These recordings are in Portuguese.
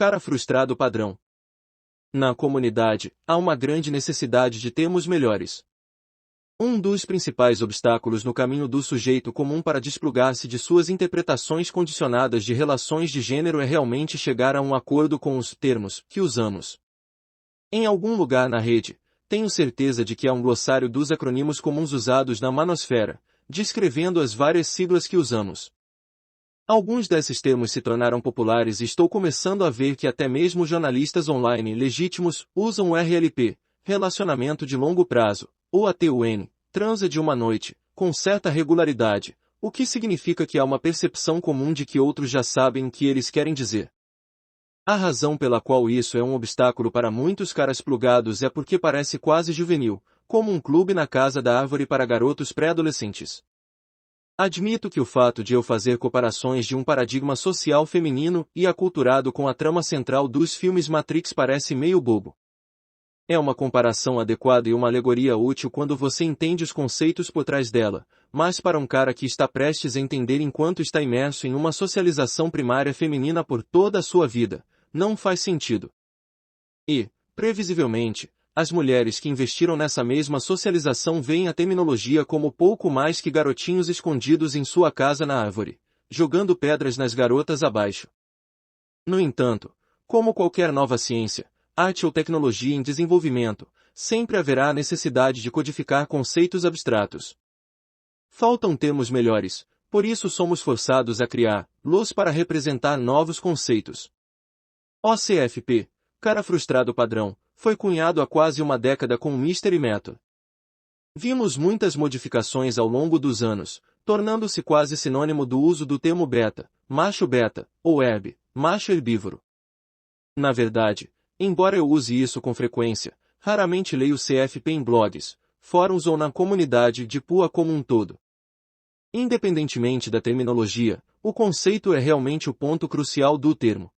cara frustrado padrão. Na comunidade, há uma grande necessidade de termos melhores. Um dos principais obstáculos no caminho do sujeito comum para desplugar-se de suas interpretações condicionadas de relações de gênero é realmente chegar a um acordo com os termos que usamos. Em algum lugar na rede, tenho certeza de que há um glossário dos acrônimos comuns usados na manosfera, descrevendo as várias siglas que usamos. Alguns desses termos se tornaram populares e estou começando a ver que até mesmo jornalistas online legítimos usam o RLP, relacionamento de longo prazo, ou a TUN, transa de uma noite, com certa regularidade, o que significa que há uma percepção comum de que outros já sabem o que eles querem dizer. A razão pela qual isso é um obstáculo para muitos caras plugados é porque parece quase juvenil, como um clube na casa da árvore para garotos pré-adolescentes. Admito que o fato de eu fazer comparações de um paradigma social feminino e aculturado com a trama central dos filmes Matrix parece meio bobo. É uma comparação adequada e uma alegoria útil quando você entende os conceitos por trás dela, mas para um cara que está prestes a entender enquanto está imerso em uma socialização primária feminina por toda a sua vida, não faz sentido. E, previsivelmente, as mulheres que investiram nessa mesma socialização veem a terminologia como pouco mais que garotinhos escondidos em sua casa na árvore, jogando pedras nas garotas abaixo. No entanto, como qualquer nova ciência, arte ou tecnologia em desenvolvimento, sempre haverá a necessidade de codificar conceitos abstratos. Faltam termos melhores, por isso somos forçados a criá-los para representar novos conceitos. OCFP, cara frustrado padrão, foi cunhado há quase uma década com o Mystery Method. Vimos muitas modificações ao longo dos anos, tornando-se quase sinônimo do uso do termo macho beta, ou herb, macho herbívoro. Na verdade, embora eu use isso com frequência, raramente leio CFP em blogs, fóruns ou na comunidade de PUA como um todo. Independentemente da terminologia, o conceito é realmente o ponto crucial do termo.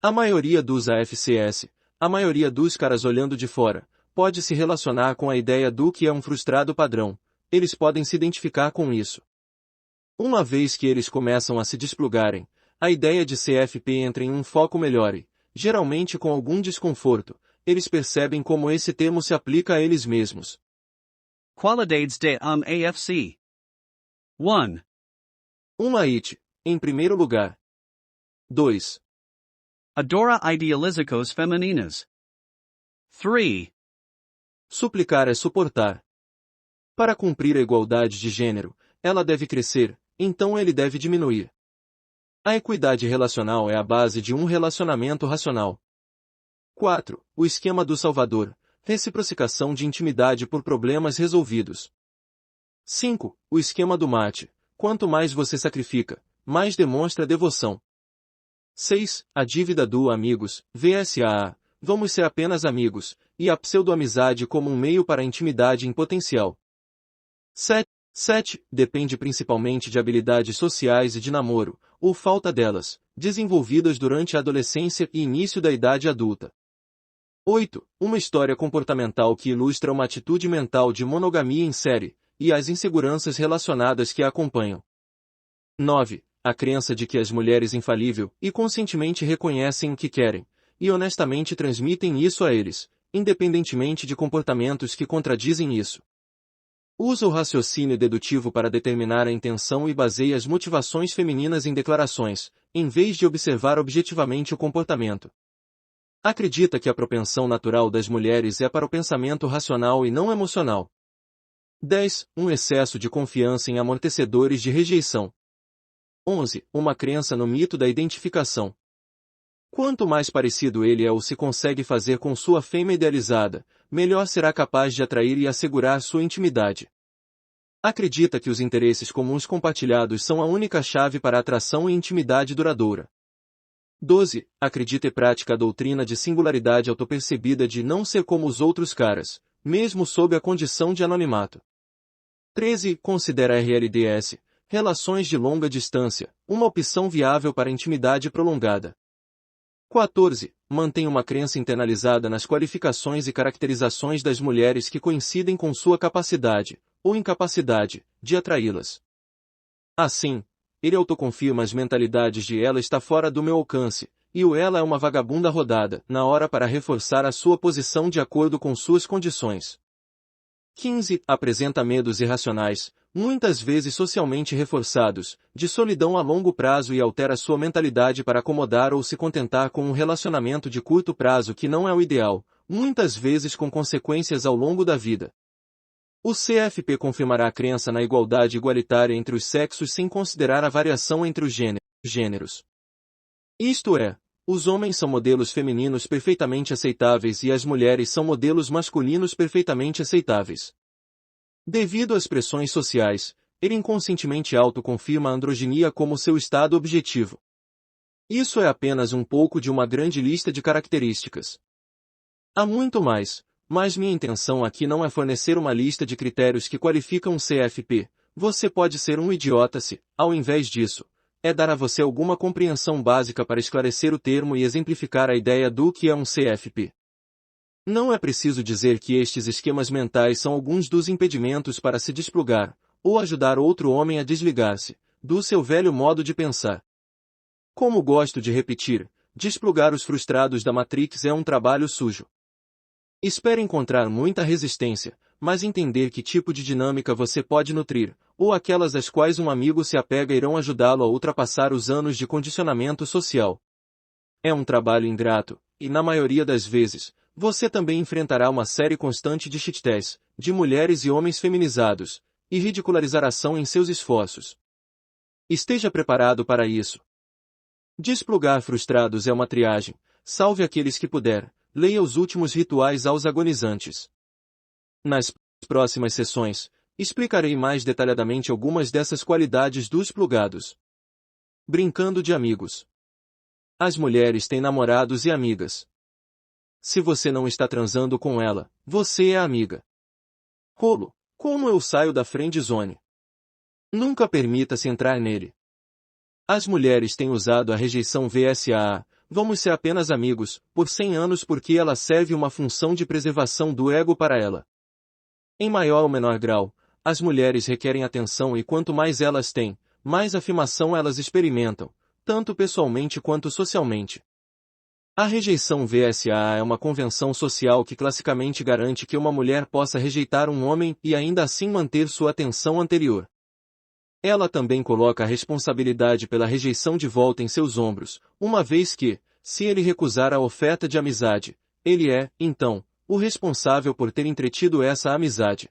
A maioria dos AFCS, a maioria dos caras olhando de fora, pode se relacionar com a ideia do que é um frustrado padrão, eles podem se identificar com isso. Uma vez que eles começam a se desplugarem, a ideia de CFP entra em um foco melhor e, geralmente com algum desconforto, eles percebem como esse termo se aplica a eles mesmos. Qualidades de AFC 1. It, em primeiro lugar. 2. Adora idealizicos femininas. 3. Suplicar é suportar. Para cumprir a igualdade de gênero, ela deve crescer, então ele deve diminuir. A equidade relacional é a base de um relacionamento racional. 4. O esquema do Salvador, reciprocação de intimidade por problemas resolvidos. 5. O esquema do mate, quanto mais você sacrifica, mais demonstra devoção. 6. A dívida do amigos, VSAA, vamos ser apenas amigos, e a pseudo-amizade como um meio para a intimidade em potencial. 7. Depende principalmente de habilidades sociais e de namoro, ou falta delas, desenvolvidas durante a adolescência e início da idade adulta. 8. Uma história comportamental que ilustra uma atitude mental de monogamia em série, e as inseguranças relacionadas que a acompanham. 9. A crença de que as mulheres infalível e conscientemente reconhecem o que querem, e honestamente transmitem isso a eles, independentemente de comportamentos que contradizem isso. Usa o raciocínio dedutivo para determinar a intenção e baseia as motivações femininas em declarações, em vez de observar objetivamente o comportamento. Acredita que a propensão natural das mulheres é para o pensamento racional e não emocional. 10. Um excesso de confiança em amortecedores de rejeição. 11. Uma crença no mito da identificação. Quanto mais parecido ele é ou se consegue fazer com sua fêmea idealizada, melhor será capaz de atrair e assegurar sua intimidade. Acredita que os interesses comuns compartilhados são a única chave para atração e intimidade duradoura. 12. Acredita e pratica a doutrina de singularidade autopercebida de não ser como os outros caras, mesmo sob a condição de anonimato. 13. Considera RLDS, relações de longa distância, uma opção viável para intimidade prolongada. 14. Mantém uma crença internalizada nas qualificações e caracterizações das mulheres que coincidem com sua capacidade, ou incapacidade, de atraí-las. Assim, ele autoconfirma as mentalidades de ela está fora do meu alcance, e o ela é uma vagabunda rodada, na hora para reforçar a sua posição de acordo com suas condições. 15. Apresenta medos irracionais, muitas vezes socialmente reforçados, de solidão a longo prazo e altera sua mentalidade para acomodar ou se contentar com um relacionamento de curto prazo que não é o ideal, muitas vezes com consequências ao longo da vida. O CFP confirmará a crença na igualdade igualitária entre os sexos sem considerar a variação entre os gêneros. Isto é, os homens são modelos femininos perfeitamente aceitáveis e as mulheres são modelos masculinos perfeitamente aceitáveis. Devido às pressões sociais, ele inconscientemente autoconfirma a androginia como seu estado objetivo. Isso é apenas um pouco de uma grande lista de características. Há muito mais, mas minha intenção aqui não é fornecer uma lista de critérios que qualificam um CFP. Você pode ser um idiota se, ao invés disso, é dar a você alguma compreensão básica para esclarecer o termo e exemplificar a ideia do que é um CFP. Não é preciso dizer que estes esquemas mentais são alguns dos impedimentos para se desplugar, ou ajudar outro homem a desligar-se, do seu velho modo de pensar. Como gosto de repetir, desplugar os frustrados da Matrix é um trabalho sujo. Espero encontrar muita resistência, mas entender que tipo de dinâmica você pode nutrir, ou aquelas às quais um amigo se apega irão ajudá-lo a ultrapassar os anos de condicionamento social. É um trabalho ingrato, e na maioria das vezes, você também enfrentará uma série constante de shit-tests, de mulheres e homens feminizados, e ridicularização em seus esforços. Esteja preparado para isso. Desplugar frustrados é uma triagem, salve aqueles que puder, leia os últimos rituais aos agonizantes. Nas próximas sessões, explicarei mais detalhadamente algumas dessas qualidades dos plugados. Brincando de amigos. As mulheres têm namorados e amigas. Se você não está transando com ela, você é amiga. Rolo, como eu saio da friend zone? Nunca permita-se entrar nele. As mulheres têm usado a rejeição VSAA, vamos ser apenas amigos, por 100 anos porque ela serve uma função de preservação do ego para ela. Em maior ou menor grau, as mulheres requerem atenção e quanto mais elas têm, mais afirmação elas experimentam, tanto pessoalmente quanto socialmente. A rejeição VSAA é uma convenção social que classicamente garante que uma mulher possa rejeitar um homem e ainda assim manter sua atenção anterior. Ela também coloca a responsabilidade pela rejeição de volta em seus ombros, uma vez que, se ele recusar a oferta de amizade, ele é, então, o responsável por ter entretido essa amizade.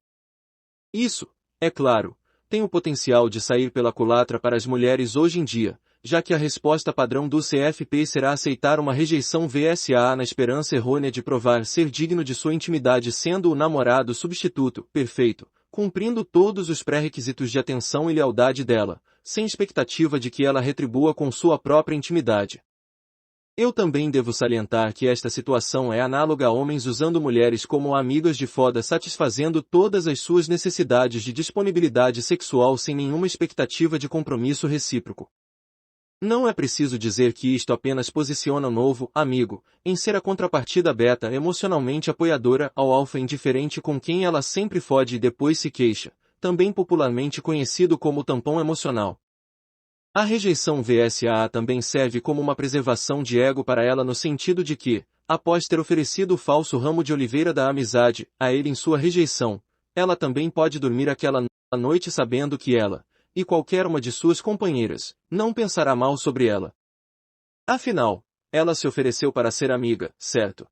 Isso, é claro, tem o potencial de sair pela culatra para as mulheres hoje em dia, já que a resposta padrão do CFP será aceitar uma rejeição VSAA na esperança errônea de provar ser digno de sua intimidade sendo o namorado substituto, perfeito, cumprindo todos os pré-requisitos de atenção e lealdade dela, sem expectativa de que ela retribua com sua própria intimidade. Eu também devo salientar que esta situação é análoga a homens usando mulheres como amigas de foda satisfazendo todas as suas necessidades de disponibilidade sexual sem nenhuma expectativa de compromisso recíproco. Não é preciso dizer que isto apenas posiciona o novo amigo em ser a contrapartida beta emocionalmente apoiadora ao alfa indiferente com quem ela sempre fode e depois se queixa, também popularmente conhecido como tampão emocional. A rejeição VSAA também serve como uma preservação de ego para ela no sentido de que, após ter oferecido o falso ramo de oliveira da amizade a ele em sua rejeição, ela também pode dormir aquela noite sabendo que ela, e qualquer uma de suas companheiras, não pensará mal sobre ela. Afinal, ela se ofereceu para ser amiga, certo?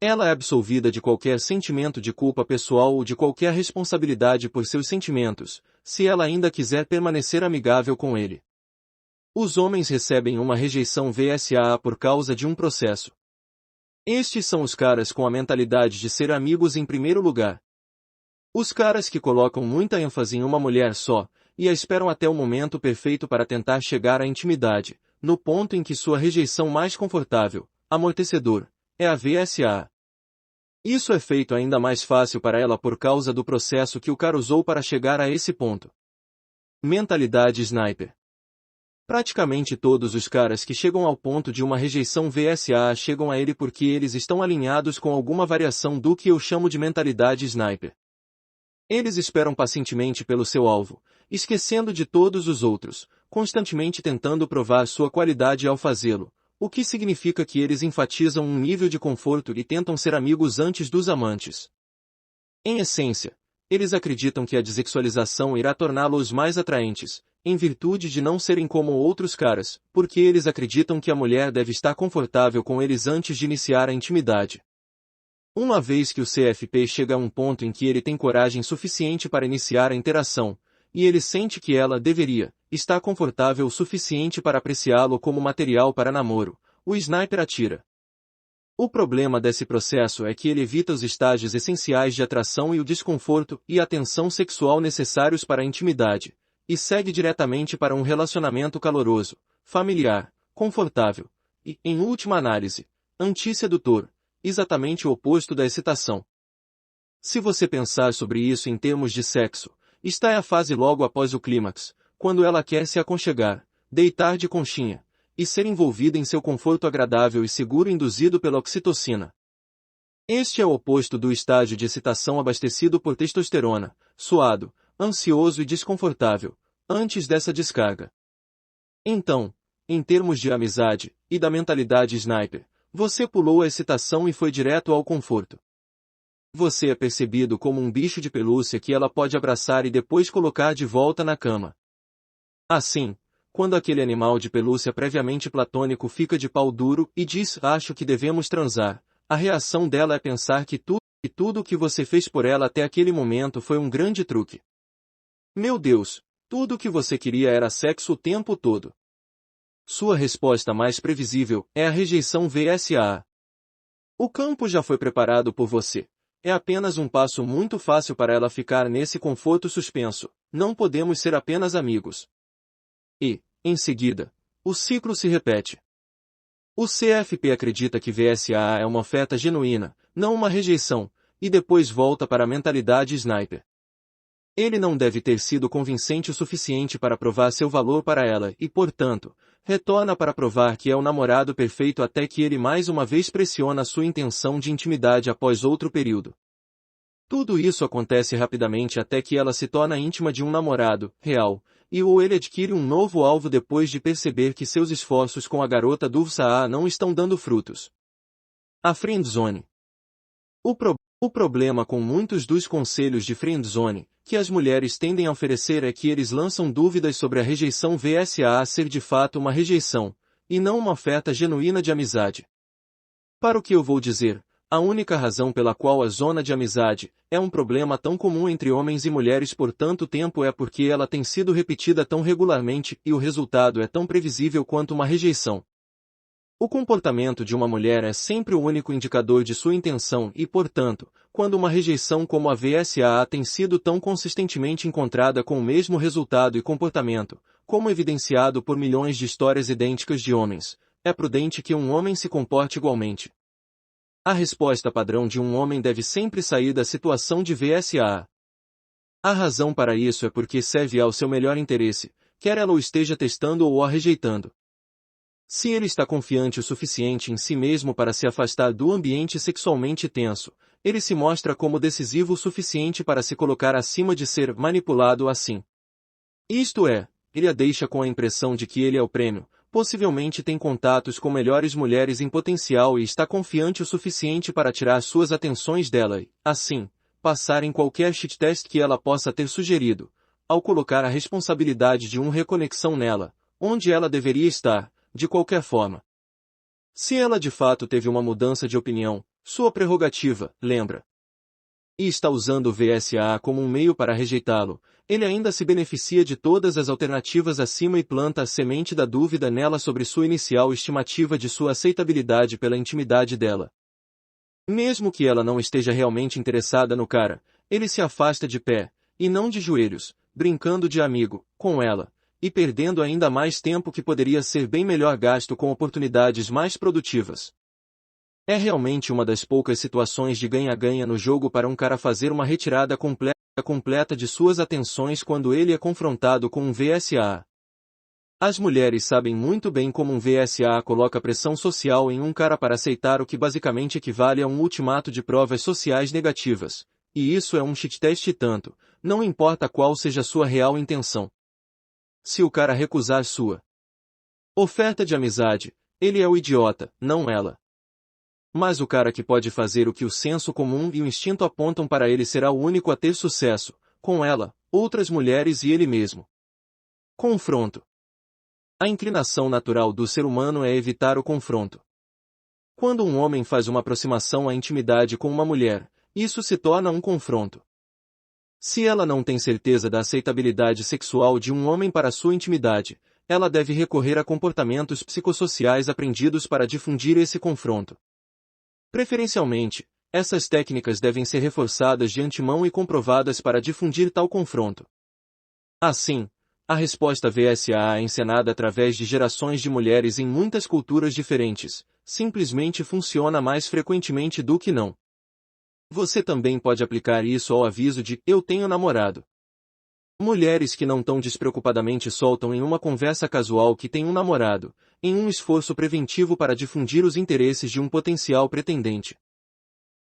Ela é absolvida de qualquer sentimento de culpa pessoal ou de qualquer responsabilidade por seus sentimentos, se ela ainda quiser permanecer amigável com ele. Os homens recebem uma rejeição VSAA por causa de um processo. Estes são os caras com a mentalidade de ser amigos em primeiro lugar. Os caras que colocam muita ênfase em uma mulher só, e a esperam até o momento perfeito para tentar chegar à intimidade, no ponto em que sua rejeição mais confortável, amortecedor, é a VSAA. Isso é feito ainda mais fácil para ela por causa do processo que o cara usou para chegar a esse ponto. Mentalidade sniper. Praticamente todos os caras que chegam ao ponto de uma rejeição VSAA chegam a ele porque eles estão alinhados com alguma variação do que eu chamo de mentalidade sniper. Eles esperam pacientemente pelo seu alvo, esquecendo de todos os outros, constantemente tentando provar sua qualidade ao fazê-lo, o que significa que eles enfatizam um nível de conforto e tentam ser amigos antes dos amantes. Em essência, eles acreditam que a dessexualização irá torná-los mais atraentes, em virtude de não serem como outros caras, porque eles acreditam que a mulher deve estar confortável com eles antes de iniciar a intimidade. Uma vez que o CFP chega a um ponto em que ele tem coragem suficiente para iniciar a interação, e ele sente que ela deveria estar confortável o suficiente para apreciá-lo como material para namoro, o sniper atira. O problema desse processo é que ele evita os estágios essenciais de atração e o desconforto e a tensão sexual necessários para a intimidade, e segue diretamente para um relacionamento caloroso, familiar, confortável, e, em última análise, antissedutor, exatamente o oposto da excitação. Se você pensar sobre isso em termos de sexo, está é a fase logo após o clímax, quando ela quer se aconchegar, deitar de conchinha, e ser envolvida em seu conforto agradável e seguro induzido pela oxitocina. Este é o oposto do estágio de excitação abastecido por testosterona, suado, ansioso e desconfortável, antes dessa descarga. Então, em termos de amizade, e da mentalidade sniper, você pulou a excitação e foi direto ao conforto. Você é percebido como um bicho de pelúcia que ela pode abraçar e depois colocar de volta na cama. Assim, quando aquele animal de pelúcia previamente platônico fica de pau duro e diz "acho que devemos transar", a reação dela é pensar que tudo o que você fez por ela até aquele momento foi um grande truque. Meu Deus, tudo o que você queria era sexo o tempo todo. Sua resposta mais previsível é a rejeição VSA. O campo já foi preparado por você. É apenas um passo muito fácil para ela ficar nesse conforto suspenso. Não podemos ser apenas amigos. E, em seguida, o ciclo se repete. O CFP acredita que VSA é uma oferta genuína, não uma rejeição, e depois volta para a mentalidade sniper. Ele não deve ter sido convincente o suficiente para provar seu valor para ela e, portanto, retorna para provar que é o namorado perfeito até que ele mais uma vez pressiona sua intenção de intimidade após outro período. Tudo isso acontece rapidamente até que ela se torna íntima de um namorado real, e ou ele adquire um novo alvo depois de perceber que seus esforços com a garota do VSA não estão dando frutos. A friendzone. O problema com muitos dos conselhos de friendzone que as mulheres tendem a oferecer é que eles lançam dúvidas sobre a rejeição VSA ser de fato uma rejeição, e não uma oferta genuína de amizade. Para o que eu vou dizer, a única razão pela qual a zona de amizade é um problema tão comum entre homens e mulheres por tanto tempo é porque ela tem sido repetida tão regularmente e o resultado é tão previsível quanto uma rejeição. O comportamento de uma mulher é sempre o único indicador de sua intenção e, portanto, quando uma rejeição como a VSA tem sido tão consistentemente encontrada com o mesmo resultado e comportamento, como evidenciado por milhões de histórias idênticas de homens, é prudente que um homem se comporte igualmente. A resposta padrão de um homem deve sempre sair da situação de VSA. A razão para isso é porque serve ao seu melhor interesse, quer ela o esteja testando ou a rejeitando. Se ele está confiante o suficiente em si mesmo para se afastar do ambiente sexualmente tenso, ele se mostra como decisivo o suficiente para se colocar acima de ser manipulado assim. Isto é, ele a deixa com a impressão de que ele é o prêmio, possivelmente tem contatos com melhores mulheres em potencial e está confiante o suficiente para tirar suas atenções dela e, assim, passar em qualquer shit test que ela possa ter sugerido, ao colocar a responsabilidade de reconexão nela, onde ela deveria estar, de qualquer forma. Se ela de fato teve uma mudança de opinião, sua prerrogativa, lembra? E está usando o VSA como um meio para rejeitá-lo, ele ainda se beneficia de todas as alternativas acima e planta a semente da dúvida nela sobre sua inicial estimativa de sua aceitabilidade pela intimidade dela. Mesmo que ela não esteja realmente interessada no cara, ele se afasta de pé, e não de joelhos, brincando de amigo, com ela, e perdendo ainda mais tempo que poderia ser bem melhor gasto com oportunidades mais produtivas. É realmente uma das poucas situações de ganha-ganha no jogo para um cara fazer uma retirada completa de suas atenções quando ele é confrontado com um VSA. As mulheres sabem muito bem como um VSA coloca pressão social em um cara para aceitar o que basicamente equivale a um ultimato de provas sociais negativas, e isso é um shit test e tanto, não importa qual seja sua real intenção. Se o cara recusar sua oferta de amizade, Ele é o idiota, não ela. Mas o cara que pode fazer o que o senso comum e o instinto apontam para ele será o único a ter sucesso, com ela, outras mulheres e ele mesmo. Confronto. A inclinação natural do ser humano é evitar o confronto. Quando um homem faz uma aproximação à intimidade com uma mulher, isso se torna um confronto. Se ela não tem certeza da aceitabilidade sexual de um homem para sua intimidade, ela deve recorrer a comportamentos psicossociais aprendidos para difundir esse confronto. Preferencialmente, essas técnicas devem ser reforçadas de antemão e comprovadas para difundir tal confronto. Assim, a resposta VSA é encenada através de gerações de mulheres em muitas culturas diferentes, simplesmente funciona mais frequentemente do que não. Você também pode aplicar isso ao aviso de "eu tenho namorado". Mulheres que não tão despreocupadamente soltam em uma conversa casual que tem um namorado, em um esforço preventivo para difundir os interesses de um potencial pretendente.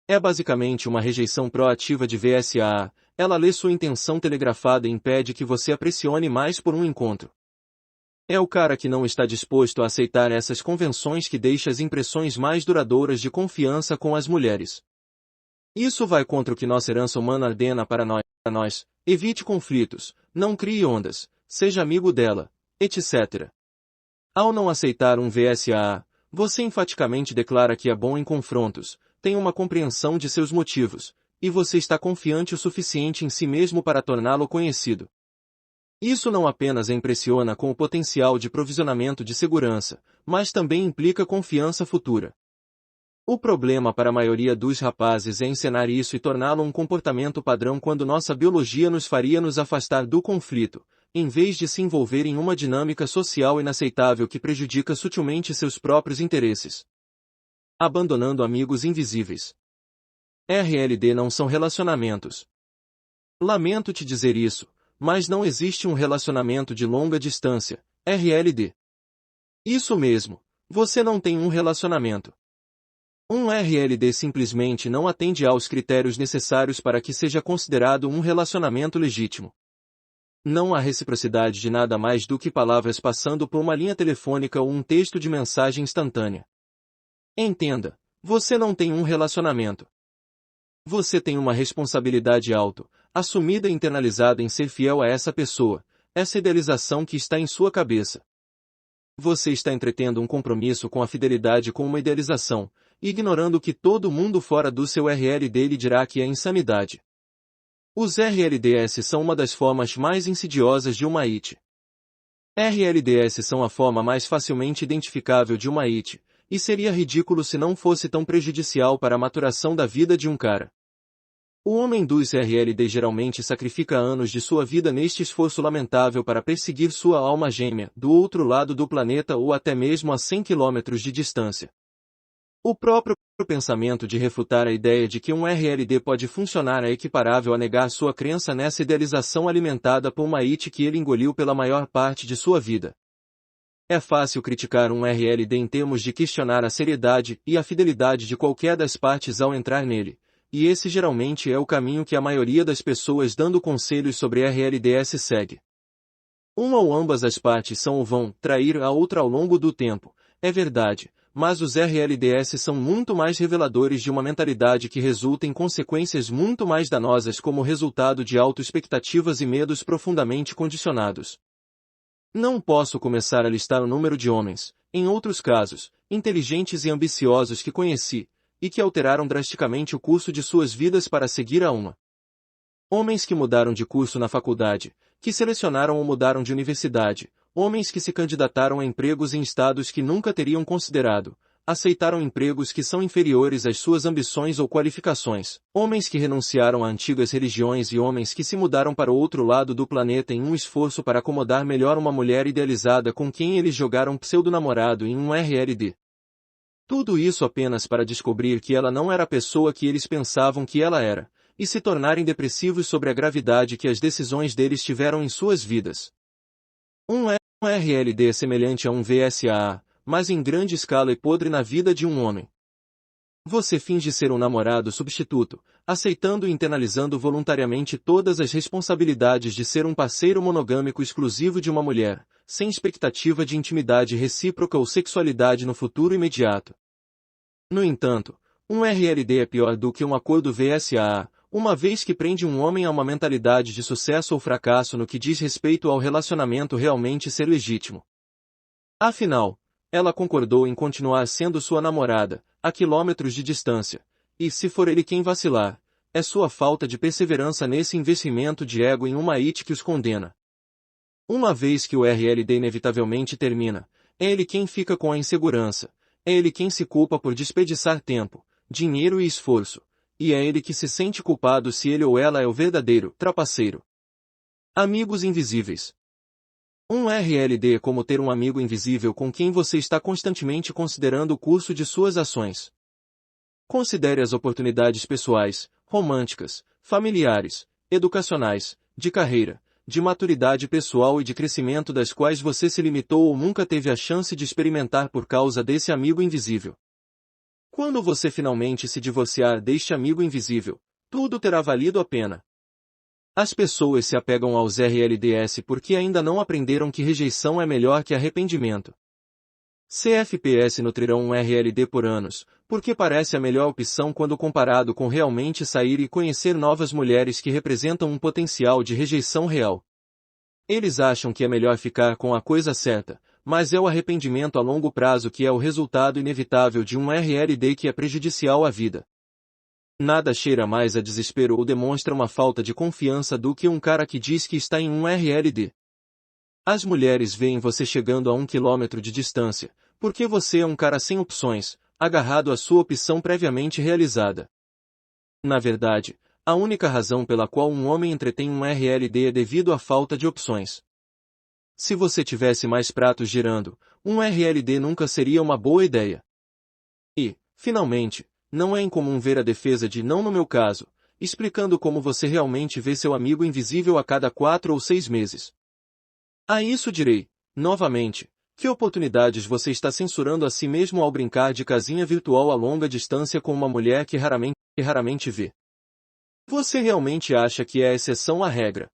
É basicamente uma rejeição proativa de VSA, ela lê sua intenção telegrafada e impede que você a pressione mais por um encontro. É o cara que não está disposto a aceitar essas convenções que deixa as impressões mais duradouras de confiança com as mulheres. Isso vai contra o que nossa herança humana ordena para nós. Evite conflitos, não crie ondas, seja amigo dela, etc. Ao não aceitar um VSA, você enfaticamente declara que é bom em confrontos, tem uma compreensão de seus motivos, e você está confiante o suficiente em si mesmo para torná-lo conhecido. Isso não apenas a impressiona com o potencial de provisionamento de segurança, mas também implica confiança futura. O problema para a maioria dos rapazes é encenar isso e torná-lo um comportamento padrão quando nossa biologia nos faria nos afastar do conflito, em vez de se envolver em uma dinâmica social inaceitável que prejudica sutilmente seus próprios interesses. Abandonando amigos invisíveis. RLD não são relacionamentos. Lamento te dizer isso, mas não existe um relacionamento de longa distância, RLD. Isso mesmo, você não tem um relacionamento. Um RLD simplesmente não atende aos critérios necessários para que seja considerado um relacionamento legítimo. Não há reciprocidade de nada mais do que palavras passando por uma linha telefônica ou um texto de mensagem instantânea. Entenda, você não tem um relacionamento. Você tem uma responsabilidade assumida e internalizada em ser fiel a essa pessoa, essa idealização que está em sua cabeça. Você está entretendo um compromisso com a fidelidade com uma idealização, ignorando que todo mundo fora do seu RLD lhe dirá que é insanidade. Os RLDS são uma das formas mais insidiosas de uma IT. RLDS são a forma mais facilmente identificável de uma IT, e seria ridículo se não fosse tão prejudicial para a maturação da vida de um cara. O homem dos RLD geralmente sacrifica anos de sua vida neste esforço lamentável para perseguir sua alma gêmea, do outro lado do planeta ou até mesmo a 100 quilômetros de distância. O próprio pensamento de refutar a ideia de que um RLD pode funcionar é equiparável a negar sua crença nessa idealização alimentada por uma IT que ele engoliu pela maior parte de sua vida. É fácil criticar um RLD em termos de questionar a seriedade e a fidelidade de qualquer das partes ao entrar nele, e esse geralmente é o caminho que a maioria das pessoas dando conselhos sobre RLDS segue. Uma ou ambas as partes são ou vão trair a outra ao longo do tempo, é verdade, mas os RLDS são muito mais reveladores de uma mentalidade que resulta em consequências muito mais danosas como resultado de autoexpectativas e medos profundamente condicionados. Não posso começar a listar o número de homens, em outros casos, inteligentes e ambiciosos que conheci, e que alteraram drasticamente o curso de suas vidas para seguir a uma. Homens que mudaram de curso na faculdade, que selecionaram ou mudaram de universidade, homens que se candidataram a empregos em estados que nunca teriam considerado, aceitaram empregos que são inferiores às suas ambições ou qualificações, homens que renunciaram a antigas religiões e homens que se mudaram para o outro lado do planeta em um esforço para acomodar melhor uma mulher idealizada com quem eles jogaram pseudo-namorado em um RLD. Tudo isso apenas para descobrir que ela não era a pessoa que eles pensavam que ela era, e se tornarem depressivos sobre a gravidade que as decisões deles tiveram em suas vidas. Um RLD é semelhante a um VSA, mas em grande escala e podre na vida de um homem. Você finge ser um namorado substituto, aceitando e internalizando voluntariamente todas as responsabilidades de ser um parceiro monogâmico exclusivo de uma mulher, sem expectativa de intimidade recíproca ou sexualidade no futuro imediato. No entanto, um RLD é pior do que um acordo VSAA, uma vez que prende um homem a uma mentalidade de sucesso ou fracasso no que diz respeito ao relacionamento realmente ser legítimo. Afinal, ela concordou em continuar sendo sua namorada, a quilômetros de distância, e se for ele quem vacilar, é sua falta de perseverança nesse investimento de ego em uma IT que os condena. Uma vez que o RLD inevitavelmente termina, é ele quem fica com a insegurança, é ele quem se culpa por desperdiçar tempo, dinheiro e esforço, e é ele que se sente culpado se ele ou ela é o verdadeiro trapaceiro. Amigos invisíveis. Um RLD é como ter um amigo invisível com quem você está constantemente considerando o curso de suas ações. Considere as oportunidades pessoais, românticas, familiares, educacionais, de carreira, de maturidade pessoal e de crescimento das quais você se limitou ou nunca teve a chance de experimentar por causa desse amigo invisível. Quando você finalmente se divorciar deste amigo invisível, tudo terá valido a pena. As pessoas se apegam aos RLDS porque ainda não aprenderam que rejeição é melhor que arrependimento. CFPS nutrirão um RLD por anos, porque parece a melhor opção quando comparado com realmente sair e conhecer novas mulheres que representam um potencial de rejeição real. Eles acham que é melhor ficar com a coisa certa, mas é o arrependimento a longo prazo que é o resultado inevitável de um RLD que é prejudicial à vida. Nada cheira mais a desespero ou demonstra uma falta de confiança do que um cara que diz que está em um RLD. As mulheres veem você chegando a 1 quilômetro de distância, porque você é um cara sem opções, agarrado à sua opção previamente realizada. Na verdade, a única razão pela qual um homem entretém um RLD é devido à falta de opções. Se você tivesse mais pratos girando, um RLD nunca seria uma boa ideia. E, finalmente, não é incomum ver a defesa de não no meu caso, explicando como você realmente vê seu amigo invisível a cada 4 ou 6 meses. A isso direi, novamente, que oportunidades você está censurando a si mesmo ao brincar de casinha virtual a longa distância com uma mulher que raramente vê. Você realmente acha que é a exceção à regra?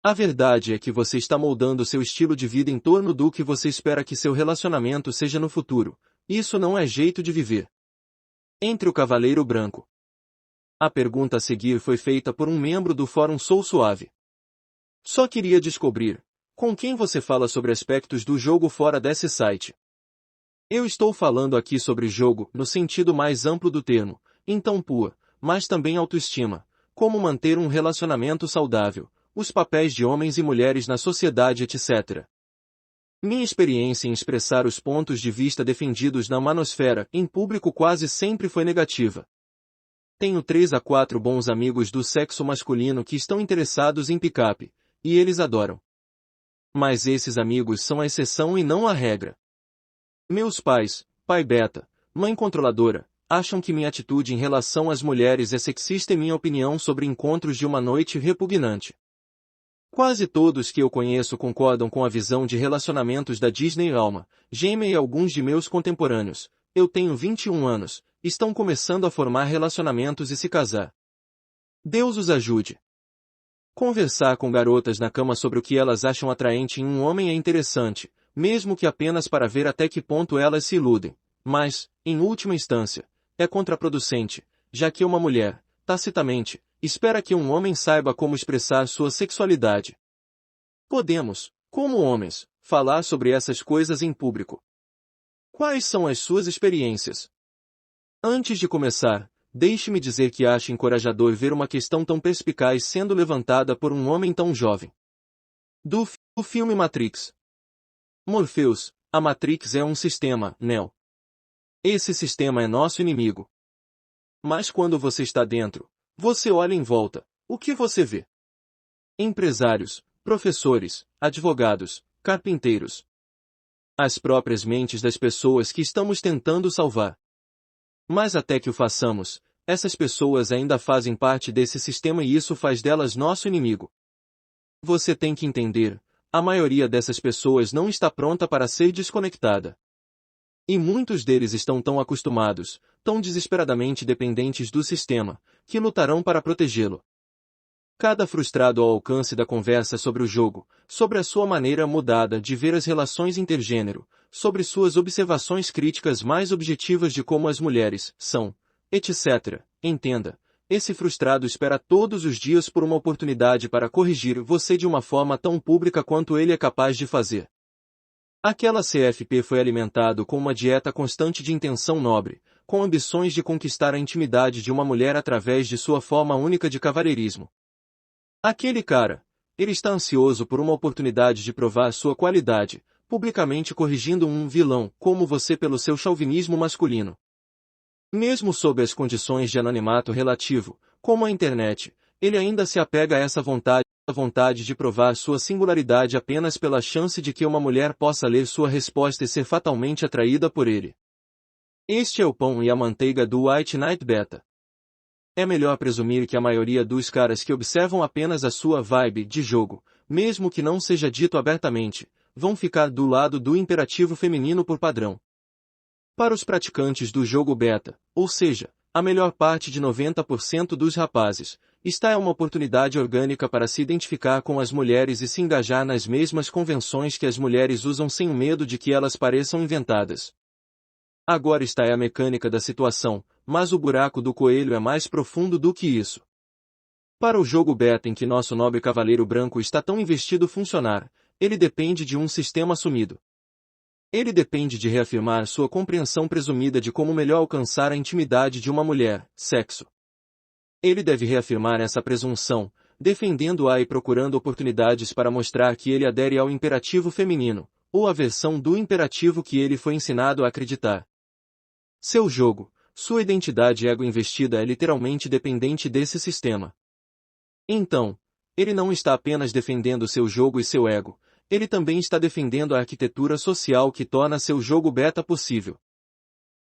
A verdade é que você está moldando seu estilo de vida em torno do que você espera que seu relacionamento seja no futuro. Isso não é jeito de viver. Entre o Cavaleiro Branco. A pergunta a seguir foi feita por um membro do Fórum Sou Suave. Só queria descobrir, com quem você fala sobre aspectos do jogo fora desse site? Eu estou falando aqui sobre jogo, no sentido mais amplo do termo, então pua, mas também autoestima, como manter um relacionamento saudável, os papéis de homens e mulheres na sociedade etc. Minha experiência em expressar os pontos de vista defendidos na manosfera em público quase sempre foi negativa. Tenho 3 a 4 bons amigos do sexo masculino que estão interessados em picape, e eles adoram. Mas esses amigos são a exceção e não a regra. Meus pais, pai beta, mãe controladora, acham que minha atitude em relação às mulheres é sexista e minha opinião sobre encontros de uma noite repugnante. Quase todos que eu conheço concordam com a visão de relacionamentos da Disney Alma, Gêmea e alguns de meus contemporâneos, eu tenho 21 anos, estão começando a formar relacionamentos e se casar. Deus os ajude. Conversar com garotas na cama sobre o que elas acham atraente em um homem é interessante, mesmo que apenas para ver até que ponto elas se iludem, mas, em última instância, é contraproducente, já que uma mulher, tacitamente, espera que um homem saiba como expressar sua sexualidade. Podemos, como homens, falar sobre essas coisas em público. Quais são as suas experiências? Antes de começar, deixe-me dizer que acho encorajador ver uma questão tão perspicaz sendo levantada por um homem tão jovem. Do filme Matrix. Morpheus, a Matrix é um sistema, Neo. Esse sistema é nosso inimigo. Mas quando você está dentro, você olha em volta, o que você vê? Empresários, professores, advogados, carpinteiros. As próprias mentes das pessoas que estamos tentando salvar. Mas até que o façamos, essas pessoas ainda fazem parte desse sistema e isso faz delas nosso inimigo. Você tem que entender, a maioria dessas pessoas não está pronta para ser desconectada. E muitos deles estão tão acostumados, tão desesperadamente dependentes do sistema, que lutarão para protegê-lo. Cada frustrado ao alcance da conversa sobre o jogo, sobre a sua maneira mudada de ver as relações intergênero, sobre suas observações críticas mais objetivas de como as mulheres são, etc. Entenda, esse frustrado espera todos os dias por uma oportunidade para corrigir você de uma forma tão pública quanto ele é capaz de fazer. Aquela CFP foi alimentado com uma dieta constante de intenção nobre, com ambições de conquistar a intimidade de uma mulher através de sua forma única de cavalheirismo. Aquele cara, ele está ansioso por uma oportunidade de provar sua qualidade, publicamente corrigindo um vilão como você pelo seu chauvinismo masculino. Mesmo sob as condições de anonimato relativo, como a internet, ele ainda se apega a essa vontade de provar sua singularidade apenas pela chance de que uma mulher possa ler sua resposta e ser fatalmente atraída por ele. Este é o pão e a manteiga do White Knight Beta. É melhor presumir que a maioria dos caras que observam apenas a sua vibe de jogo, mesmo que não seja dito abertamente, vão ficar do lado do imperativo feminino por padrão. Para os praticantes do jogo beta, ou seja, a melhor parte de 90% dos rapazes, esta é uma oportunidade orgânica para se identificar com as mulheres e se engajar nas mesmas convenções que as mulheres usam sem o medo de que elas pareçam inventadas. Agora está é a mecânica da situação, mas o buraco do coelho é mais profundo do que isso. Para o jogo beta em que nosso nobre cavaleiro branco está tão investido funcionar, ele depende de um sistema assumido. Ele depende de reafirmar sua compreensão presumida de como melhor alcançar a intimidade de uma mulher, sexo. Ele deve reafirmar essa presunção, defendendo-a e procurando oportunidades para mostrar que ele adere ao imperativo feminino, ou a versão do imperativo que ele foi ensinado a acreditar. Seu jogo, sua identidade ego-investida é literalmente dependente desse sistema. Então, ele não está apenas defendendo seu jogo e seu ego, ele também está defendendo a arquitetura social que torna seu jogo beta possível.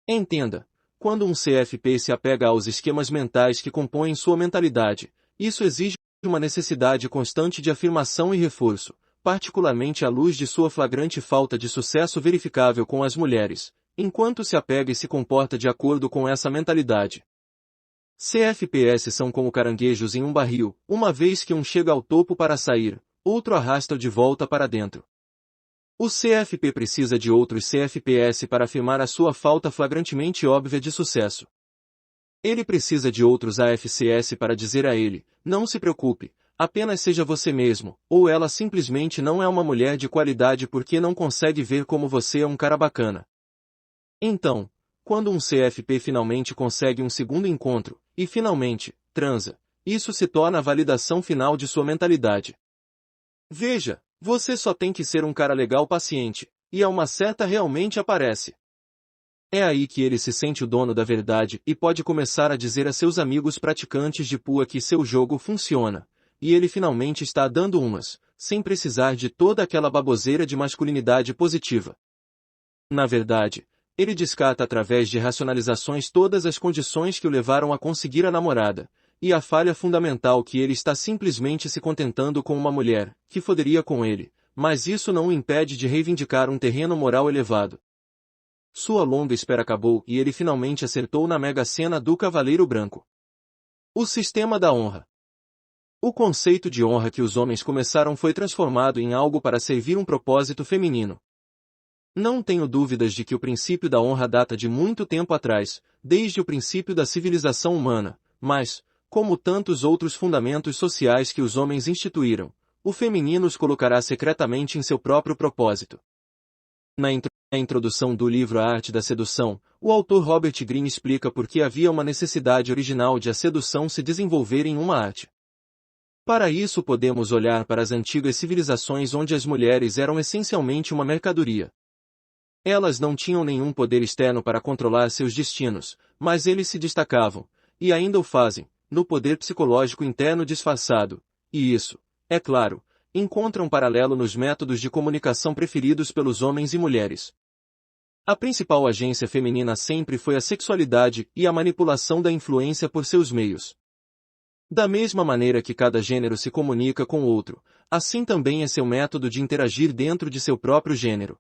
Entenda, quando um CFP se apega aos esquemas mentais que compõem sua mentalidade, isso exige uma necessidade constante de afirmação e reforço, particularmente à luz de sua flagrante falta de sucesso verificável com as mulheres, enquanto se apega e se comporta de acordo com essa mentalidade. CFPs são como caranguejos em um barril, uma vez que um chega ao topo para sair, outro arrasta-o de volta para dentro. O CFP precisa de outros CFPs para afirmar a sua falta flagrantemente óbvia de sucesso. Ele precisa de outros AFCS para dizer a ele, não se preocupe, apenas seja você mesmo, ou ela simplesmente não é uma mulher de qualidade porque não consegue ver como você é um cara bacana. Então, quando um CFP finalmente consegue um segundo encontro, e finalmente, transa, isso se torna a validação final de sua mentalidade. Veja, você só tem que ser um cara legal paciente, e a uma certa realmente aparece. É aí que ele se sente o dono da verdade e pode começar a dizer a seus amigos praticantes de PUA que seu jogo funciona, e ele finalmente está dando umas, sem precisar de toda aquela baboseira de masculinidade positiva. Na verdade, ele descarta através de racionalizações todas as condições que o levaram a conseguir a namorada, e a falha fundamental que ele está simplesmente se contentando com uma mulher, que foderia com ele, mas isso não o impede de reivindicar um terreno moral elevado. Sua longa espera acabou e ele finalmente acertou na mega-sena do Cavaleiro Branco. O sistema da honra. O conceito de honra que os homens começaram foi transformado em algo para servir um propósito feminino. Não tenho dúvidas de que o princípio da honra data de muito tempo atrás, desde o princípio da civilização humana, mas, como tantos outros fundamentos sociais que os homens instituíram, o feminino os colocará secretamente em seu próprio propósito. Na introdução do livro A Arte da Sedução, o autor Robert Greene explica por que havia uma necessidade original de a sedução se desenvolver em uma arte. Para isso podemos olhar para as antigas civilizações onde as mulheres eram essencialmente uma mercadoria. Elas não tinham nenhum poder externo para controlar seus destinos, mas eles se destacavam, e ainda o fazem, no poder psicológico interno disfarçado, e isso, é claro, encontra um paralelo nos métodos de comunicação preferidos pelos homens e mulheres. A principal agência feminina sempre foi a sexualidade e a manipulação da influência por seus meios. Da mesma maneira que cada gênero se comunica com o outro, assim também é seu método de interagir dentro de seu próprio gênero.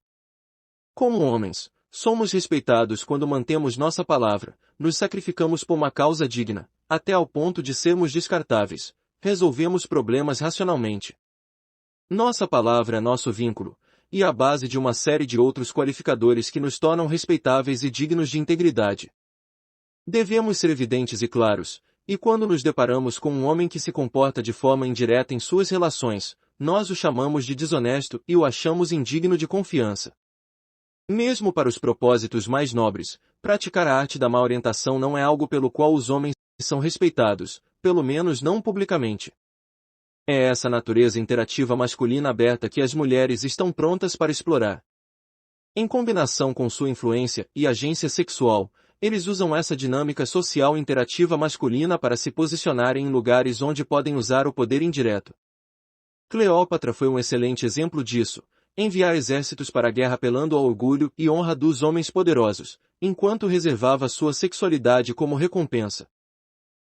Como homens, Somos respeitados quando mantemos nossa palavra, nos sacrificamos por uma causa digna, até ao ponto de sermos descartáveis. Resolvemos problemas racionalmente. Nossa palavra é nosso vínculo, e a base de uma série de outros qualificadores que nos tornam respeitáveis e dignos de integridade. Devemos ser evidentes e claros, e quando nos deparamos com um homem que se comporta de forma indireta em suas relações, nós o chamamos de desonesto e o achamos indigno de confiança. Mesmo para os propósitos mais nobres, praticar a arte da má orientação não é algo pelo qual os homens são respeitados, pelo menos não publicamente. É essa natureza interativa masculina aberta que as mulheres estão prontas para explorar. Em combinação com sua influência e agência sexual, eles usam essa dinâmica social interativa masculina para se posicionarem em lugares onde podem usar o poder indireto. Cleópatra foi um excelente exemplo disso. Enviar exércitos para a guerra apelando ao orgulho e honra dos homens poderosos, enquanto reservava sua sexualidade como recompensa.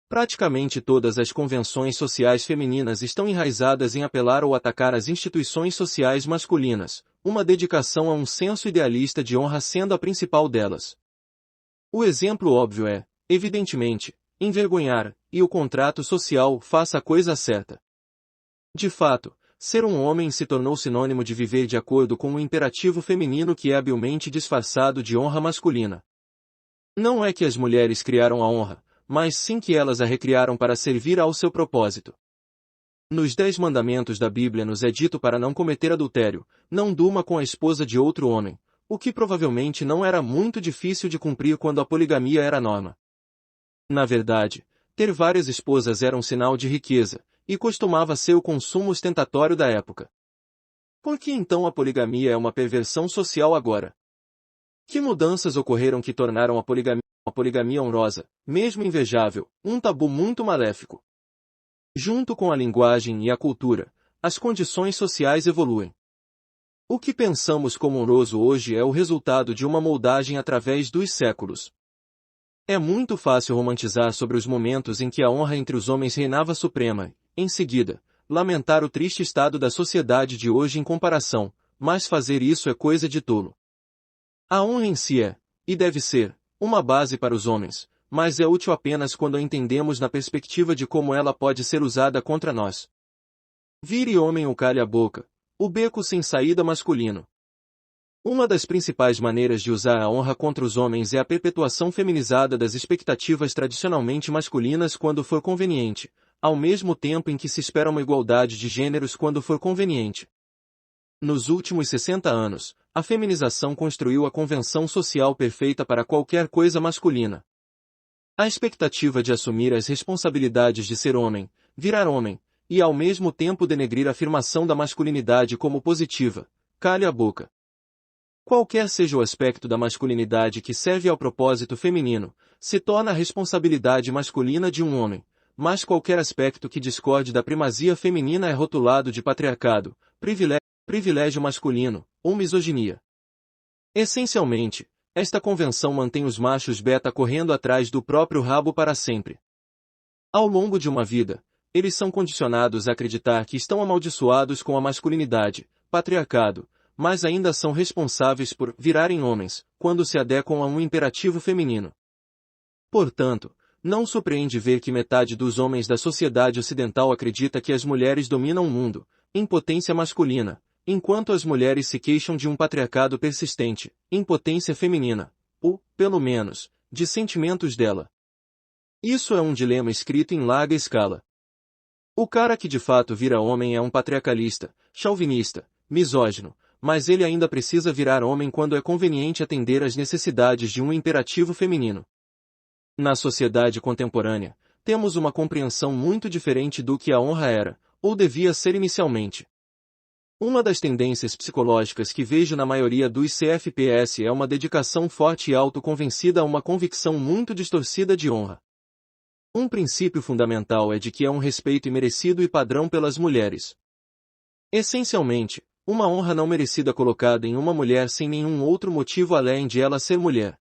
Praticamente todas as convenções sociais femininas estão enraizadas em apelar ou atacar as instituições sociais masculinas, uma dedicação a um senso idealista de honra sendo a principal delas. O exemplo óbvio é, evidentemente, envergonhar, e o contrato social faça a coisa certa. De fato, ser um homem se tornou sinônimo de viver de acordo com um imperativo feminino que é habilmente disfarçado de honra masculina. Não é que as mulheres criaram a honra, mas sim que elas a recriaram para servir ao seu propósito. Nos 10 mandamentos da Bíblia nos é dito para não cometer adultério, não durma com a esposa de outro homem, o que provavelmente não era muito difícil de cumprir quando a poligamia era norma. Na verdade, ter várias esposas era um sinal de riqueza, e costumava ser o consumo ostentatório da época. Por que então a poligamia é uma perversão social agora? Que mudanças ocorreram que tornaram a poligamia honrosa, mesmo invejável, um tabu muito maléfico? Junto com a linguagem e a cultura, as condições sociais evoluem. O que pensamos como honroso hoje é o resultado de uma moldagem através dos séculos. É muito fácil romantizar sobre os momentos em que a honra entre os homens reinava suprema, em seguida, lamentar o triste estado da sociedade de hoje em comparação, mas fazer isso é coisa de tolo. A honra em si é, e deve ser, uma base para os homens, mas é útil apenas quando a entendemos na perspectiva de como ela pode ser usada contra nós. Vire homem ou calhe a boca, o beco sem saída masculino. Uma das principais maneiras de usar a honra contra os homens é a perpetuação feminizada das expectativas tradicionalmente masculinas quando for conveniente, ao mesmo tempo em que se espera uma igualdade de gêneros quando for conveniente. Nos últimos 60 anos, a feminização construiu a convenção social perfeita para qualquer coisa masculina. A expectativa de assumir as responsabilidades de ser homem, virar homem, e ao mesmo tempo denegrir a afirmação da masculinidade como positiva, cale a boca. Qualquer seja o aspecto da masculinidade que serve ao propósito feminino, se torna a responsabilidade masculina de um homem, mas qualquer aspecto que discorde da primazia feminina é rotulado de patriarcado, privilégio masculino, ou misoginia. Essencialmente, esta convenção mantém os machos beta correndo atrás do próprio rabo para sempre. Ao longo de uma vida, eles são condicionados a acreditar que estão amaldiçoados com a masculinidade, patriarcado, mas ainda são responsáveis por virarem homens, quando se adequam a um imperativo feminino. Portanto, não surpreende ver que metade dos homens da sociedade ocidental acredita que as mulheres dominam o mundo, impotência masculina, enquanto as mulheres se queixam de um patriarcado persistente, impotência feminina, ou, pelo menos, de sentimentos dela. Isso é um dilema escrito em larga escala. O cara que de fato vira homem é um patriarcalista, chauvinista, misógino, mas ele ainda precisa virar homem quando é conveniente atender às necessidades de um imperativo feminino. Na sociedade contemporânea, temos uma compreensão muito diferente do que a honra era, ou devia ser inicialmente. Uma das tendências psicológicas que vejo na maioria dos CFPS é uma dedicação forte e autoconvencida a uma convicção muito distorcida de honra. Um princípio fundamental é de que é um respeito imerecido e padrão pelas mulheres. Essencialmente, uma honra não merecida colocada em uma mulher sem nenhum outro motivo além de ela ser mulher.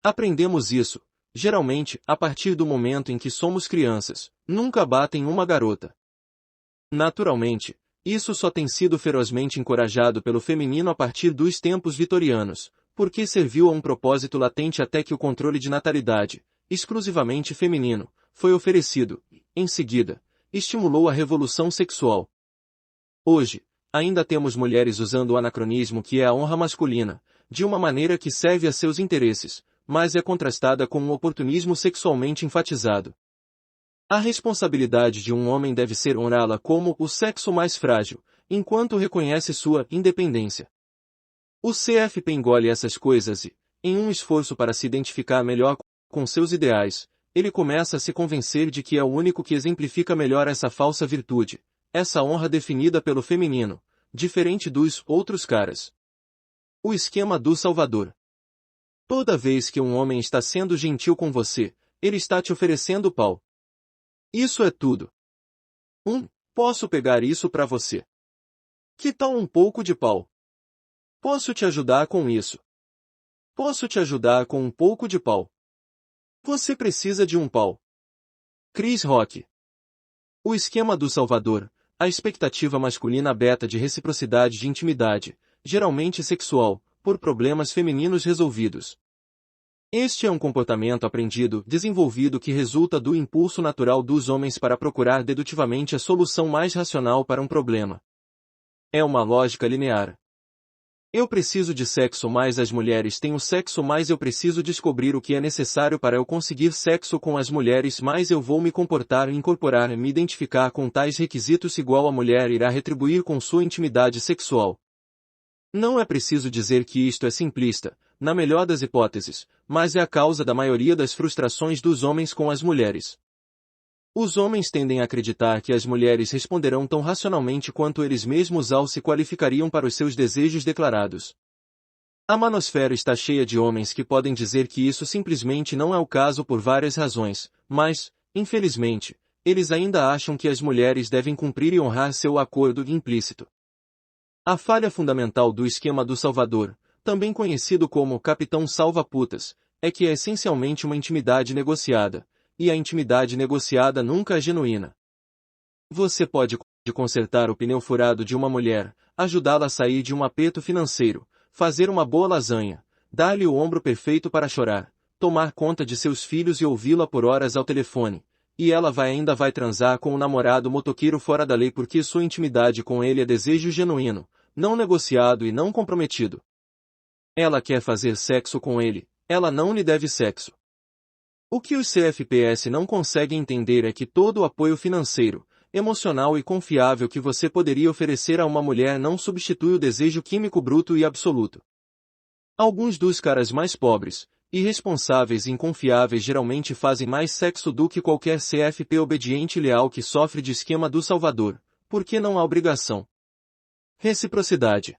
Aprendemos isso, geralmente, a partir do momento em que somos crianças, nunca batem uma garota. Naturalmente, isso só tem sido ferozmente encorajado pelo feminino a partir dos tempos vitorianos, porque serviu a um propósito latente até que o controle de natalidade, exclusivamente feminino, foi oferecido, e, em seguida, estimulou a revolução sexual. Hoje, ainda temos mulheres usando o anacronismo que é a honra masculina, de uma maneira que serve a seus interesses, mas é contrastada com um oportunismo sexualmente enfatizado. A responsabilidade de um homem deve ser honrá-la como o sexo mais frágil, enquanto reconhece sua independência. O CFP engole essas coisas e, em um esforço para se identificar melhor com seus ideais, ele começa a se convencer de que é o único que exemplifica melhor essa falsa virtude, essa honra definida pelo feminino, diferente dos outros caras. O esquema do Salvador. Toda vez que um homem está sendo gentil com você, ele está te oferecendo pau. Isso é tudo. Posso pegar isso para você. Que tal um pouco de pau? Posso te ajudar com isso. Posso te ajudar com um pouco de pau. Você precisa de um pau. Chris Rock. O esquema do Salvador, a expectativa masculina beta de reciprocidade de intimidade, geralmente sexual, por problemas femininos resolvidos. Este é um comportamento aprendido, desenvolvido que resulta do impulso natural dos homens para procurar dedutivamente a solução mais racional para um problema. É uma lógica linear. Eu preciso de sexo, mais as mulheres têm o sexo, mais eu preciso descobrir o que é necessário para eu conseguir sexo com as mulheres, mais eu vou me comportar, incorporar e me identificar com tais requisitos, igual a mulher irá retribuir com sua intimidade sexual. Não é preciso dizer que isto é simplista, na melhor das hipóteses, mas é a causa da maioria das frustrações dos homens com as mulheres. Os homens tendem a acreditar que as mulheres responderão tão racionalmente quanto eles mesmos ao se qualificariam para os seus desejos declarados. A manosfera está cheia de homens que podem dizer que isso simplesmente não é o caso por várias razões, mas, infelizmente, eles ainda acham que as mulheres devem cumprir e honrar seu acordo implícito. A falha fundamental do esquema do Salvador, também conhecido como Capitão Salva-Putas, é que é essencialmente uma intimidade negociada, e a intimidade negociada nunca é genuína. Você pode consertar o pneu furado de uma mulher, ajudá-la a sair de um aperto financeiro, fazer uma boa lasanha, dar-lhe o ombro perfeito para chorar, tomar conta de seus filhos e ouvi-la por horas ao telefone, e ela ainda vai transar com o namorado motoqueiro fora da lei porque sua intimidade com ele é desejo genuíno, não negociado e não comprometido. Ela quer fazer sexo com ele, ela não lhe deve sexo. O que os CFPS não conseguem entender é que todo o apoio financeiro, emocional e confiável que você poderia oferecer a uma mulher não substitui o desejo químico bruto e absoluto. Alguns dos caras mais pobres, irresponsáveis e inconfiáveis geralmente fazem mais sexo do que qualquer CFP obediente e leal que sofre de esquema do Salvador, porque não há obrigação. Reciprocidade.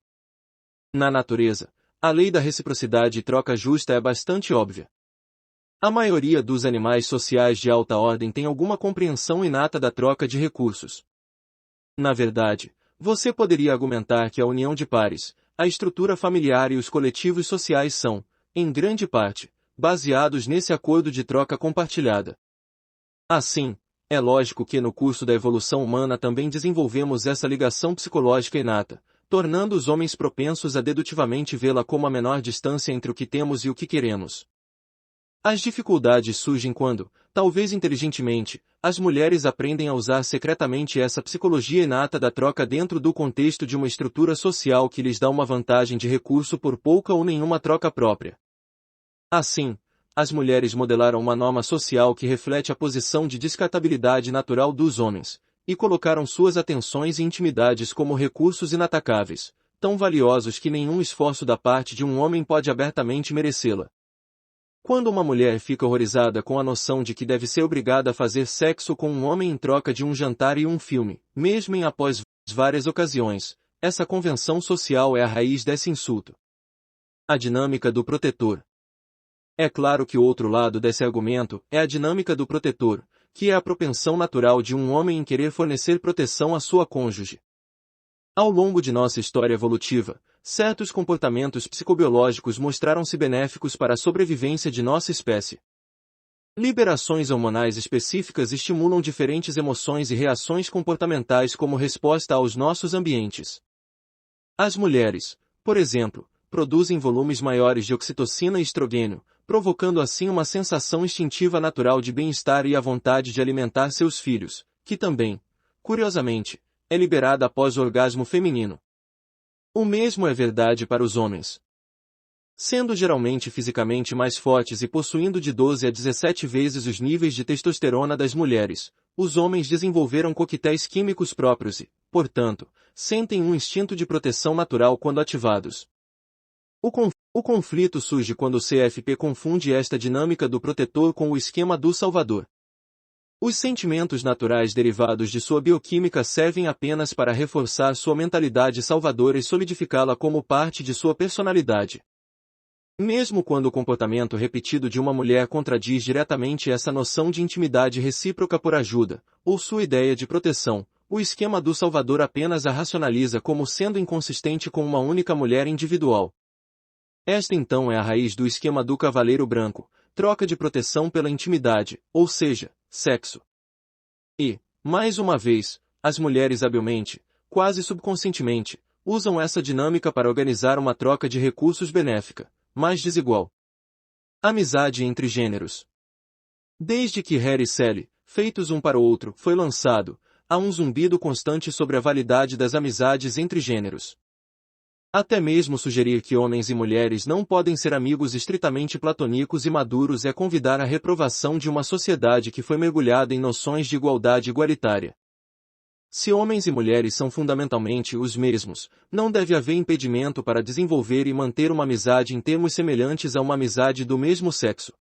Na natureza, a lei da reciprocidade e troca justa é bastante óbvia. A maioria dos animais sociais de alta ordem tem alguma compreensão inata da troca de recursos. Na verdade, você poderia argumentar que a união de pares, a estrutura familiar e os coletivos sociais são, em grande parte, baseados nesse acordo de troca compartilhada. Assim, é lógico que no curso da evolução humana também desenvolvemos essa ligação psicológica inata, tornando os homens propensos a dedutivamente vê-la como a menor distância entre o que temos e o que queremos. As dificuldades surgem quando, talvez inteligentemente, as mulheres aprendem a usar secretamente essa psicologia inata da troca dentro do contexto de uma estrutura social que lhes dá uma vantagem de recurso por pouca ou nenhuma troca própria. Assim, as mulheres modelaram uma norma social que reflete a posição de descartabilidade natural dos homens, e colocaram suas atenções e intimidades como recursos inatacáveis, tão valiosos que nenhum esforço da parte de um homem pode abertamente merecê-la. Quando uma mulher fica horrorizada com a noção de que deve ser obrigada a fazer sexo com um homem em troca de um jantar e um filme, mesmo em após várias ocasiões, essa convenção social é a raiz desse insulto. A dinâmica do protetor. É claro que o outro lado desse argumento é a dinâmica do protetor, que é a propensão natural de um homem em querer fornecer proteção à sua cônjuge. Ao longo de nossa história evolutiva, certos comportamentos psicobiológicos mostraram-se benéficos para a sobrevivência de nossa espécie. Liberações hormonais específicas estimulam diferentes emoções e reações comportamentais como resposta aos nossos ambientes. As mulheres, por exemplo, produzem volumes maiores de ocitocina e estrogênio, provocando assim uma sensação instintiva natural de bem-estar e a vontade de alimentar seus filhos, que também, curiosamente, é liberada após o orgasmo feminino. O mesmo é verdade para os homens. Sendo geralmente fisicamente mais fortes e possuindo de 12 a 17 vezes os níveis de testosterona das mulheres, os homens desenvolveram coquetéis químicos próprios e, portanto, sentem um instinto de proteção natural quando ativados. O conflito surge quando o CFP confunde esta dinâmica do protetor com o esquema do salvador. Os sentimentos naturais derivados de sua bioquímica servem apenas para reforçar sua mentalidade salvadora e solidificá-la como parte de sua personalidade. Mesmo quando o comportamento repetido de uma mulher contradiz diretamente essa noção de intimidade recíproca por ajuda, ou sua ideia de proteção, o esquema do salvador apenas a racionaliza como sendo inconsistente com uma única mulher individual. Esta então é a raiz do esquema do cavaleiro branco, troca de proteção pela intimidade, ou seja, sexo. E, mais uma vez, as mulheres habilmente, quase subconscientemente, usam essa dinâmica para organizar uma troca de recursos benéfica, mas desigual. Amizade entre gêneros. Desde que Harry e Sally, feitos um para o outro, foi lançado, há um zumbido constante sobre a validade das amizades entre gêneros. Até mesmo sugerir que homens e mulheres não podem ser amigos estritamente platônicos e maduros é convidar à reprovação de uma sociedade que foi mergulhada em noções de igualdade igualitária. Se homens e mulheres são fundamentalmente os mesmos, não deve haver impedimento para desenvolver e manter uma amizade em termos semelhantes a uma amizade do mesmo sexo.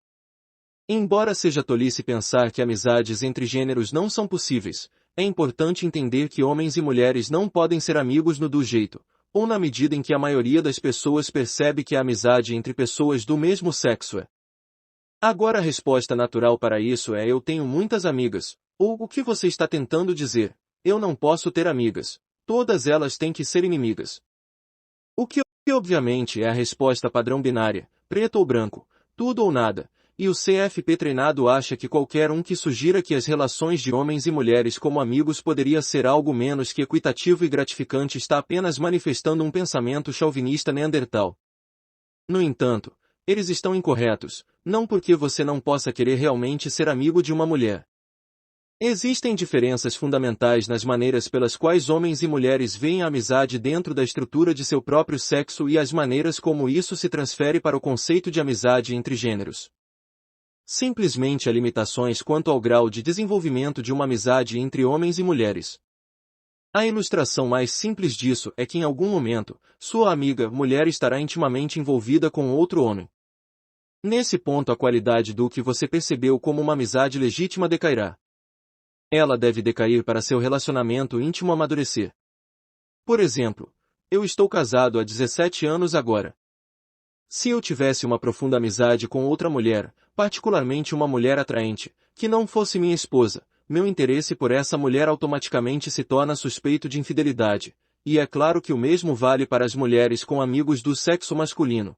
Embora seja tolice pensar que amizades entre gêneros não são possíveis, é importante entender que homens e mulheres não podem ser amigos no do jeito, ou na medida em que a maioria das pessoas percebe que a amizade entre pessoas do mesmo sexo é. Agora a resposta natural para isso é eu tenho muitas amigas, ou o que você está tentando dizer, eu não posso ter amigas, todas elas têm que ser inimigas. O que obviamente é a resposta padrão binária, preto ou branco, tudo ou nada, e o CFP treinado acha que qualquer um que sugira que as relações de homens e mulheres como amigos poderia ser algo menos que equitativo e gratificante está apenas manifestando um pensamento chauvinista neandertal. No entanto, eles estão incorretos, não porque você não possa querer realmente ser amigo de uma mulher. Existem diferenças fundamentais nas maneiras pelas quais homens e mulheres veem a amizade dentro da estrutura de seu próprio sexo e as maneiras como isso se transfere para o conceito de amizade entre gêneros. Simplesmente há limitações quanto ao grau de desenvolvimento de uma amizade entre homens e mulheres. A ilustração mais simples disso é que em algum momento, sua amiga mulher estará intimamente envolvida com outro homem. Nesse ponto a qualidade do que você percebeu como uma amizade legítima decairá. Ela deve decair para seu relacionamento íntimo amadurecer. Por exemplo, eu estou casado há 17 anos agora. Se eu tivesse uma profunda amizade com outra mulher, particularmente uma mulher atraente, que não fosse minha esposa, meu interesse por essa mulher automaticamente se torna suspeito de infidelidade, e é claro que o mesmo vale para as mulheres com amigos do sexo masculino.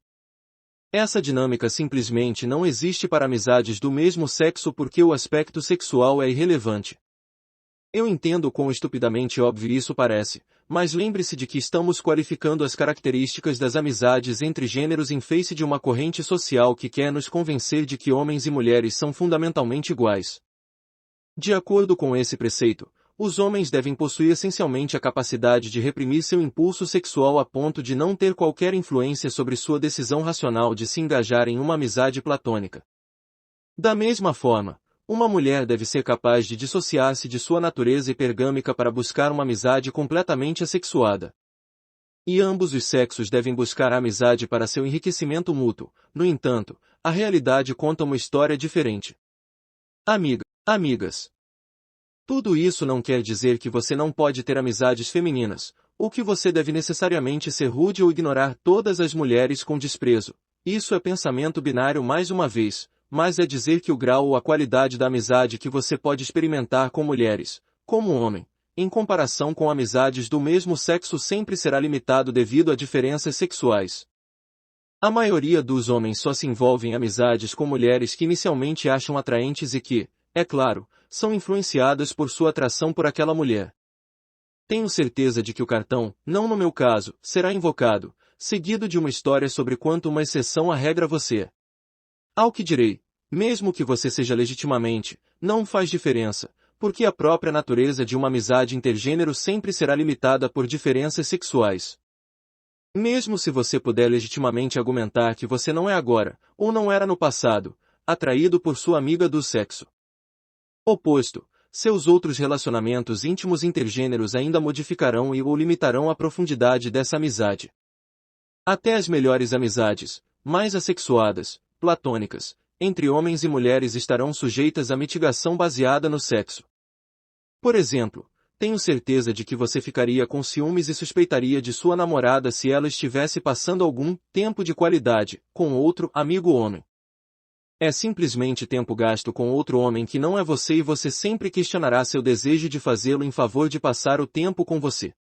Essa dinâmica simplesmente não existe para amizades do mesmo sexo porque o aspecto sexual é irrelevante. Eu entendo quão estupidamente óbvio isso parece, mas lembre-se de que estamos qualificando as características das amizades entre gêneros em face de uma corrente social que quer nos convencer de que homens e mulheres são fundamentalmente iguais. De acordo com esse preceito, os homens devem possuir essencialmente a capacidade de reprimir seu impulso sexual a ponto de não ter qualquer influência sobre sua decisão racional de se engajar em uma amizade platônica. Da mesma forma, uma mulher deve ser capaz de dissociar-se de sua natureza hipergâmica para buscar uma amizade completamente assexuada. E ambos os sexos devem buscar a amizade para seu enriquecimento mútuo, no entanto, a realidade conta uma história diferente. Amigas. Tudo isso não quer dizer que você não pode ter amizades femininas, ou que você deve necessariamente ser rude ou ignorar todas as mulheres com desprezo. Isso é pensamento binário mais uma vez, mas é dizer que o grau ou a qualidade da amizade que você pode experimentar com mulheres, como homem, em comparação com amizades do mesmo sexo sempre será limitado devido a diferenças sexuais. A maioria dos homens só se envolve em amizades com mulheres que inicialmente acham atraentes e que, é claro, são influenciadas por sua atração por aquela mulher. Tenho certeza de que o cartão, não no meu caso, será invocado, seguido de uma história sobre quanto uma exceção à regra você é. Ao que direi, mesmo que você seja legitimamente, não faz diferença, porque a própria natureza de uma amizade intergênero sempre será limitada por diferenças sexuais. Mesmo se você puder legitimamente argumentar que você não é agora, ou não era no passado, atraído por sua amiga do sexo oposto, seus outros relacionamentos íntimos intergêneros ainda modificarão e ou limitarão a profundidade dessa amizade. Até as melhores amizades, mais assexuadas, platônicas, entre homens e mulheres estarão sujeitas a mitigação baseada no sexo. Por exemplo, tenho certeza de que você ficaria com ciúmes e suspeitaria de sua namorada se ela estivesse passando algum tempo de qualidade com outro amigo homem. É simplesmente tempo gasto com outro homem que não é você e você sempre questionará seu desejo de fazê-lo em favor de passar o tempo com você.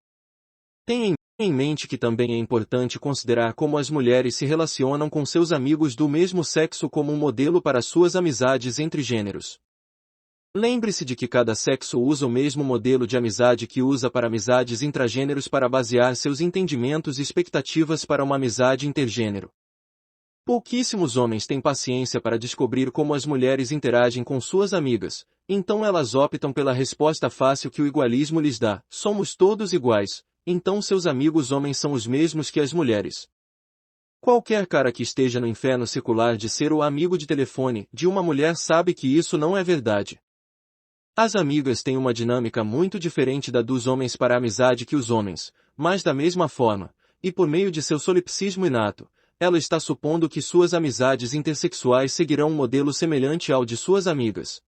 Tenha em mente que também é importante considerar como as mulheres se relacionam com seus amigos do mesmo sexo como um modelo para suas amizades entre gêneros. Lembre-se de que cada sexo usa o mesmo modelo de amizade que usa para amizades intragêneros para basear seus entendimentos e expectativas para uma amizade intergênero. Pouquíssimos homens têm paciência para descobrir como as mulheres interagem com suas amigas, então elas optam pela resposta fácil que o igualismo lhes dá: somos todos iguais, então seus amigos homens são os mesmos que as mulheres. Qualquer cara que esteja no inferno secular de ser o amigo de telefone de uma mulher sabe que isso não é verdade. As amigas têm uma dinâmica muito diferente da dos homens para a amizade que os homens, mas da mesma forma, e por meio de seu solipsismo inato, ela está supondo que suas amizades intersexuais seguirão um modelo semelhante ao de suas amigas.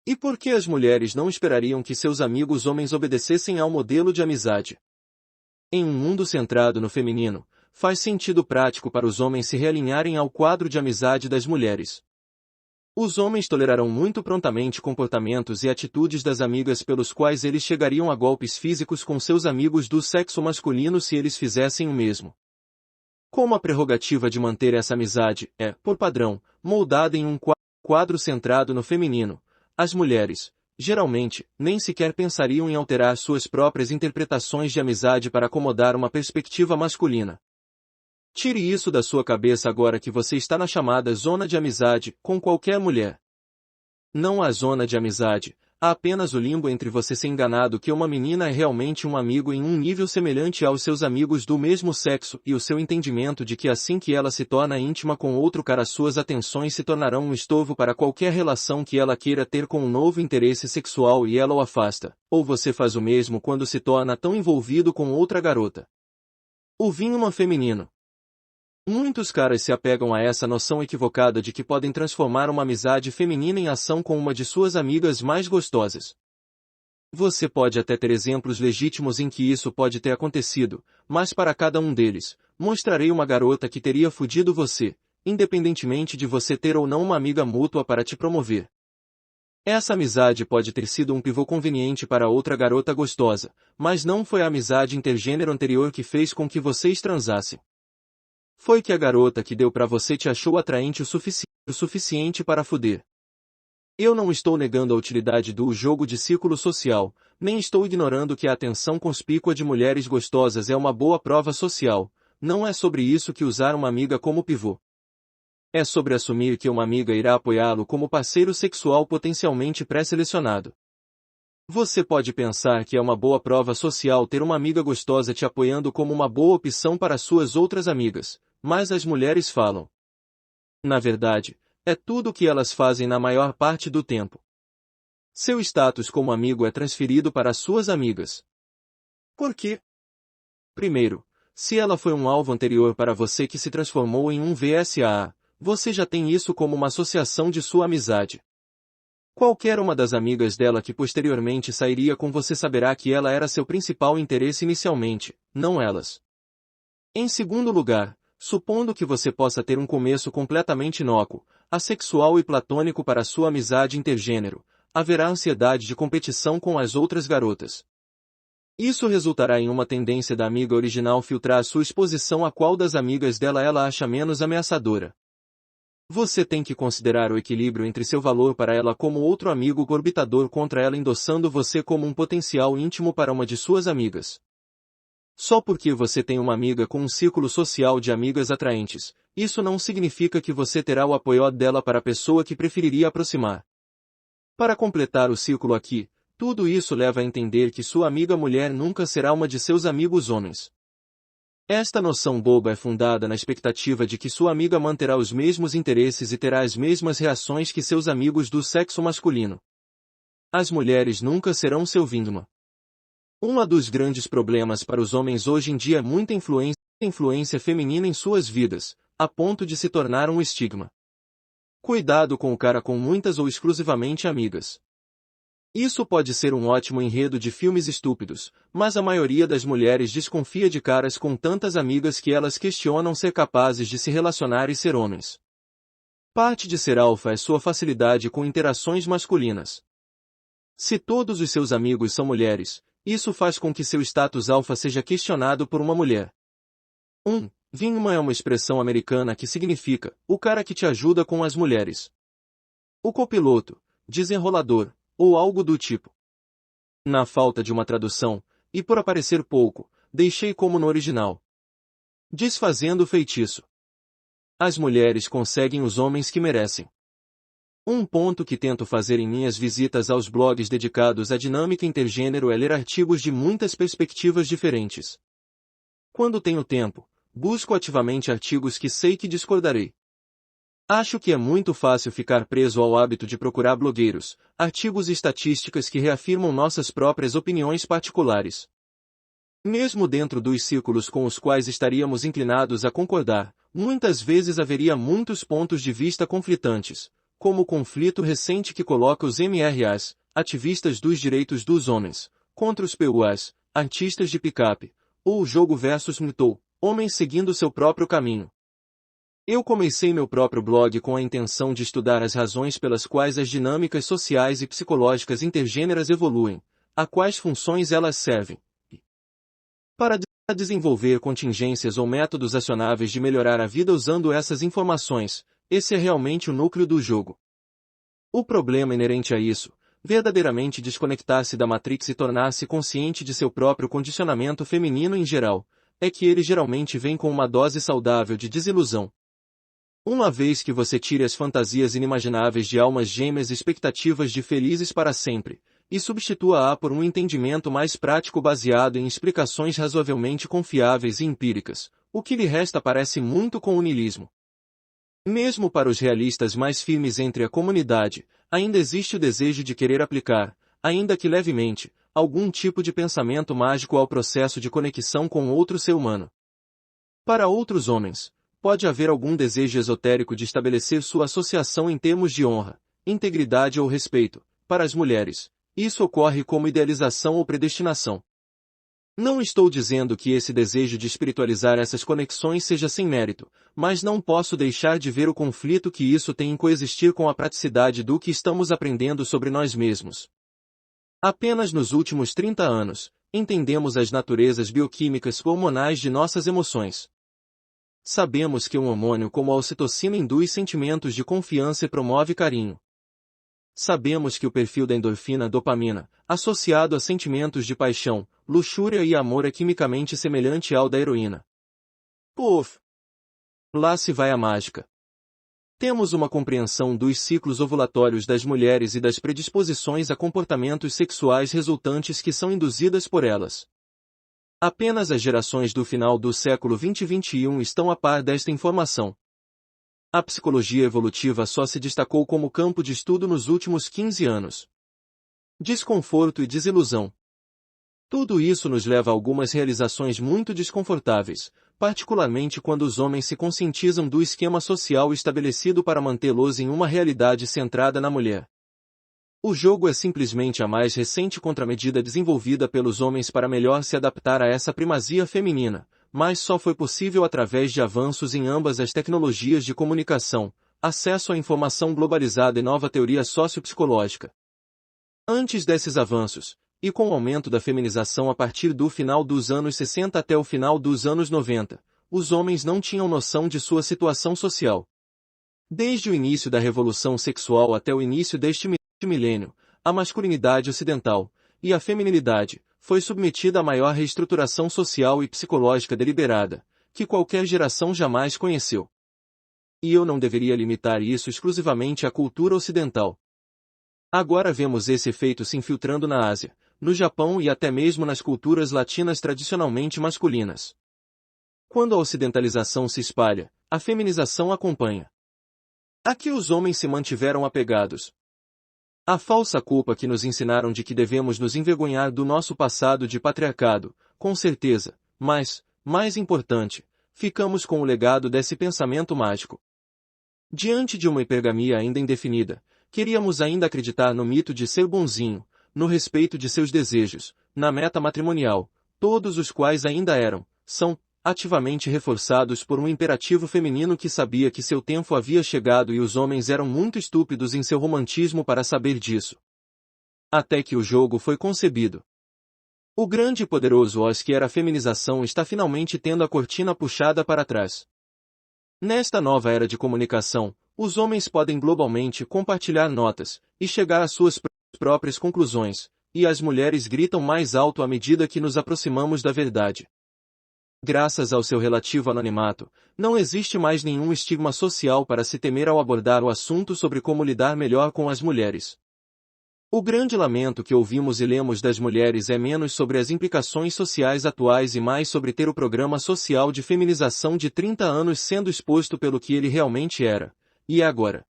E por que as mulheres não esperariam que seus amigos homens obedecessem ao modelo de amizade? Em um mundo centrado no feminino, faz sentido prático para os homens se realinharem ao quadro de amizade das mulheres. Os homens tolerarão muito prontamente comportamentos e atitudes das amigas pelos quais eles chegariam a golpes físicos com seus amigos do sexo masculino se eles fizessem o mesmo. Como a prerrogativa de manter essa amizade é, por padrão, moldada em um quadro centrado no feminino, as mulheres, geralmente, nem sequer pensariam em alterar suas próprias interpretações de amizade para acomodar uma perspectiva masculina. Tire isso da sua cabeça agora que você está na chamada zona de amizade com qualquer mulher. Não há zona de amizade, há apenas o limbo entre você ser enganado que uma menina é realmente um amigo em um nível semelhante aos seus amigos do mesmo sexo e o seu entendimento de que assim que ela se torna íntima com outro cara suas atenções se tornarão um estorvo para qualquer relação que ela queira ter com um novo interesse sexual e ela o afasta, ou você faz o mesmo quando se torna tão envolvido com outra garota. O vinho feminino. Muitos caras se apegam a essa noção equivocada de que podem transformar uma amizade feminina em ação com uma de suas amigas mais gostosas. Você pode até ter exemplos legítimos em que isso pode ter acontecido, mas para cada um deles, mostrarei uma garota que teria fudido você, independentemente de você ter ou não uma amiga mútua para te promover. Essa amizade pode ter sido um pivô conveniente para outra garota gostosa, mas não foi a amizade intergênero anterior que fez com que vocês transassem. Foi que a garota que deu pra você te achou atraente o suficiente para fuder. Eu não estou negando a utilidade do jogo de círculo social, nem estou ignorando que a atenção conspícua de mulheres gostosas é uma boa prova social, não é sobre isso que usar uma amiga como pivô. É sobre assumir que uma amiga irá apoiá-lo como parceiro sexual potencialmente pré-selecionado. Você pode pensar que é uma boa prova social ter uma amiga gostosa te apoiando como uma boa opção para suas outras amigas, mas as mulheres falam. Na verdade, é tudo o que elas fazem na maior parte do tempo. Seu status como amigo é transferido para suas amigas. Por quê? Primeiro, se ela foi um alvo anterior para você que se transformou em um VSAA, você já tem isso como uma associação de sua amizade. Qualquer uma das amigas dela que posteriormente sairia com você saberá que ela era seu principal interesse inicialmente, não elas. Em segundo lugar, supondo que você possa ter um começo completamente inócuo, assexual e platônico para sua amizade intergênero, haverá ansiedade de competição com as outras garotas. Isso resultará em uma tendência da amiga original filtrar sua exposição a qual das amigas dela ela acha menos ameaçadora. Você tem que considerar o equilíbrio entre seu valor para ela como outro amigo orbitador contra ela endossando você como um potencial íntimo para uma de suas amigas. Só porque você tem uma amiga com um círculo social de amigas atraentes, isso não significa que você terá o apoio dela para a pessoa que preferiria aproximar. Para completar o círculo aqui, tudo isso leva a entender que sua amiga mulher nunca será uma de seus amigos homens. Esta noção boba é fundada na expectativa de que sua amiga manterá os mesmos interesses e terá as mesmas reações que seus amigos do sexo masculino. As mulheres nunca serão seu vindima. Um dos grandes problemas para os homens hoje em dia é muita influência feminina em suas vidas, a ponto de se tornar um estigma. Cuidado com o cara com muitas ou exclusivamente amigas. Isso pode ser um ótimo enredo de filmes estúpidos, mas a maioria das mulheres desconfia de caras com tantas amigas que elas questionam ser capazes de se relacionar e ser homens. Parte de ser alfa é sua facilidade com interações masculinas. Se todos os seus amigos são mulheres, isso faz com que seu status alfa seja questionado por uma mulher. Wingman é uma expressão americana que significa o cara que te ajuda com as mulheres. O copiloto, desenrolador, ou algo do tipo. Na falta de uma tradução, e por aparecer pouco, deixei como no original. Desfazendo o feitiço. As mulheres conseguem os homens que merecem. Um ponto que tento fazer em minhas visitas aos blogs dedicados à dinâmica intergênero é ler artigos de muitas perspectivas diferentes. Quando tenho tempo, busco ativamente artigos que sei que discordarei. Acho que é muito fácil ficar preso ao hábito de procurar blogueiros, artigos e estatísticas que reafirmam nossas próprias opiniões particulares. Mesmo dentro dos círculos com os quais estaríamos inclinados a concordar, muitas vezes haveria muitos pontos de vista conflitantes, como o conflito recente que coloca os MRAs, ativistas dos direitos dos homens, contra os PUAs, artistas de picape, ou o jogo versus MeToo, homens seguindo seu próprio caminho. Eu comecei meu próprio blog com a intenção de estudar as razões pelas quais as dinâmicas sociais e psicológicas intergêneras evoluem, a quais funções elas servem, e para desenvolver contingências ou métodos acionáveis de melhorar a vida usando essas informações. Esse é realmente o núcleo do jogo. O problema inerente a isso, verdadeiramente desconectar-se da Matrix e tornar-se consciente de seu próprio condicionamento feminino em geral, é que ele geralmente vem com uma dose saudável de desilusão. Uma vez que você tire as fantasias inimagináveis de almas gêmeas e expectativas de felizes para sempre, e substitua-a por um entendimento mais prático baseado em explicações razoavelmente confiáveis e empíricas, o que lhe resta parece muito com o niilismo. Mesmo para os realistas mais firmes entre a comunidade, ainda existe o desejo de querer aplicar, ainda que levemente, algum tipo de pensamento mágico ao processo de conexão com outro ser humano. Para outros homens, pode haver algum desejo esotérico de estabelecer sua associação em termos de honra, integridade ou respeito. Para as mulheres, isso ocorre como idealização ou predestinação. Não estou dizendo que esse desejo de espiritualizar essas conexões seja sem mérito, mas não posso deixar de ver o conflito que isso tem em coexistir com a praticidade do que estamos aprendendo sobre nós mesmos. Apenas nos últimos 30 anos, entendemos as naturezas bioquímicas e hormonais de nossas emoções. Sabemos que um hormônio como a ocitocina induz sentimentos de confiança e promove carinho. Sabemos que o perfil da endorfina dopamina, associado a sentimentos de paixão, luxúria e amor é quimicamente semelhante ao da heroína. Puf! Lá se vai a mágica. Temos uma compreensão dos ciclos ovulatórios das mulheres e das predisposições a comportamentos sexuais resultantes que são induzidas por elas. Apenas as gerações do final do século XX e XXI estão a par desta informação. A psicologia evolutiva só se destacou como campo de estudo nos últimos 15 anos. Desconforto e desilusão. Tudo isso nos leva a algumas realizações muito desconfortáveis, particularmente quando os homens se conscientizam do esquema social estabelecido para mantê-los em uma realidade centrada na mulher. O jogo é simplesmente a mais recente contramedida desenvolvida pelos homens para melhor se adaptar a essa primazia feminina, mas só foi possível através de avanços em ambas as tecnologias de comunicação, acesso à informação globalizada e nova teoria sociopsicológica. Antes desses avanços, e com o aumento da feminização a partir do final dos anos 60 até o final dos anos 90, os homens não tinham noção de sua situação social. Desde o início da revolução sexual até o início deste milênio, a masculinidade ocidental, e a feminilidade, foi submetida à maior reestruturação social e psicológica deliberada, que qualquer geração jamais conheceu. E eu não deveria limitar isso exclusivamente à cultura ocidental. Agora vemos esse efeito se infiltrando na Ásia, no Japão e até mesmo nas culturas latinas tradicionalmente masculinas. Quando a ocidentalização se espalha, a feminização acompanha. Aqui os homens se mantiveram apegados. A falsa culpa que nos ensinaram de que devemos nos envergonhar do nosso passado de patriarcado, com certeza, mas, mais importante, ficamos com o legado desse pensamento mágico. Diante de uma hipergamia ainda indefinida, queríamos ainda acreditar no mito de ser bonzinho, no respeito de seus desejos, na meta matrimonial, todos os quais ainda são, ativamente reforçados por um imperativo feminino que sabia que seu tempo havia chegado e os homens eram muito estúpidos em seu romantismo para saber disso. Até que o jogo foi concebido. O grande e poderoso Oz que era a feminização está finalmente tendo a cortina puxada para trás. Nesta nova era de comunicação, os homens podem globalmente compartilhar notas e chegar às suas próprias conclusões, e as mulheres gritam mais alto à medida que nos aproximamos da verdade. Graças ao seu relativo anonimato, não existe mais nenhum estigma social para se temer ao abordar o assunto sobre como lidar melhor com as mulheres. O grande lamento que ouvimos e lemos das mulheres é menos sobre as implicações sociais atuais e mais sobre ter o programa social de feminização de 30 anos sendo exposto pelo que ele realmente era, e é agora.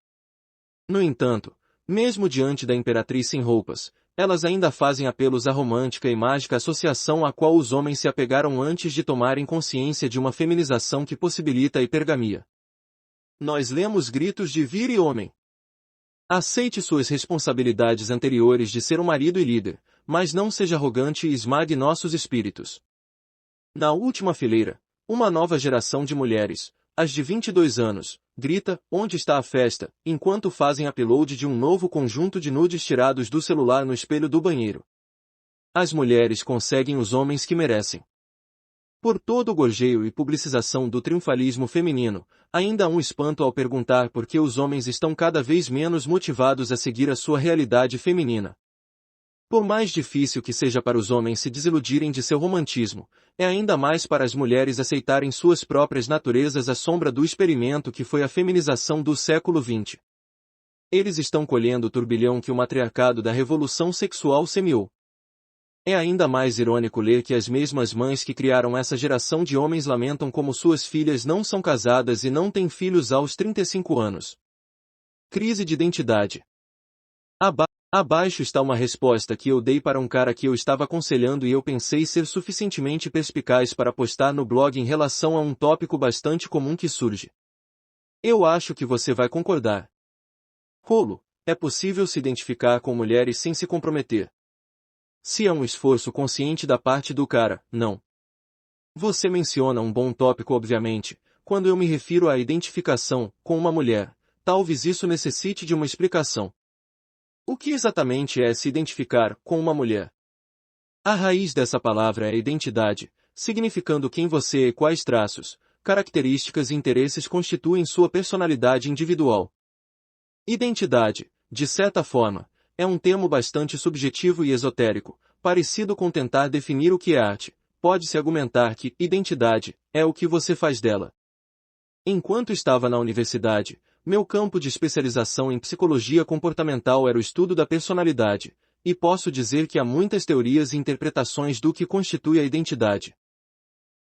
No entanto, mesmo diante da imperatriz sem roupas, elas ainda fazem apelos à romântica e mágica associação a qual os homens se apegaram antes de tomarem consciência de uma feminização que possibilita a hipergamia. Nós lemos gritos de vire homem. Aceite suas responsabilidades anteriores de ser um marido e líder, mas não seja arrogante e esmague nossos espíritos. Na última fileira, uma nova geração de mulheres, as de 22 anos, grita, onde está a festa, enquanto fazem upload de um novo conjunto de nudes tirados do celular no espelho do banheiro. As mulheres conseguem os homens que merecem. Por todo o gorjeio e publicização do triunfalismo feminino, ainda há um espanto ao perguntar por que os homens estão cada vez menos motivados a seguir a sua realidade feminina. Por mais difícil que seja para os homens se desiludirem de seu romantismo, é ainda mais para as mulheres aceitarem suas próprias naturezas à sombra do experimento que foi a feminização do século XX. Eles estão colhendo o turbilhão que o matriarcado da revolução sexual semeou. É ainda mais irônico ler que as mesmas mães que criaram essa geração de homens lamentam como suas filhas não são casadas e não têm filhos aos 35 anos. Crise de identidade. Abaixo está uma resposta que eu dei para um cara que eu estava aconselhando e eu pensei ser suficientemente perspicaz para postar no blog em relação a um tópico bastante comum que surge. Eu acho que você vai concordar. Rolo, é possível se identificar com mulheres sem se comprometer. Se é um esforço consciente da parte do cara, não. Você menciona um bom tópico obviamente, quando eu me refiro à identificação com uma mulher, talvez isso necessite de uma explicação. O que exatamente é se identificar com uma mulher? A raiz dessa palavra é identidade, significando quem você é e quais traços, características e interesses constituem sua personalidade individual. Identidade, de certa forma, é um termo bastante subjetivo e esotérico, parecido com tentar definir o que é arte. Pode-se argumentar que identidade é o que você faz dela. Enquanto estava na universidade, meu campo de especialização em psicologia comportamental era o estudo da personalidade, e posso dizer que há muitas teorias e interpretações do que constitui a identidade.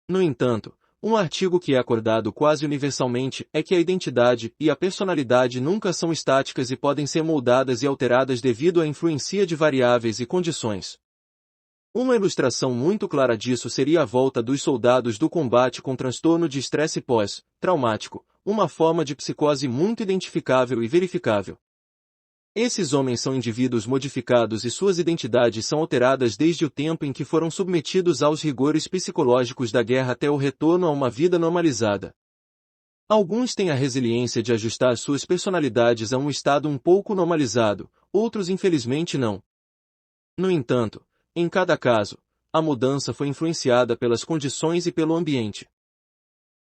No entanto, um artigo que é acordado quase universalmente é que a identidade e a personalidade nunca são estáticas e podem ser moldadas e alteradas devido à influência de variáveis e condições. Uma ilustração muito clara disso seria a volta dos soldados do combate com transtorno de estresse pós-traumático, uma forma de psicose muito identificável e verificável. Esses homens são indivíduos modificados e suas identidades são alteradas desde o tempo em que foram submetidos aos rigores psicológicos da guerra até o retorno a uma vida normalizada. Alguns têm a resiliência de ajustar suas personalidades a um estado um pouco normalizado, outros infelizmente não. No entanto, em cada caso, a mudança foi influenciada pelas condições e pelo ambiente.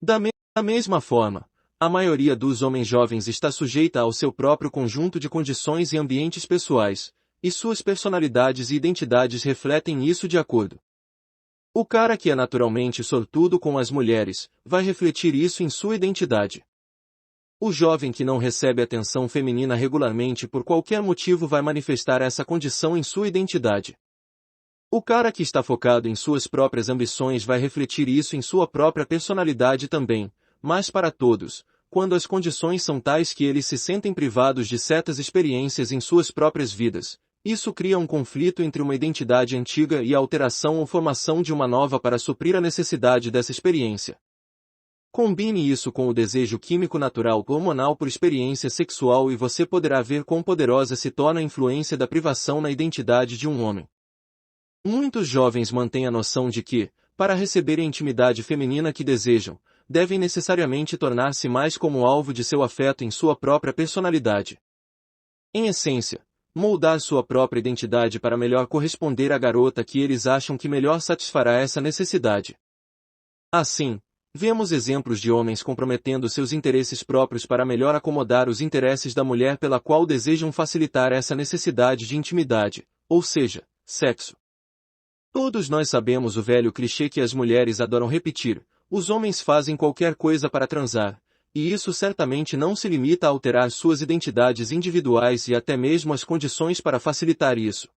Da mesma forma, a maioria dos homens jovens está sujeita ao seu próprio conjunto de condições e ambientes pessoais, e suas personalidades e identidades refletem isso de acordo. O cara que é naturalmente sortudo com as mulheres, vai refletir isso em sua identidade. O jovem que não recebe atenção feminina regularmente por qualquer motivo vai manifestar essa condição em sua identidade. O cara que está focado em suas próprias ambições vai refletir isso em sua própria personalidade também, mas para todos, quando as condições são tais que eles se sentem privados de certas experiências em suas próprias vidas, isso cria um conflito entre uma identidade antiga e a alteração ou formação de uma nova para suprir a necessidade dessa experiência. Combine isso com o desejo químico natural hormonal por experiência sexual e você poderá ver quão poderosa se torna a influência da privação na identidade de um homem. Muitos jovens mantêm a noção de que, para receber a intimidade feminina que desejam, devem necessariamente tornar-se mais como alvo de seu afeto em sua própria personalidade. Em essência, moldar sua própria identidade para melhor corresponder à garota que eles acham que melhor satisfará essa necessidade. Assim, vemos exemplos de homens comprometendo seus interesses próprios para melhor acomodar os interesses da mulher pela qual desejam facilitar essa necessidade de intimidade, ou seja, sexo. Todos nós sabemos o velho clichê que as mulheres adoram repetir: os homens fazem qualquer coisa para transar, e isso certamente não se limita a alterar suas identidades individuais e até mesmo as condições para facilitar isso.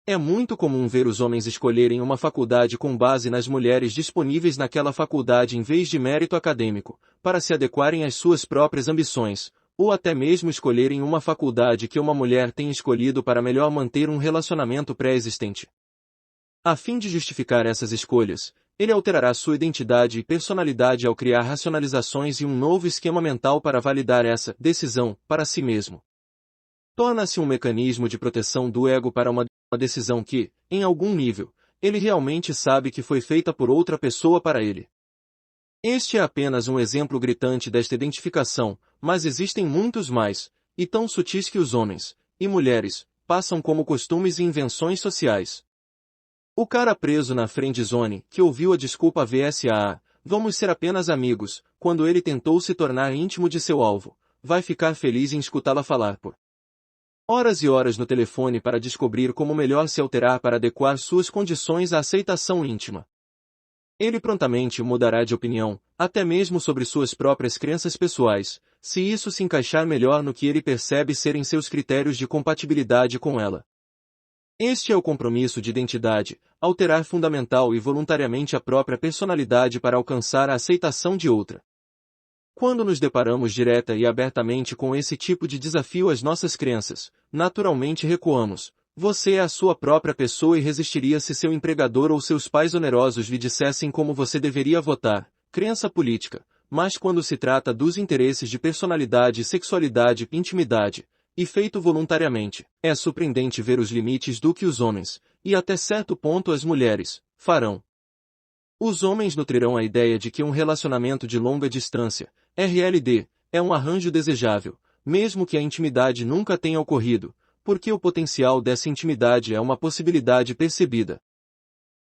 É muito comum ver os homens escolherem uma faculdade com base nas mulheres disponíveis naquela faculdade em vez de mérito acadêmico, para se adequarem às suas próprias ambições, ou até mesmo escolherem uma faculdade que uma mulher tenha escolhido para melhor manter um relacionamento pré-existente. A fim de justificar essas escolhas, ele alterará sua identidade e personalidade ao criar racionalizações e um novo esquema mental para validar essa decisão para si mesmo. Torna-se um mecanismo de proteção do ego para uma decisão que, em algum nível, ele realmente sabe que foi feita por outra pessoa para ele. Este é apenas um exemplo gritante desta identificação, mas existem muitos mais, e tão sutis que os homens e mulheres passam como costumes e invenções sociais. O cara preso na friend zone, que ouviu a desculpa VSAA, vamos ser apenas amigos, quando ele tentou se tornar íntimo de seu alvo, vai ficar feliz em escutá-la falar por horas e horas no telefone para descobrir como melhor se alterar para adequar suas condições à aceitação íntima. Ele prontamente mudará de opinião, até mesmo sobre suas próprias crenças pessoais, se isso se encaixar melhor no que ele percebe serem seus critérios de compatibilidade com ela. Este é o compromisso de identidade, alterar fundamental e voluntariamente a própria personalidade para alcançar a aceitação de outra. Quando nos deparamos direta e abertamente com esse tipo de desafio às nossas crenças, naturalmente recuamos. Você é a sua própria pessoa e resistiria se seu empregador ou seus pais onerosos lhe dissessem como você deveria votar, crença política, mas quando se trata dos interesses de personalidade, sexualidade, intimidade, e feito voluntariamente, é surpreendente ver os limites do que os homens, e até certo ponto as mulheres, farão. Os homens nutrirão a ideia de que um relacionamento de longa distância, RLD, é um arranjo desejável, mesmo que a intimidade nunca tenha ocorrido, porque o potencial dessa intimidade é uma possibilidade percebida.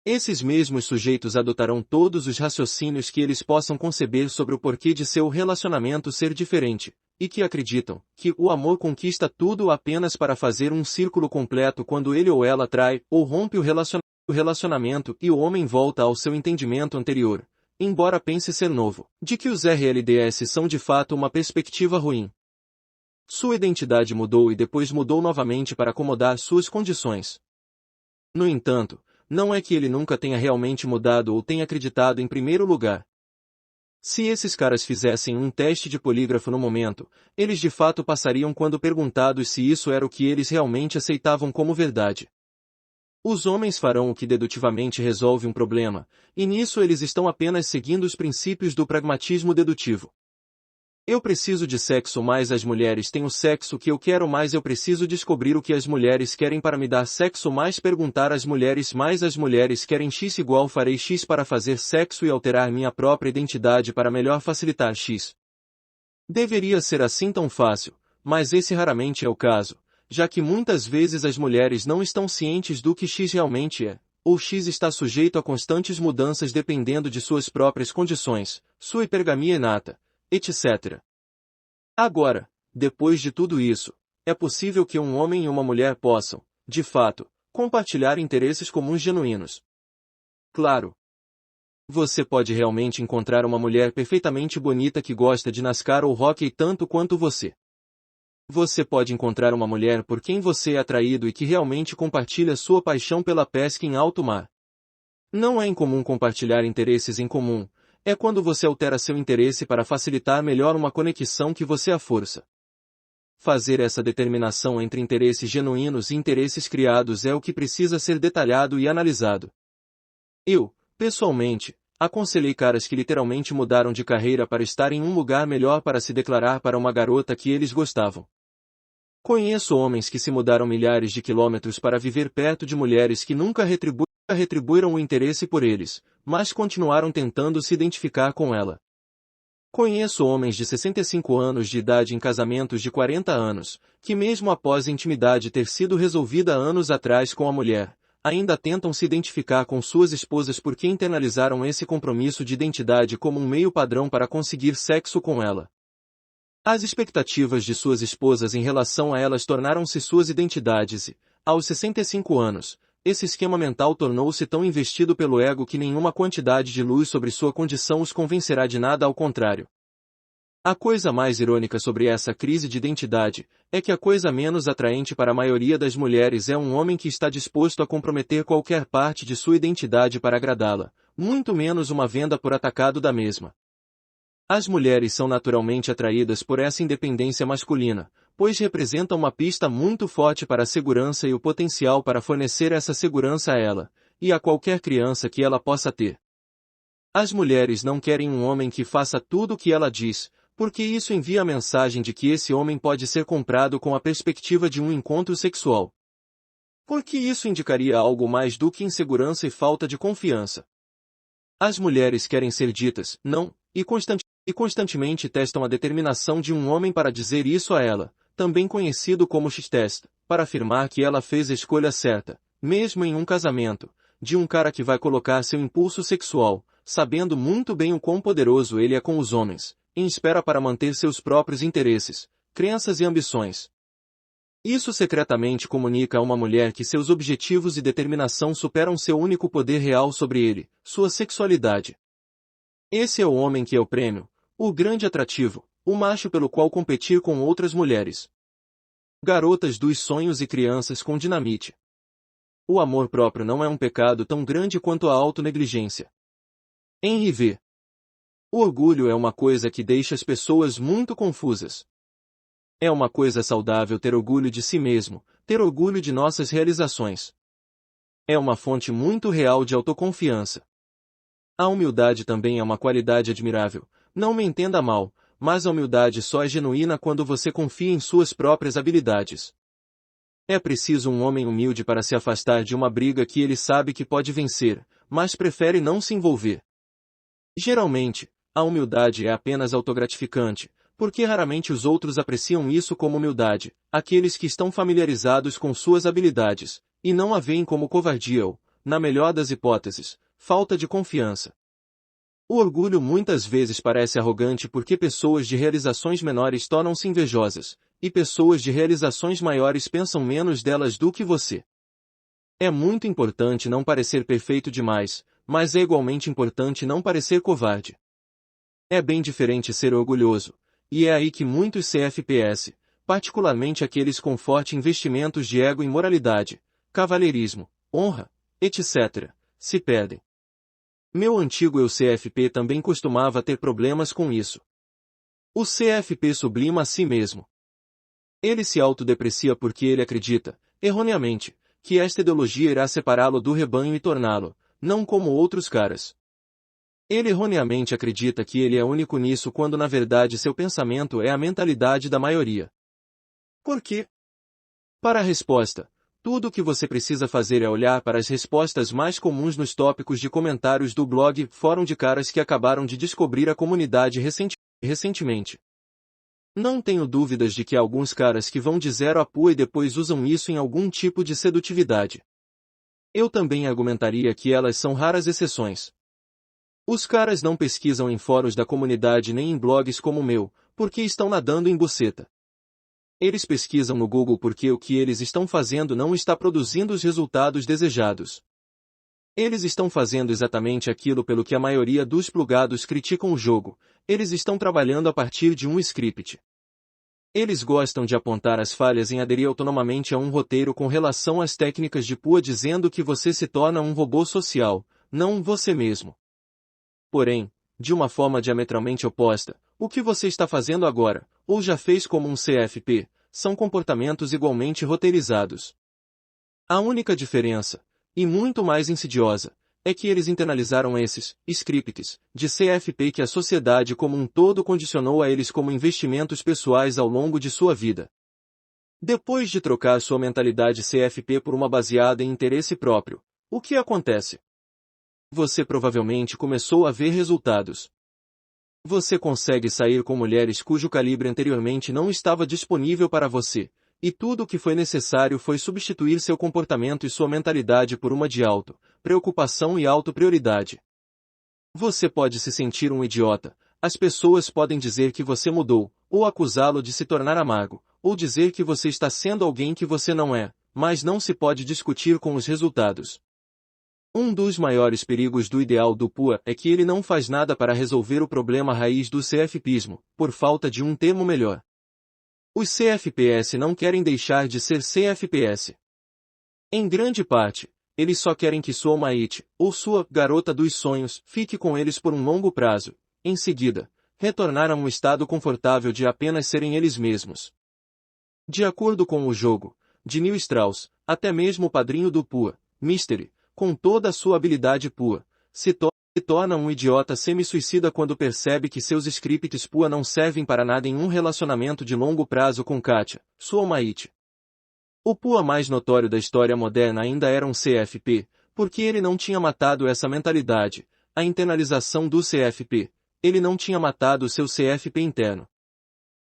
Esses mesmos sujeitos adotarão todos os raciocínios que eles possam conceber sobre o porquê de seu relacionamento ser diferente, e que acreditam que o amor conquista tudo apenas para fazer um círculo completo quando ele ou ela trai ou rompe o relacionamento e o homem volta ao seu entendimento anterior, embora pense ser novo, de que os RLDS são de fato uma perspectiva ruim. Sua identidade mudou e depois mudou novamente para acomodar suas condições. No entanto, não é que ele nunca tenha realmente mudado ou tenha acreditado em primeiro lugar. Se esses caras fizessem um teste de polígrafo no momento, eles de fato passariam quando perguntados se isso era o que eles realmente aceitavam como verdade. Os homens farão o que dedutivamente resolve um problema, e nisso eles estão apenas seguindo os princípios do pragmatismo dedutivo. Eu preciso de sexo, mais as mulheres têm o sexo que eu quero, mais eu preciso descobrir o que as mulheres querem para me dar sexo, mais perguntar às mulheres, mais as mulheres querem X igual farei X para fazer sexo e alterar minha própria identidade para melhor facilitar X. Deveria ser assim tão fácil, mas esse raramente é o caso, já que muitas vezes as mulheres não estão cientes do que X realmente é, ou X está sujeito a constantes mudanças dependendo de suas próprias condições, sua hipergamia inata, etc. Agora, depois de tudo isso, é possível que um homem e uma mulher possam, de fato, compartilhar interesses comuns genuínos. Claro. Você pode realmente encontrar uma mulher perfeitamente bonita que gosta de NASCAR ou hóquei tanto quanto você. Você pode encontrar uma mulher por quem você é atraído e que realmente compartilha sua paixão pela pesca em alto mar. Não é incomum compartilhar interesses em comum, é quando você altera seu interesse para facilitar melhor uma conexão que você força. Fazer essa determinação entre interesses genuínos e interesses criados é o que precisa ser detalhado e analisado. Eu, pessoalmente, aconselhei caras que literalmente mudaram de carreira para estar em um lugar melhor para se declarar para uma garota que eles gostavam. Conheço homens que se mudaram milhares de quilômetros para viver perto de mulheres que nunca retribuíram o interesse por eles, mas continuaram tentando se identificar com ela. Conheço homens de 65 anos de idade em casamentos de 40 anos, que mesmo após a intimidade ter sido resolvida anos atrás com a mulher, ainda tentam se identificar com suas esposas porque internalizaram esse compromisso de identidade como um meio padrão para conseguir sexo com ela. As expectativas de suas esposas em relação a elas tornaram-se suas identidades e, aos 65 anos, esse esquema mental tornou-se tão investido pelo ego que nenhuma quantidade de luz sobre sua condição os convencerá de nada ao contrário. A coisa mais irônica sobre essa crise de identidade é que a coisa menos atraente para a maioria das mulheres é um homem que está disposto a comprometer qualquer parte de sua identidade para agradá-la, muito menos uma venda por atacado da mesma. As mulheres são naturalmente atraídas por essa independência masculina, pois representa uma pista muito forte para a segurança e o potencial para fornecer essa segurança a ela, e a qualquer criança que ela possa ter. As mulheres não querem um homem que faça tudo o que ela diz, porque isso envia a mensagem de que esse homem pode ser comprado com a perspectiva de um encontro sexual. Porque isso indicaria algo mais do que insegurança e falta de confiança. As mulheres querem ser ditas, não, e constantemente testam a determinação de um homem para dizer isso a ela, também conhecido como X-test, para afirmar que ela fez a escolha certa, mesmo em um casamento, de um cara que vai colocar seu impulso sexual, sabendo muito bem o quão poderoso ele é com os homens, em espera para manter seus próprios interesses, crenças e ambições. Isso secretamente comunica a uma mulher que seus objetivos e determinação superam seu único poder real sobre ele, sua sexualidade. Esse é o homem que é o prêmio, o grande atrativo, o macho pelo qual competir com outras mulheres. Garotas dos sonhos e crianças com dinamite. O amor próprio não é um pecado tão grande quanto a autonegligência. Henry V. O orgulho é uma coisa que deixa as pessoas muito confusas. É uma coisa saudável ter orgulho de si mesmo, ter orgulho de nossas realizações. É uma fonte muito real de autoconfiança. A humildade também é uma qualidade admirável, não me entenda mal, mas a humildade só é genuína quando você confia em suas próprias habilidades. É preciso um homem humilde para se afastar de uma briga que ele sabe que pode vencer, mas prefere não se envolver. Geralmente, a humildade é apenas autogratificante, porque raramente os outros apreciam isso como humildade, aqueles que estão familiarizados com suas habilidades, e não a veem como covardia ou, na melhor das hipóteses, falta de confiança. O orgulho muitas vezes parece arrogante porque pessoas de realizações menores tornam-se invejosas, e pessoas de realizações maiores pensam menos delas do que você. É muito importante não parecer perfeito demais, mas é igualmente importante não parecer covarde. É bem diferente ser orgulhoso, e é aí que muitos CFPS, particularmente aqueles com forte investimentos de ego em moralidade, cavalheirismo, honra, etc., se perdem. Meu antigo eu CFP também costumava ter problemas com isso. O CFP sublima a si mesmo. Ele se autodeprecia porque ele acredita, erroneamente, que esta ideologia irá separá-lo do rebanho e torná-lo, não como outros caras. Ele erroneamente acredita que ele é único nisso quando na verdade seu pensamento é a mentalidade da maioria. Por quê? Para a resposta, tudo o que você precisa fazer é olhar para as respostas mais comuns nos tópicos de comentários do blog Fórum de Caras que acabaram de descobrir a comunidade recentemente. Não tenho dúvidas de que há alguns caras que vão de zero a pua e depois usam isso em algum tipo de sedutividade. Eu também argumentaria que elas são raras exceções. Os caras não pesquisam em fóruns da comunidade nem em blogs como o meu, porque estão nadando em buceta. Eles pesquisam no Google porque o que eles estão fazendo não está produzindo os resultados desejados. Eles estão fazendo exatamente aquilo pelo que a maioria dos plugados criticam o jogo. Eles estão trabalhando a partir de um script. Eles gostam de apontar as falhas em aderir autonomamente a um roteiro com relação às técnicas de PUA, dizendo que você se torna um robô social, não você mesmo. Porém, de uma forma diametralmente oposta, o que você está fazendo agora, ou já fez como um CFP, são comportamentos igualmente roteirizados. A única diferença, e muito mais insidiosa, é que eles internalizaram esses scripts de CFP que a sociedade como um todo condicionou a eles como investimentos pessoais ao longo de sua vida. Depois de trocar sua mentalidade CFP por uma baseada em interesse próprio, o que acontece? Você provavelmente começou a ver resultados. Você consegue sair com mulheres cujo calibre anteriormente não estava disponível para você, e tudo o que foi necessário foi substituir seu comportamento e sua mentalidade por uma de preocupação e prioridade. Você pode se sentir um idiota, as pessoas podem dizer que você mudou, ou acusá-lo de se tornar amargo, ou dizer que você está sendo alguém que você não é, mas não se pode discutir com os resultados. Um dos maiores perigos do ideal do PUA é que ele não faz nada para resolver o problema raiz do CFPismo, por falta de um termo melhor. Os CFPS não querem deixar de ser CFPS. Em grande parte, eles só querem que sua mate, ou sua garota dos sonhos, fique com eles por um longo prazo, em seguida, retornar a um estado confortável de apenas serem eles mesmos. De acordo com o jogo, de Neil Strauss, até mesmo o padrinho do PUA, Mystery, com toda a sua habilidade PUA, se torna um idiota semi-suicida quando percebe que seus scripts PUA não servem para nada em um relacionamento de longo prazo com Katia, sua mate. O PUA mais notório da história moderna ainda era um CFP, porque ele não tinha matado essa mentalidade, a internalização do CFP, ele não tinha matado seu CFP interno.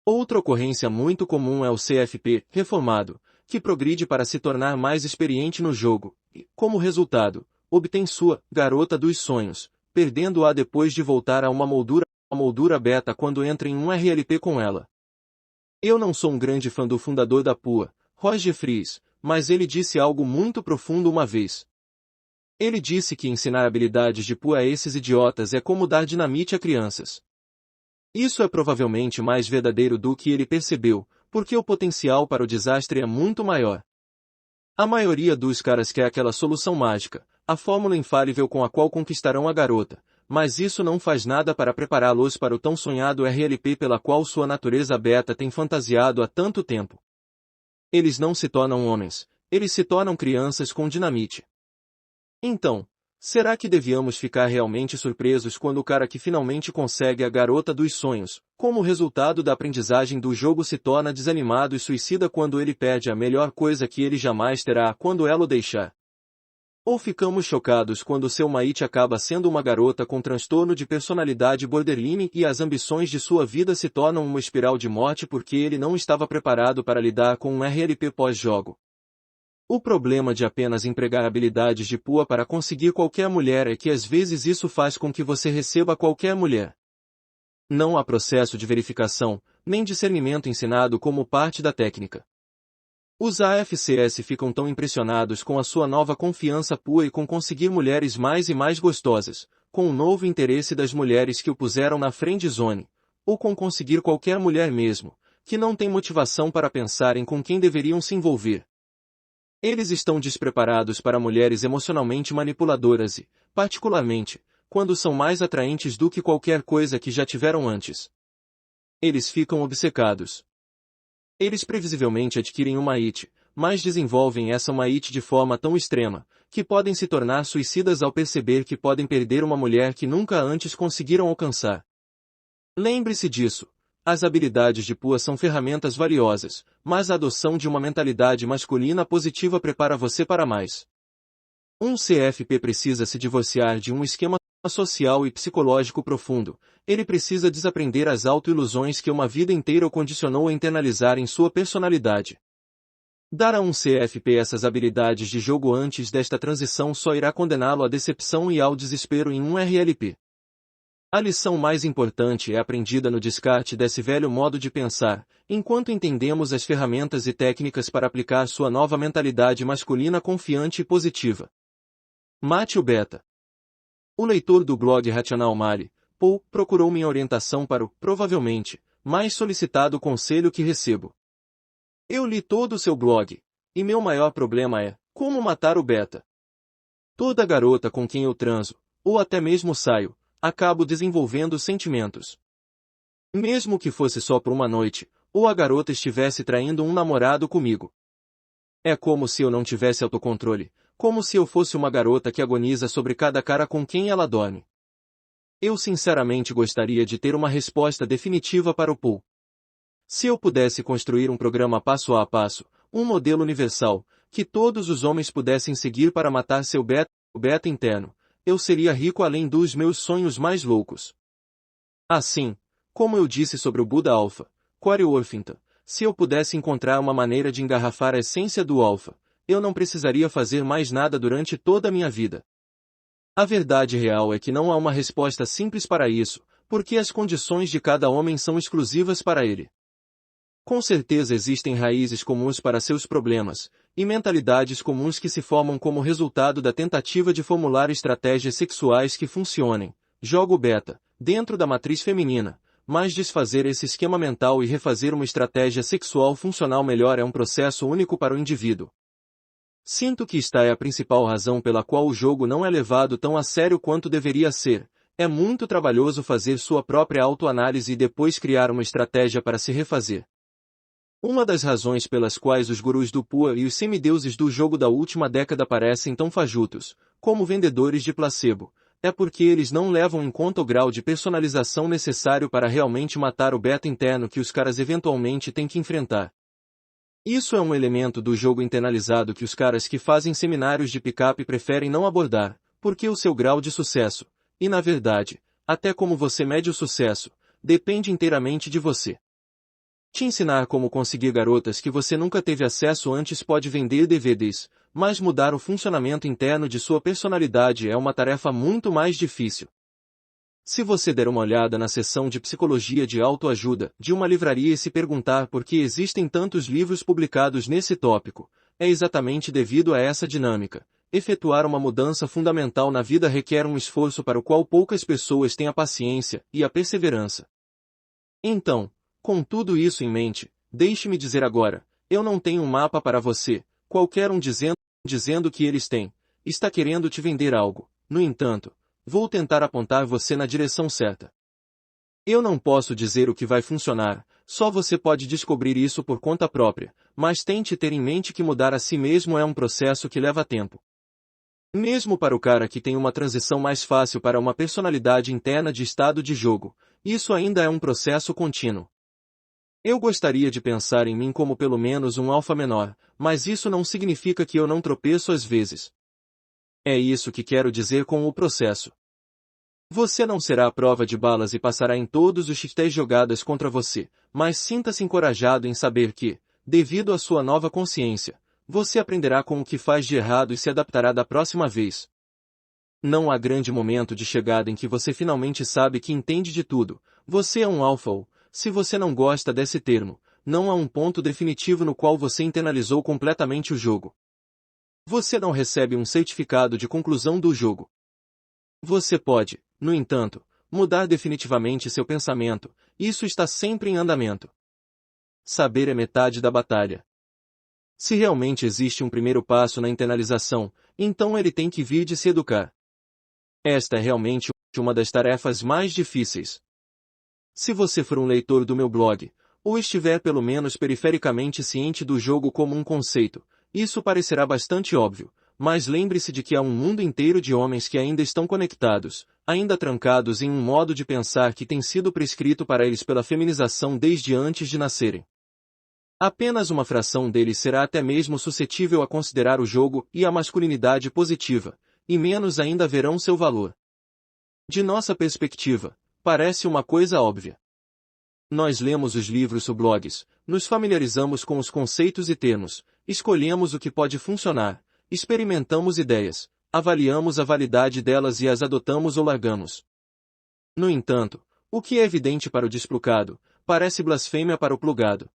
Outra ocorrência muito comum é o CFP reformado, que progride para se tornar mais experiente no jogo, e, como resultado, obtém sua garota dos sonhos, perdendo-a depois de voltar a uma moldura beta quando entra em um RLP com ela. Eu não sou um grande fã do fundador da PUA, Roger Fries, mas ele disse algo muito profundo uma vez. Ele disse que ensinar habilidades de PUA a esses idiotas é como dar dinamite a crianças. Isso é provavelmente mais verdadeiro do que ele percebeu, porque o potencial para o desastre é muito maior. A maioria dos caras quer aquela solução mágica, a fórmula infalível com a qual conquistarão a garota, mas isso não faz nada para prepará-los para o tão sonhado RLP pela qual sua natureza beta tem fantasiado há tanto tempo. Eles não se tornam homens, eles se tornam crianças com dinamite. Então, será que devíamos ficar realmente surpresos quando o cara que finalmente consegue a garota dos sonhos, como resultado da aprendizagem do jogo, se torna desanimado e suicida quando ele perde a melhor coisa que ele jamais terá quando ela o deixar? Ou ficamos chocados quando seu mate acaba sendo uma garota com transtorno de personalidade borderline e as ambições de sua vida se tornam uma espiral de morte porque ele não estava preparado para lidar com um RLP pós-jogo? O problema de apenas empregar habilidades de PUA para conseguir qualquer mulher é que às vezes isso faz com que você receba qualquer mulher. Não há processo de verificação, nem discernimento ensinado como parte da técnica. Os AFCS ficam tão impressionados com a sua nova confiança PUA e com conseguir mulheres mais e mais gostosas, com o novo interesse das mulheres que o puseram na friend zone, ou com conseguir qualquer mulher mesmo, que não tem motivação para pensar em com quem deveriam se envolver. Eles estão despreparados para mulheres emocionalmente manipuladoras e, particularmente, quando são mais atraentes do que qualquer coisa que já tiveram antes. Eles ficam obcecados. Eles previsivelmente adquirem uma IT, mas desenvolvem essa uma IT de forma tão extrema, que podem se tornar suicidas ao perceber que podem perder uma mulher que nunca antes conseguiram alcançar. Lembre-se disso. As habilidades de PUA são ferramentas valiosas, mas a adoção de uma mentalidade masculina positiva prepara você para mais. Um CFP precisa se divorciar de um esquema social e psicológico profundo. Ele precisa desaprender as autoilusões que uma vida inteira o condicionou a internalizar em sua personalidade. Dar a um CFP essas habilidades de jogo antes desta transição só irá condená-lo à decepção e ao desespero em um RLP. A lição mais importante é aprendida no descarte desse velho modo de pensar, enquanto entendemos as ferramentas e técnicas para aplicar sua nova mentalidade masculina confiante e positiva. Mate o beta. O leitor do blog Rational Mali, Paul, procurou minha orientação para o, provavelmente, mais solicitado conselho que recebo. Eu li todo o seu blog, e meu maior problema é, como matar o beta. Toda garota com quem eu transo, ou até mesmo saio, acabo desenvolvendo sentimentos. Mesmo que fosse só por uma noite, ou a garota estivesse traindo um namorado comigo. É como se eu não tivesse autocontrole, como se eu fosse uma garota que agoniza sobre cada cara com quem ela dorme. Eu sinceramente gostaria de ter uma resposta definitiva para o Paul. Se eu pudesse construir um programa passo a passo, um modelo universal, que todos os homens pudessem seguir para matar seu beta interno, eu seria rico além dos meus sonhos mais loucos. Assim, como eu disse sobre o Buda Alpha, Corey Worthington, se eu pudesse encontrar uma maneira de engarrafar a essência do Alpha, eu não precisaria fazer mais nada durante toda a minha vida. A verdade real é que não há uma resposta simples para isso, porque as condições de cada homem são exclusivas para ele. Com certeza existem raízes comuns para seus problemas, e mentalidades comuns que se formam como resultado da tentativa de formular estratégias sexuais que funcionem, jogo beta, dentro da matriz feminina, mas desfazer esse esquema mental e refazer uma estratégia sexual funcional melhor é um processo único para o indivíduo. Sinto que esta é a principal razão pela qual o jogo não é levado tão a sério quanto deveria ser. É muito trabalhoso fazer sua própria autoanálise e depois criar uma estratégia para se refazer. Uma das razões pelas quais os gurus do Pua e os semideuses do jogo da última década parecem tão fajutos, como vendedores de placebo, é porque eles não levam em conta o grau de personalização necessário para realmente matar o beta interno que os caras eventualmente têm que enfrentar. Isso é um elemento do jogo internalizado que os caras que fazem seminários de picape preferem não abordar, porque o seu grau de sucesso, e na verdade, até como você mede o sucesso, depende inteiramente de você. Te ensinar como conseguir garotas que você nunca teve acesso antes pode vender DVDs, mas mudar o funcionamento interno de sua personalidade é uma tarefa muito mais difícil. Se você der uma olhada na seção de psicologia de autoajuda de uma livraria e se perguntar por que existem tantos livros publicados nesse tópico, é exatamente devido a essa dinâmica. Efetuar uma mudança fundamental na vida requer um esforço para o qual poucas pessoas têm a paciência e a perseverança. Então, com tudo isso em mente, deixe-me dizer agora, eu não tenho um mapa para você, qualquer um dizendo que eles têm, está querendo te vender algo. No entanto, vou tentar apontar você na direção certa. Eu não posso dizer o que vai funcionar, só você pode descobrir isso por conta própria, mas tente ter em mente que mudar a si mesmo é um processo que leva tempo. Mesmo para o cara que tem uma transição mais fácil para uma personalidade interna de estado de jogo, isso ainda é um processo contínuo. Eu gostaria de pensar em mim como pelo menos um alfa menor, mas isso não significa que eu não tropeço às vezes. É isso que quero dizer com o processo. Você não será a prova de balas e passará em todos os x jogadas contra você, mas sinta-se encorajado em saber que, devido à sua nova consciência, você aprenderá com o que faz de errado e se adaptará da próxima vez. Não há grande momento de chegada em que você finalmente sabe que entende de tudo, você é um alfa ou, se você não gosta desse termo, não há um ponto definitivo no qual você internalizou completamente o jogo. Você não recebe um certificado de conclusão do jogo. Você pode, no entanto, mudar definitivamente seu pensamento, isso está sempre em andamento. Saber é metade da batalha. Se realmente existe um primeiro passo na internalização, então ele tem que vir de se educar. Esta é realmente uma das tarefas mais difíceis. Se você for um leitor do meu blog, ou estiver pelo menos perifericamente ciente do jogo como um conceito, isso parecerá bastante óbvio, mas lembre-se de que há um mundo inteiro de homens que ainda estão conectados, ainda trancados em um modo de pensar que tem sido prescrito para eles pela feminização desde antes de nascerem. Apenas uma fração deles será até mesmo suscetível a considerar o jogo e a masculinidade positiva, e menos ainda verão seu valor. De nossa perspectiva, parece uma coisa óbvia. Nós lemos os livros ou blogs, nos familiarizamos com os conceitos e termos, escolhemos o que pode funcionar, experimentamos ideias, avaliamos a validade delas e as adotamos ou largamos. No entanto, o que é evidente para o desplugado, parece blasfêmia para o plugado.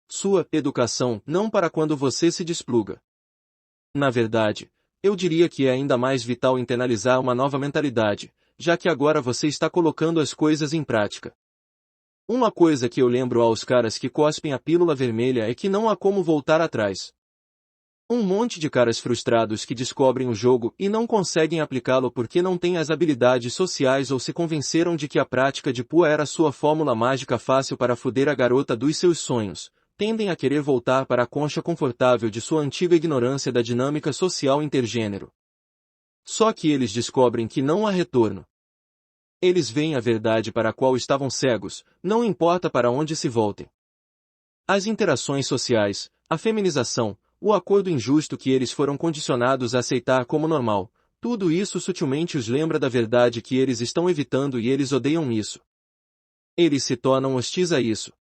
Sua educação não para quando você se despluga. Na verdade, eu diria que é ainda mais vital internalizar uma nova mentalidade, já que agora você está colocando as coisas em prática. Uma coisa que eu lembro aos caras que cospem a pílula vermelha é que não há como voltar atrás. Um monte de caras frustrados que descobrem o jogo e não conseguem aplicá-lo porque não têm as habilidades sociais ou se convenceram de que a prática de PUA era sua fórmula mágica fácil para foder a garota dos seus sonhos, tendem a querer voltar para a concha confortável de sua antiga ignorância da dinâmica social intergênero. Só que eles descobrem que não há retorno. Eles veem a verdade para a qual estavam cegos, não importa para onde se voltem. As interações sociais, a feminização, o acordo injusto que eles foram condicionados a aceitar como normal, tudo isso sutilmente os lembra da verdade que eles estão evitando e eles odeiam isso. Eles se tornam hostis a isso.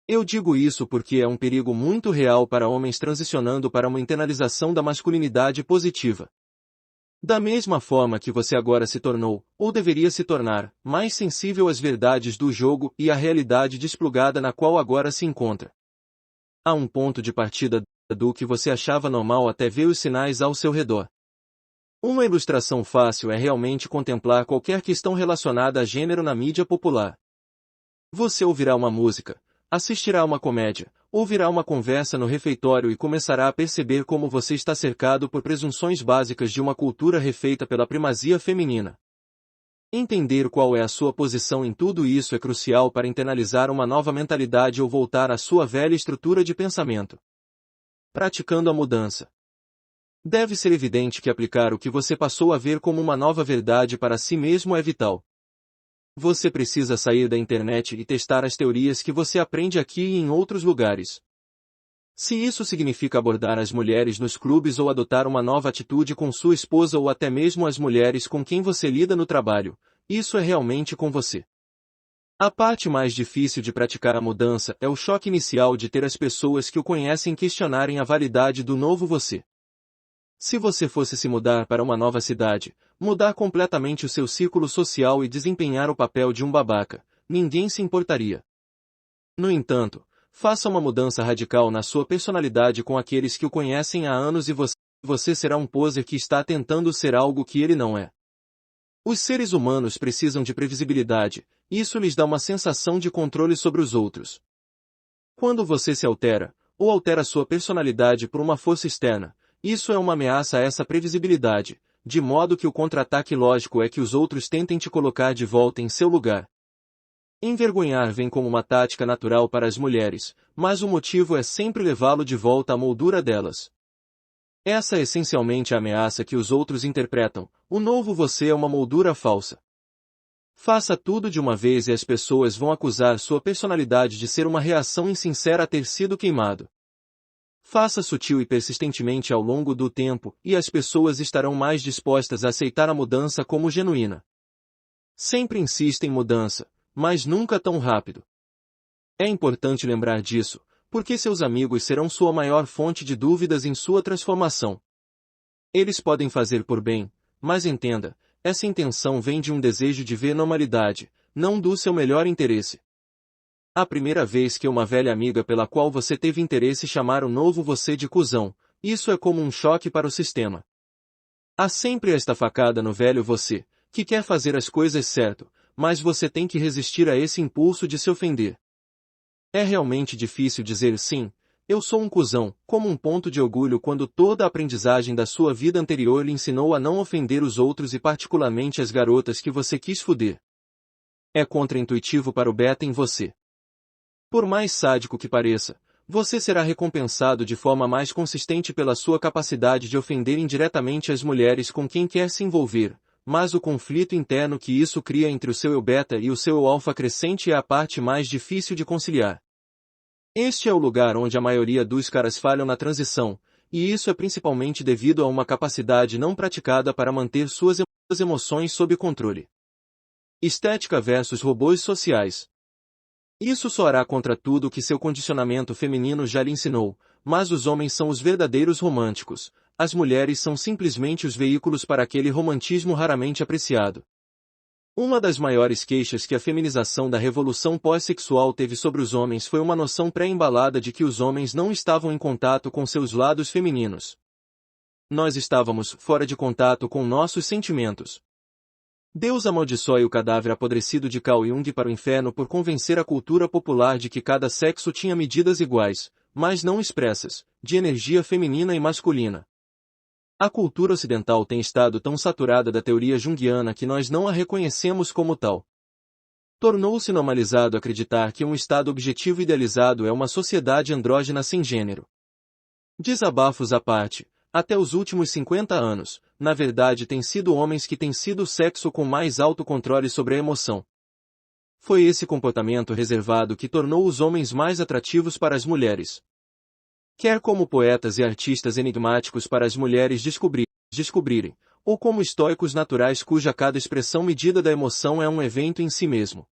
Eu digo isso porque é um perigo muito real para homens transicionando para uma internalização da masculinidade positiva. Da mesma forma que você agora se tornou, ou deveria se tornar, mais sensível às verdades do jogo e à realidade desplugada na qual agora se encontra. Há um ponto de partida do que você achava normal até ver os sinais ao seu redor. Uma ilustração fácil é realmente contemplar qualquer questão relacionada a gênero na mídia popular. Você ouvirá uma música, assistirá uma comédia, ouvirá uma conversa no refeitório e começará a perceber como você está cercado por presunções básicas de uma cultura refeita pela primazia feminina. Entender qual é a sua posição em tudo isso é crucial para internalizar uma nova mentalidade ou voltar à sua velha estrutura de pensamento. Praticando a mudança. Deve ser evidente que aplicar o que você passou a ver como uma nova verdade para si mesmo é vital. Você precisa sair da internet e testar as teorias que você aprende aqui e em outros lugares. Se isso significa abordar as mulheres nos clubes ou adotar uma nova atitude com sua esposa ou até mesmo as mulheres com quem você lida no trabalho, isso é realmente com você. A parte mais difícil de praticar a mudança é o choque inicial de ter as pessoas que o conhecem questionarem a validade do novo você. Se você fosse se mudar para uma nova cidade, mudar completamente o seu círculo social e desempenhar o papel de um babaca, ninguém se importaria. No entanto, faça uma mudança radical na sua personalidade com aqueles que o conhecem há anos e você será um poser que está tentando ser algo que ele não é. Os seres humanos precisam de previsibilidade, isso lhes dá uma sensação de controle sobre os outros. Quando você se altera, ou altera sua personalidade por uma força externa, isso é uma ameaça a essa previsibilidade, de modo que o contra-ataque lógico é que os outros tentem te colocar de volta em seu lugar. Envergonhar vem como uma tática natural para as mulheres, mas o motivo é sempre levá-lo de volta à moldura delas. Essa é essencialmente a ameaça que os outros interpretam, o novo você é uma moldura falsa. Faça tudo de uma vez e as pessoas vão acusar sua personalidade de ser uma reação insincera a ter sido queimado. Faça sutil e persistentemente ao longo do tempo, e as pessoas estarão mais dispostas a aceitar a mudança como genuína. Sempre insista em mudança, mas nunca tão rápido. É importante lembrar disso, porque seus amigos serão sua maior fonte de dúvidas em sua transformação. Eles podem fazer por bem, mas entenda, essa intenção vem de um desejo de ver normalidade, não do seu melhor interesse. A primeira vez que uma velha amiga pela qual você teve interesse chamar o novo você de cuzão, isso é como um choque para o sistema. Há sempre esta facada no velho você, que quer fazer as coisas certo, mas você tem que resistir a esse impulso de se ofender. É realmente difícil dizer sim, eu sou um cuzão, como um ponto de orgulho quando toda a aprendizagem da sua vida anterior lhe ensinou a não ofender os outros e particularmente as garotas que você quis foder. É contraintuitivo para o beta em você. Por mais sádico que pareça, você será recompensado de forma mais consistente pela sua capacidade de ofender indiretamente as mulheres com quem quer se envolver, mas o conflito interno que isso cria entre o seu eu beta e o seu eu alfa crescente é a parte mais difícil de conciliar. Este é o lugar onde a maioria dos caras falham na transição, e isso é principalmente devido a uma capacidade não praticada para manter suas emoções sob controle. Estética versus robôs sociais. Isso soará contra tudo que seu condicionamento feminino já lhe ensinou, mas os homens são os verdadeiros românticos, as mulheres são simplesmente os veículos para aquele romantismo raramente apreciado. Uma das maiores queixas que a feminização da revolução pós-sexual teve sobre os homens foi uma noção pré-embalada de que os homens não estavam em contato com seus lados femininos. Nós estávamos fora de contato com nossos sentimentos. Deus amaldiçoe o cadáver apodrecido de Carl Jung para o inferno por convencer a cultura popular de que cada sexo tinha medidas iguais, mas não expressas, de energia feminina e masculina. A cultura ocidental tem estado tão saturada da teoria junguiana que nós não a reconhecemos como tal. Tornou-se normalizado acreditar que um estado objetivo idealizado é uma sociedade andrógena sem gênero. Desabafos à parte, até os últimos 50 anos, na verdade têm sido homens que têm sido o sexo com mais autocontrole sobre a emoção. Foi esse comportamento reservado que tornou os homens mais atrativos para as mulheres. Quer como poetas e artistas enigmáticos para as mulheres descobrirem, ou como estoicos naturais cuja cada expressão medida da emoção é um evento em si mesmo.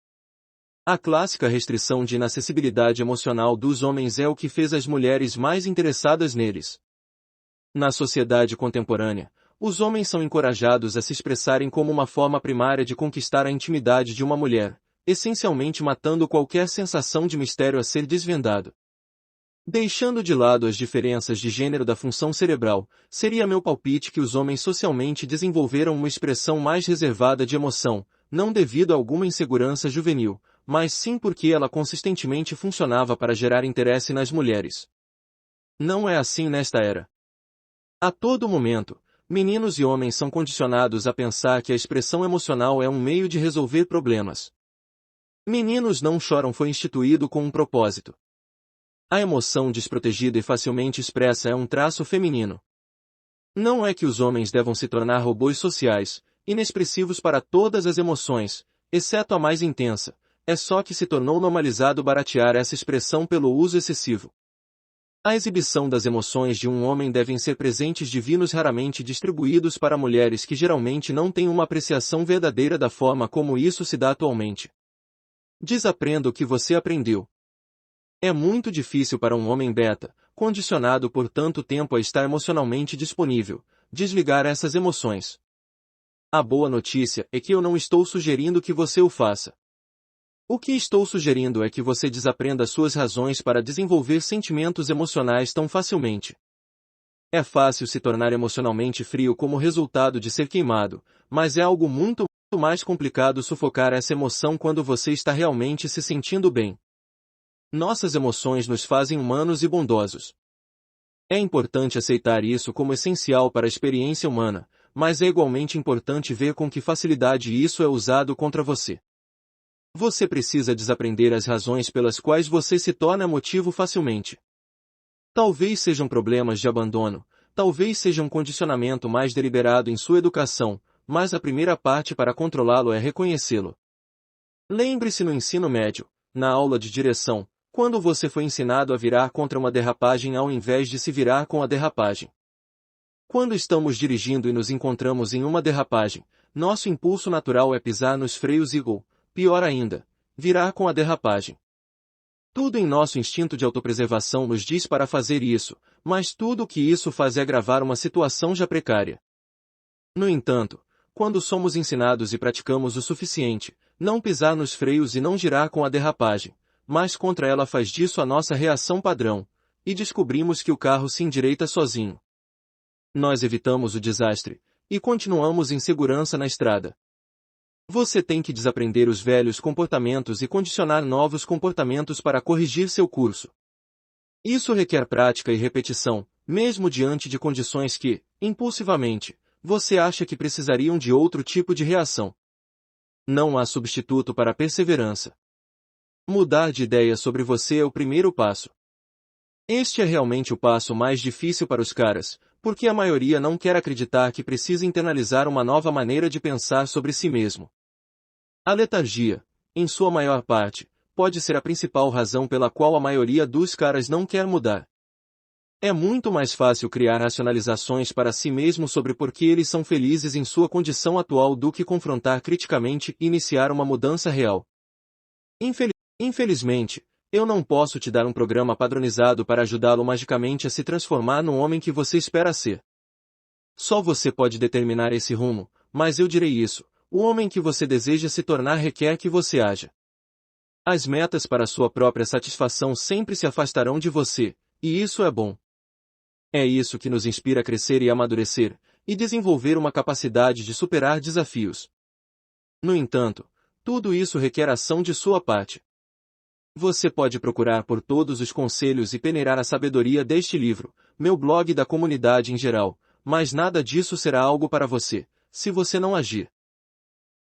A clássica restrição de inacessibilidade emocional dos homens é o que fez as mulheres mais interessadas neles. Na sociedade contemporânea, os homens são encorajados a se expressarem como uma forma primária de conquistar a intimidade de uma mulher, essencialmente matando qualquer sensação de mistério a ser desvendado. Deixando de lado as diferenças de gênero da função cerebral, seria meu palpite que os homens socialmente desenvolveram uma expressão mais reservada de emoção, não devido a alguma insegurança juvenil, mas sim porque ela consistentemente funcionava para gerar interesse nas mulheres. Não é assim nesta era. A todo momento, meninos e homens são condicionados a pensar que a expressão emocional é um meio de resolver problemas. Meninos não choram foi instituído com um propósito. A emoção desprotegida e facilmente expressa é um traço feminino. Não é que os homens devam se tornar robôs sociais, inexpressivos para todas as emoções, exceto a mais intensa, é só que se tornou normalizado baratear essa expressão pelo uso excessivo. A exibição das emoções de um homem devem ser presentes divinos raramente distribuídos para mulheres que geralmente não têm uma apreciação verdadeira da forma como isso se dá atualmente. Desaprenda o que você aprendeu. É muito difícil para um homem beta, condicionado por tanto tempo a estar emocionalmente disponível, desligar essas emoções. A boa notícia é que eu não estou sugerindo que você o faça. O que estou sugerindo é que você desaprenda suas razões para desenvolver sentimentos emocionais tão facilmente. É fácil se tornar emocionalmente frio como resultado de ser queimado, mas é algo muito mais complicado sufocar essa emoção quando você está realmente se sentindo bem. Nossas emoções nos fazem humanos e bondosos. É importante aceitar isso como essencial para a experiência humana, mas é igualmente importante ver com que facilidade isso é usado contra você. Você precisa desaprender as razões pelas quais você se torna emotivo facilmente. Talvez sejam problemas de abandono, talvez seja um condicionamento mais deliberado em sua educação, mas a primeira parte para controlá-lo é reconhecê-lo. Lembre-se no ensino médio, na aula de direção, quando você foi ensinado a virar contra uma derrapagem ao invés de se virar com a derrapagem. Quando estamos dirigindo e nos encontramos em uma derrapagem, nosso impulso natural é pisar nos freios ou, pior ainda, virar com a derrapagem. Tudo em nosso instinto de autopreservação nos diz para fazer isso, mas tudo o que isso faz é agravar uma situação já precária. No entanto, quando somos ensinados e praticamos o suficiente, não pisar nos freios e não girar com a derrapagem, mas contra ela faz disso a nossa reação padrão, e descobrimos que o carro se endireita sozinho. Nós evitamos o desastre, e continuamos em segurança na estrada. Você tem que desaprender os velhos comportamentos e condicionar novos comportamentos para corrigir seu curso. Isso requer prática e repetição, mesmo diante de condições que, impulsivamente, você acha que precisariam de outro tipo de reação. Não há substituto para a perseverança. Mudar de ideia sobre você é o primeiro passo. Este é realmente o passo mais difícil para os caras, porque a maioria não quer acreditar que precisa internalizar uma nova maneira de pensar sobre si mesmo. A letargia, em sua maior parte, pode ser a principal razão pela qual a maioria dos caras não quer mudar. É muito mais fácil criar racionalizações para si mesmo sobre por que eles são felizes em sua condição atual do que confrontar criticamente e iniciar uma mudança real. Infelizmente, eu não posso te dar um programa padronizado para ajudá-lo magicamente a se transformar no homem que você espera ser. Só você pode determinar esse rumo, mas eu direi isso: o homem que você deseja se tornar requer que você haja. As metas para sua própria satisfação sempre se afastarão de você, e isso é bom. É isso que nos inspira a crescer e amadurecer, e desenvolver uma capacidade de superar desafios. No entanto, tudo isso requer ação de sua parte. Você pode procurar por todos os conselhos e peneirar a sabedoria deste livro, meu blog e da comunidade em geral, mas nada disso será algo para você, se você não agir.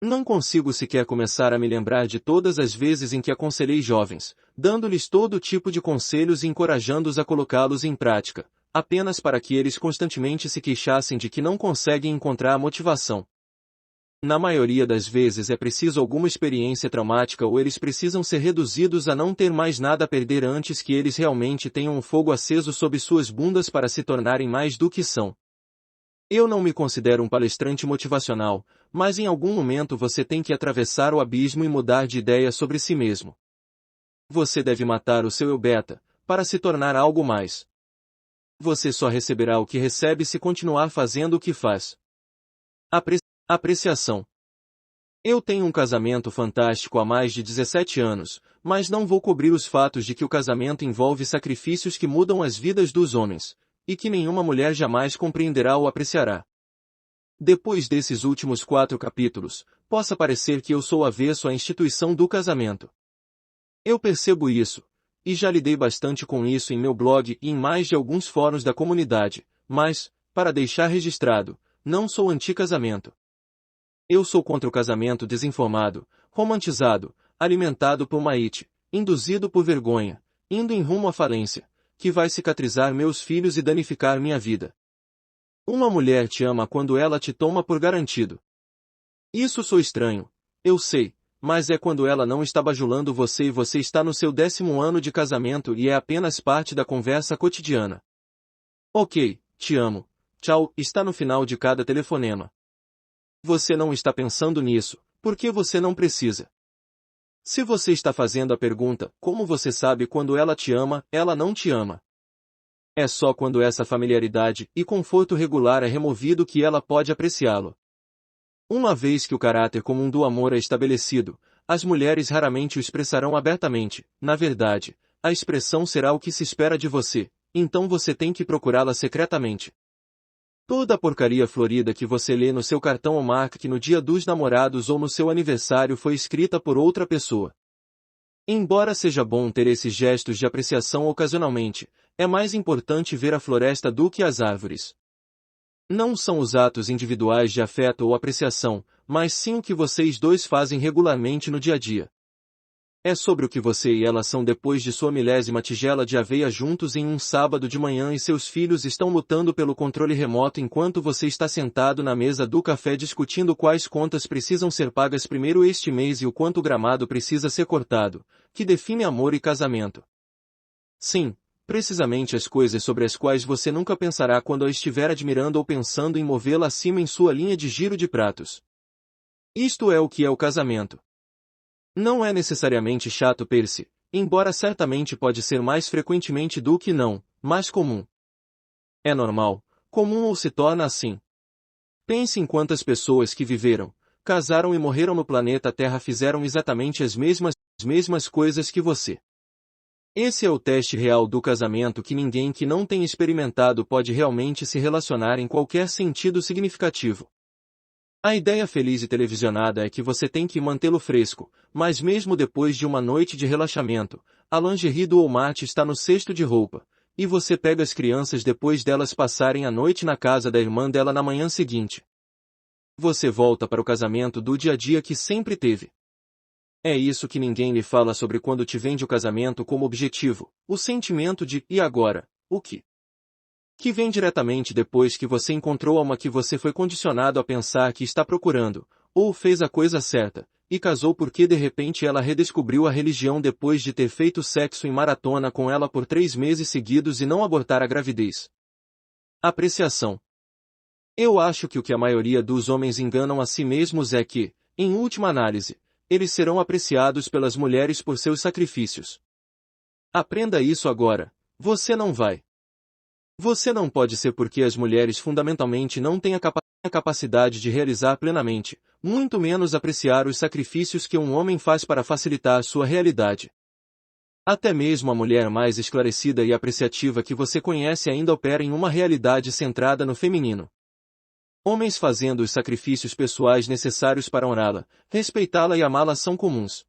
Não consigo sequer começar a me lembrar de todas as vezes em que aconselhei jovens, dando-lhes todo tipo de conselhos e encorajando-os a colocá-los em prática, apenas para que eles constantemente se queixassem de que não conseguem encontrar a motivação. Na maioria das vezes é preciso alguma experiência traumática ou eles precisam ser reduzidos a não ter mais nada a perder antes que eles realmente tenham um fogo aceso sob suas bundas para se tornarem mais do que são. Eu não me considero um palestrante motivacional, mas em algum momento você tem que atravessar o abismo e mudar de ideia sobre si mesmo. Você deve matar o seu eu beta, para se tornar algo mais. Você só receberá o que recebe se continuar fazendo o que faz. Apreciação. Eu tenho um casamento fantástico há mais de 17 anos, mas não vou cobrir os fatos de que o casamento envolve sacrifícios que mudam as vidas dos homens, e que nenhuma mulher jamais compreenderá ou apreciará. Depois desses últimos 4 capítulos, possa parecer que eu sou avesso à instituição do casamento. Eu percebo isso, e já lidei bastante com isso em meu blog e em mais de alguns fóruns da comunidade, mas, para deixar registrado, não sou anti-casamento. Eu sou contra o casamento desinformado, romantizado, alimentado por maite, induzido por vergonha, indo em rumo à falência, que vai cicatrizar meus filhos e danificar minha vida. Uma mulher te ama quando ela te toma por garantido. Isso sou estranho, eu sei, mas é quando ela não está bajulando você e você está no seu 10º ano de casamento e é apenas parte da conversa cotidiana. Ok, te amo, tchau, está no final de cada telefonema. Você não está pensando nisso, porque você não precisa. Se você está fazendo a pergunta, como você sabe quando ela te ama, ela não te ama. É só quando essa familiaridade e conforto regular é removido que ela pode apreciá-lo. Uma vez que o caráter comum do amor é estabelecido, as mulheres raramente o expressarão abertamente. Na verdade, a expressão será o que se espera de você, então você tem que procurá-la secretamente. Toda a porcaria florida que você lê no seu cartão ou marca no dia dos namorados ou no seu aniversário foi escrita por outra pessoa. Embora seja bom ter esses gestos de apreciação ocasionalmente, é mais importante ver a floresta do que as árvores. Não são os atos individuais de afeto ou apreciação, mas sim o que vocês dois fazem regularmente no dia a dia. É sobre o que você e ela são depois de sua 1000ª tigela de aveia juntos em um sábado de manhã e seus filhos estão lutando pelo controle remoto enquanto você está sentado na mesa do café discutindo quais contas precisam ser pagas primeiro este mês e o quanto gramado precisa ser cortado, que define amor e casamento. Sim, precisamente as coisas sobre as quais você nunca pensará quando a estiver admirando ou pensando em movê-la acima em sua linha de giro de pratos. Isto é o que é o casamento. Não é necessariamente chato per-se, embora certamente pode ser mais frequentemente do que não, mais comum. É normal, comum ou se torna assim. Pense em quantas pessoas que viveram, casaram e morreram no planeta Terra fizeram exatamente as mesmas coisas que você. Esse é o teste real do casamento que ninguém que não tenha experimentado pode realmente se relacionar em qualquer sentido significativo. A ideia feliz e televisionada é que você tem que mantê-lo fresco, mas mesmo depois de uma noite de relaxamento, a lingerie do Walmart está no cesto de roupa, e você pega as crianças depois delas passarem a noite na casa da irmã dela na manhã seguinte. Você volta para o casamento do dia a dia que sempre teve. É isso que ninguém lhe fala sobre quando te vende o casamento como objetivo, o sentimento de "e agora, o que?", que vem diretamente depois que você encontrou uma que você foi condicionado a pensar que está procurando, ou fez a coisa certa, e casou porque de repente ela redescobriu a religião depois de ter feito sexo em maratona com ela por 3 meses seguidos e não abortar a gravidez. Apreciação. Eu acho que o que a maioria dos homens enganam a si mesmos é que, em última análise, eles serão apreciados pelas mulheres por seus sacrifícios. Aprenda isso agora, você não vai. Você não pode ser porque as mulheres fundamentalmente não têm a capacidade a capacidade de realizar plenamente, muito menos apreciar os sacrifícios que um homem faz para facilitar sua realidade. Até mesmo a mulher mais esclarecida e apreciativa que você conhece ainda opera em uma realidade centrada no feminino. Homens fazendo os sacrifícios pessoais necessários para honrá-la, respeitá-la e amá-la são comuns.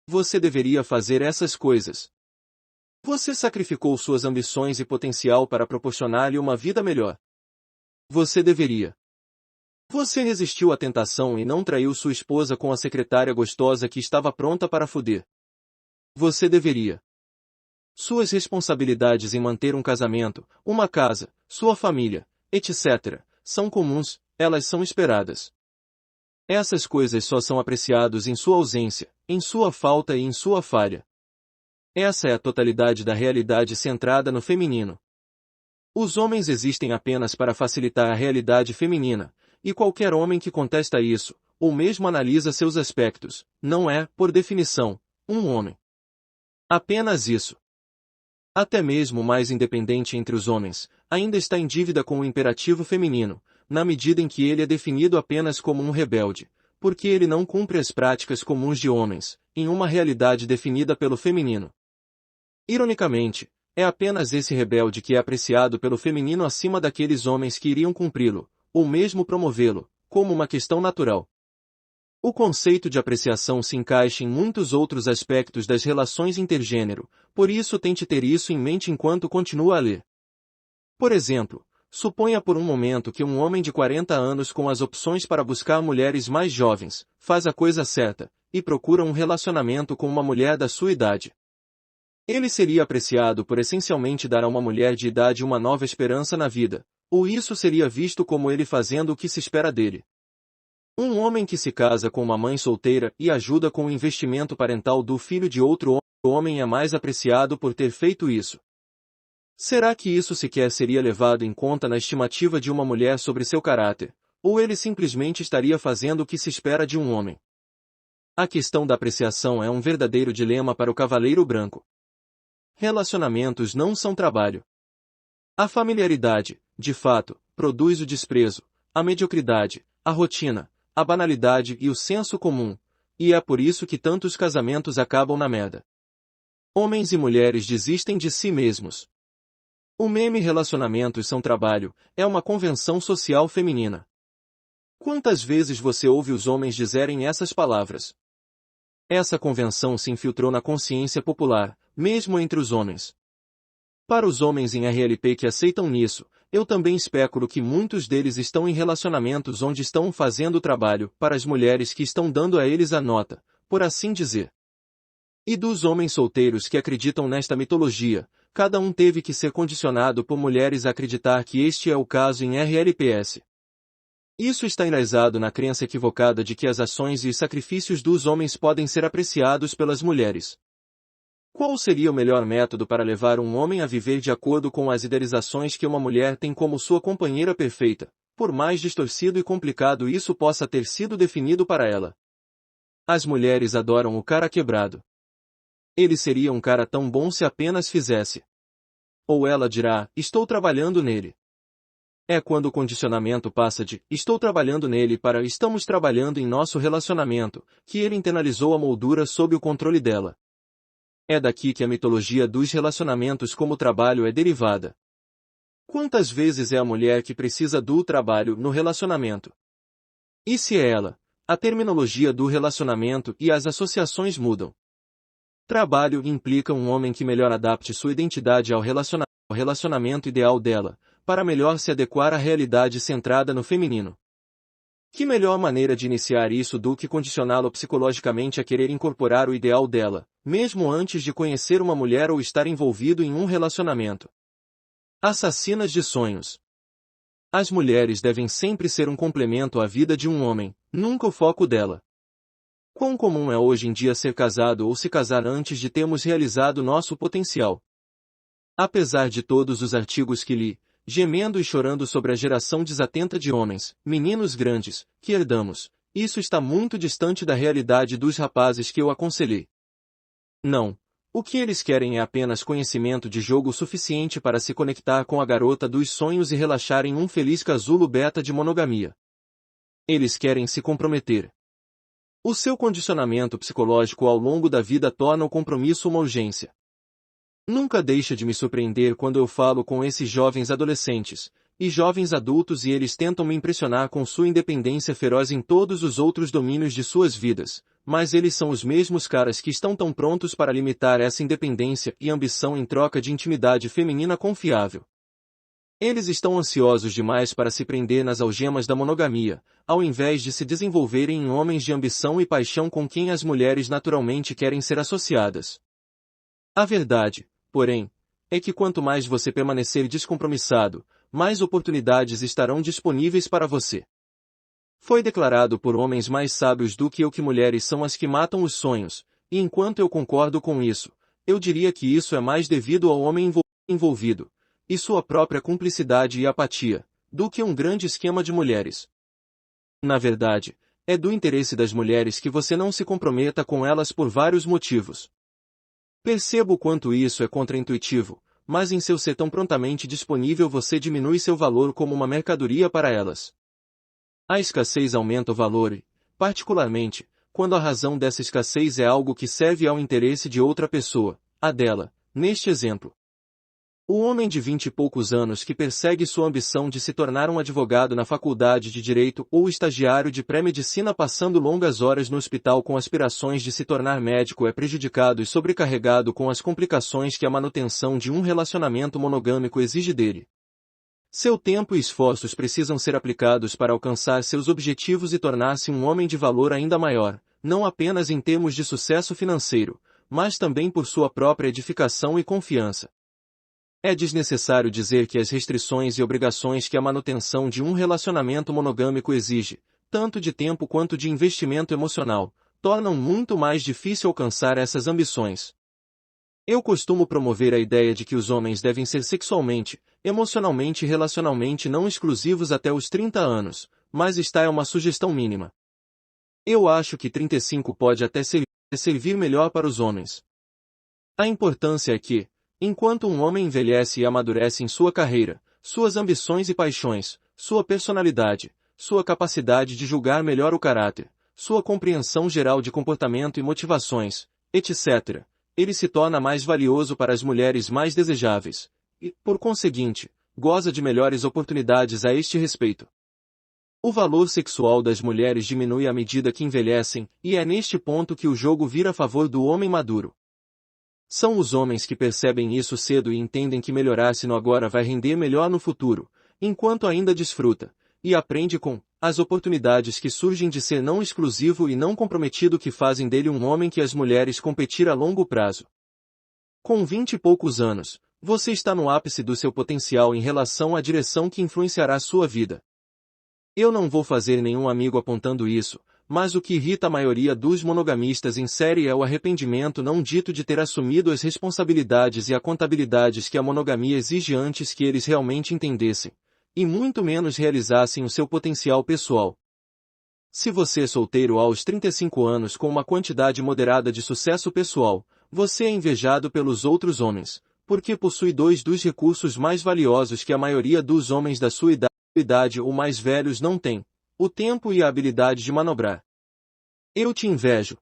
Você deveria fazer essas coisas. Você sacrificou suas ambições e potencial para proporcionar-lhe uma vida melhor. Você deveria. Você resistiu à tentação e não traiu sua esposa com a secretária gostosa que estava pronta para foder. Você deveria. Suas responsabilidades em manter um casamento, uma casa, sua família, etc., são comuns, elas são esperadas. Essas coisas só são apreciadas em sua ausência, em sua falta e em sua falha. Essa é a totalidade da realidade centrada no feminino. Os homens existem apenas para facilitar a realidade feminina, e qualquer homem que contesta isso, ou mesmo analisa seus aspectos, não é, por definição, um homem. Apenas isso. Até mesmo o mais independente entre os homens, ainda está em dívida com o imperativo feminino, na medida em que ele é definido apenas como um rebelde, porque ele não cumpre as práticas comuns de homens, em uma realidade definida pelo feminino. Ironicamente, é apenas esse rebelde que é apreciado pelo feminino acima daqueles homens que iriam cumpri-lo, ou mesmo promovê-lo, como uma questão natural. O conceito de apreciação se encaixa em muitos outros aspectos das relações intergênero, por isso tente ter isso em mente enquanto continua a ler. Por exemplo, suponha por um momento que um homem de 40 anos com as opções para buscar mulheres mais jovens, faz a coisa certa, e procura um relacionamento com uma mulher da sua idade. Ele seria apreciado por essencialmente dar a uma mulher de idade uma nova esperança na vida, ou isso seria visto como ele fazendo o que se espera dele. Um homem que se casa com uma mãe solteira e ajuda com o investimento parental do filho de outro homem é mais apreciado por ter feito isso. Será que isso sequer seria levado em conta na estimativa de uma mulher sobre seu caráter, ou ele simplesmente estaria fazendo o que se espera de um homem? A questão da apreciação é um verdadeiro dilema para o cavaleiro branco. Relacionamentos não são trabalho. A familiaridade, de fato, produz o desprezo, a mediocridade, a rotina, a banalidade e o senso comum, e é por isso que tantos casamentos acabam na merda. Homens e mulheres desistem de si mesmos. O meme relacionamentos são trabalho é uma convenção social feminina. Quantas vezes você ouve os homens dizerem essas palavras? Essa convenção se infiltrou na consciência popular, mesmo entre os homens. Para os homens em RLP que aceitam nisso, eu também especulo que muitos deles estão em relacionamentos onde estão fazendo o trabalho para as mulheres que estão dando a eles a nota, por assim dizer. E dos homens solteiros que acreditam nesta mitologia, cada um teve que ser condicionado por mulheres a acreditar que este é o caso em RLPS. Isso está enraizado na crença equivocada de que as ações e os sacrifícios dos homens podem ser apreciados pelas mulheres. Qual seria o melhor método para levar um homem a viver de acordo com as idealizações que uma mulher tem como sua companheira perfeita, por mais distorcido e complicado isso possa ter sido definido para ela? As mulheres adoram o cara quebrado. Ele seria um cara tão bom se apenas fizesse. Ou ela dirá, estou trabalhando nele. É quando o condicionamento passa de, estou trabalhando nele para estamos trabalhando em nosso relacionamento, que ele internalizou a moldura sob o controle dela. É daqui que a mitologia dos relacionamentos como trabalho é derivada. Quantas vezes é a mulher que precisa do trabalho no relacionamento? E se é ela, a terminologia do relacionamento e as associações mudam. Trabalho implica um homem que melhor adapte sua identidade ao relacionamento ideal dela, para melhor se adequar à realidade centrada no feminino. Que melhor maneira de iniciar isso do que condicioná-lo psicologicamente a querer incorporar o ideal dela, mesmo antes de conhecer uma mulher ou estar envolvido em um relacionamento? Assassinas de sonhos. As mulheres devem sempre ser um complemento à vida de um homem, nunca o foco dela. Quão comum é hoje em dia ser casado ou se casar antes de termos realizado nosso potencial? Apesar de todos os artigos que li, gemendo e chorando sobre a geração desatenta de homens, meninos grandes, que herdamos, isso está muito distante da realidade dos rapazes que eu aconselhei. Não, O que eles querem é apenas conhecimento de jogo suficiente para se conectar com a garota dos sonhos e relaxar em um feliz casulo beta de monogamia. Eles querem se comprometer. O seu condicionamento psicológico ao longo da vida torna o compromisso uma urgência. Nunca deixa de me surpreender quando eu falo com esses jovens adolescentes e jovens adultos e eles tentam me impressionar com sua independência feroz em todos os outros domínios de suas vidas, mas eles são os mesmos caras que estão tão prontos para limitar essa independência e ambição em troca de intimidade feminina confiável. Eles estão ansiosos demais para se prender nas algemas da monogamia, ao invés de se desenvolverem em homens de ambição e paixão com quem as mulheres naturalmente querem ser associadas. A verdade, porém, é que quanto mais você permanecer descompromissado, mais oportunidades estarão disponíveis para você. Foi declarado por homens mais sábios do que eu que mulheres são as que matam os sonhos, e enquanto eu concordo com isso, eu diria que isso é mais devido ao homem envolvido, e sua própria cumplicidade e apatia, do que um grande esquema de mulheres. Na verdade, é do interesse das mulheres que você não se comprometa com elas por vários motivos. Percebo o quanto isso é contraintuitivo, mas em seu ser tão prontamente disponível você diminui seu valor como uma mercadoria para elas. A escassez aumenta o valor e, particularmente, quando a razão dessa escassez é algo que serve ao interesse de outra pessoa, a dela, neste exemplo. O homem de 20 e poucos anos que persegue sua ambição de se tornar um advogado na faculdade de direito ou estagiário de pré-medicina passando longas horas no hospital com aspirações de se tornar médico é prejudicado e sobrecarregado com as complicações que a manutenção de um relacionamento monogâmico exige dele. Seu tempo e esforços precisam ser aplicados para alcançar seus objetivos e tornar-se um homem de valor ainda maior, não apenas em termos de sucesso financeiro, mas também por sua própria edificação e confiança. É desnecessário dizer que as restrições e obrigações que a manutenção de um relacionamento monogâmico exige, tanto de tempo quanto de investimento emocional, tornam muito mais difícil alcançar essas ambições. Eu costumo promover a ideia de que os homens devem ser sexualmente, emocionalmente e relacionalmente não exclusivos até os 30 anos, mas esta é uma sugestão mínima. Eu acho que 35 pode até servir melhor para os homens. A importância é que, enquanto um homem envelhece e amadurece em sua carreira, suas ambições e paixões, sua personalidade, sua capacidade de julgar melhor o caráter, sua compreensão geral de comportamento e motivações, etc., ele se torna mais valioso para as mulheres mais desejáveis, e, por conseguinte, goza de melhores oportunidades a este respeito. O valor sexual das mulheres diminui à medida que envelhecem, e é neste ponto que o jogo vira a favor do homem maduro. São os homens que percebem isso cedo e entendem que melhorar-se no agora vai render melhor no futuro, enquanto ainda desfruta, e aprende com, as oportunidades que surgem de ser não exclusivo e não comprometido que fazem dele um homem que as mulheres competir a longo prazo. Com 20 e poucos anos, você está no ápice do seu potencial em relação à direção que influenciará sua vida. Eu não vou fazer nenhum amigo apontando isso, mas o que irrita a maioria dos monogamistas em série é o arrependimento não dito de ter assumido as responsabilidades e a contabilidades que a monogamia exige antes que eles realmente entendessem, e muito menos realizassem o seu potencial pessoal. Se você é solteiro aos 35 anos com uma quantidade moderada de sucesso pessoal, você é invejado pelos outros homens, porque possui dois dos recursos mais valiosos que a maioria dos homens da sua idade ou mais velhos não tem: o tempo e a habilidade de manobrar. Eu te invejo.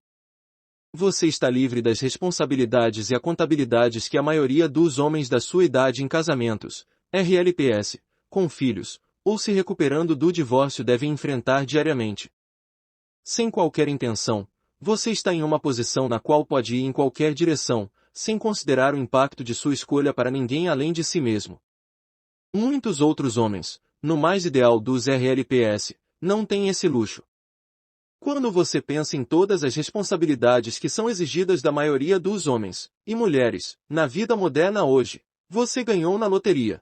Você está livre das responsabilidades e a contabilidades que a maioria dos homens da sua idade em casamentos, RLPS, com filhos, ou se recuperando do divórcio devem enfrentar diariamente. Sem qualquer intenção, você está em uma posição na qual pode ir em qualquer direção, sem considerar o impacto de sua escolha para ninguém além de si mesmo. Muitos outros homens, no mais ideal dos RLPS, não têm esse luxo. Quando você pensa em todas as responsabilidades que são exigidas da maioria dos homens e mulheres na vida moderna hoje, você ganhou na loteria.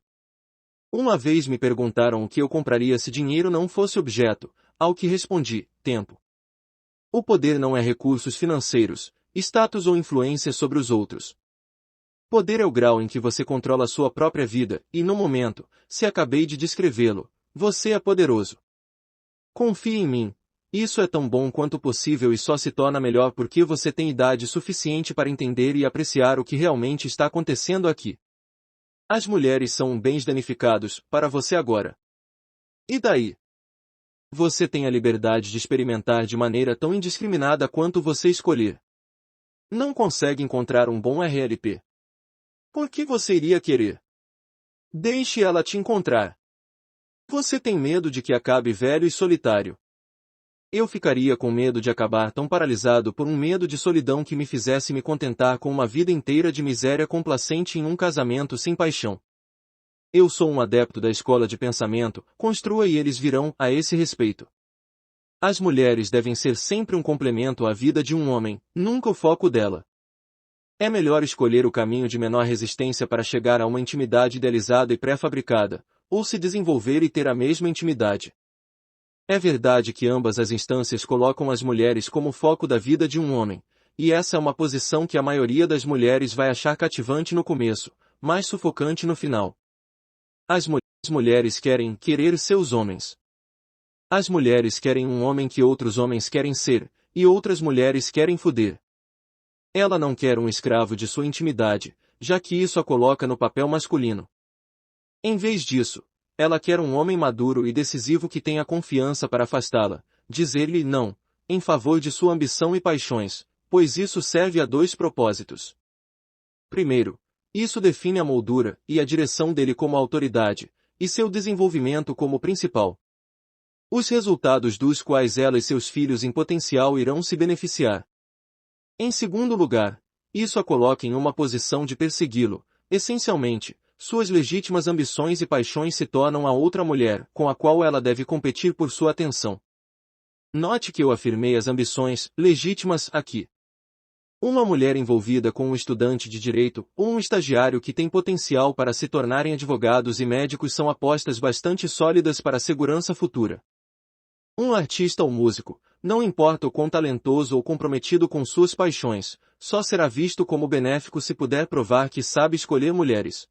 Uma vez me perguntaram o que eu compraria se dinheiro não fosse objeto, ao que respondi: tempo. O poder não é recursos financeiros, status ou influência sobre os outros. Poder é o grau em que você controla sua própria vida, e no momento, se acabei de descrevê-lo, você é poderoso. Confie em mim, Isso é tão bom quanto possível e só se torna melhor porque você tem idade suficiente para entender e apreciar o que realmente está acontecendo aqui. As mulheres são bens danificados, para você agora. E daí? Você tem a liberdade de experimentar de maneira tão indiscriminada quanto você escolher. Não consegue encontrar um bom RLP. Por que você iria querer? Deixe ela te encontrar. Você tem medo de que acabe velho e solitário. Eu ficaria com medo de acabar tão paralisado por um medo de solidão que me fizesse me contentar com uma vida inteira de miséria complacente em um casamento sem paixão. Eu sou um adepto da escola de pensamento, construa e eles virão a esse respeito. As mulheres devem ser sempre um complemento à vida de um homem, nunca o foco dela. É melhor escolher o caminho de menor resistência para chegar a uma intimidade idealizada e pré-fabricada, ou se desenvolver e ter a mesma intimidade. É verdade que ambas as instâncias colocam as mulheres como foco da vida de um homem, e essa é uma posição que a maioria das mulheres vai achar cativante no começo, mas sufocante no final. As mulheres querem querer seus homens. As mulheres querem um homem que outros homens querem ser, e outras mulheres querem foder. Ela não quer um escravo de sua intimidade, já que isso a coloca no papel masculino. Em vez disso, ela quer um homem maduro e decisivo que tenha confiança para afastá-la, dizer-lhe não, em favor de sua ambição e paixões, pois isso serve a dois propósitos. Primeiro, isso define a moldura e a direção dele como autoridade, e seu desenvolvimento como principal. Os resultados dos quais ela e seus filhos em potencial irão se beneficiar. Em segundo lugar, isso a coloca em uma posição de persegui-lo, essencialmente. Suas legítimas ambições e paixões se tornam a outra mulher, com a qual ela deve competir por sua atenção. Note que eu afirmei as ambições legítimas aqui. Uma mulher envolvida com um estudante de direito ou um estagiário que tem potencial para se tornarem advogados e médicos são apostas bastante sólidas para a segurança futura. Um artista ou músico, não importa o quão talentoso ou comprometido com suas paixões, só será visto como benéfico se puder provar que sabe escolher mulheres.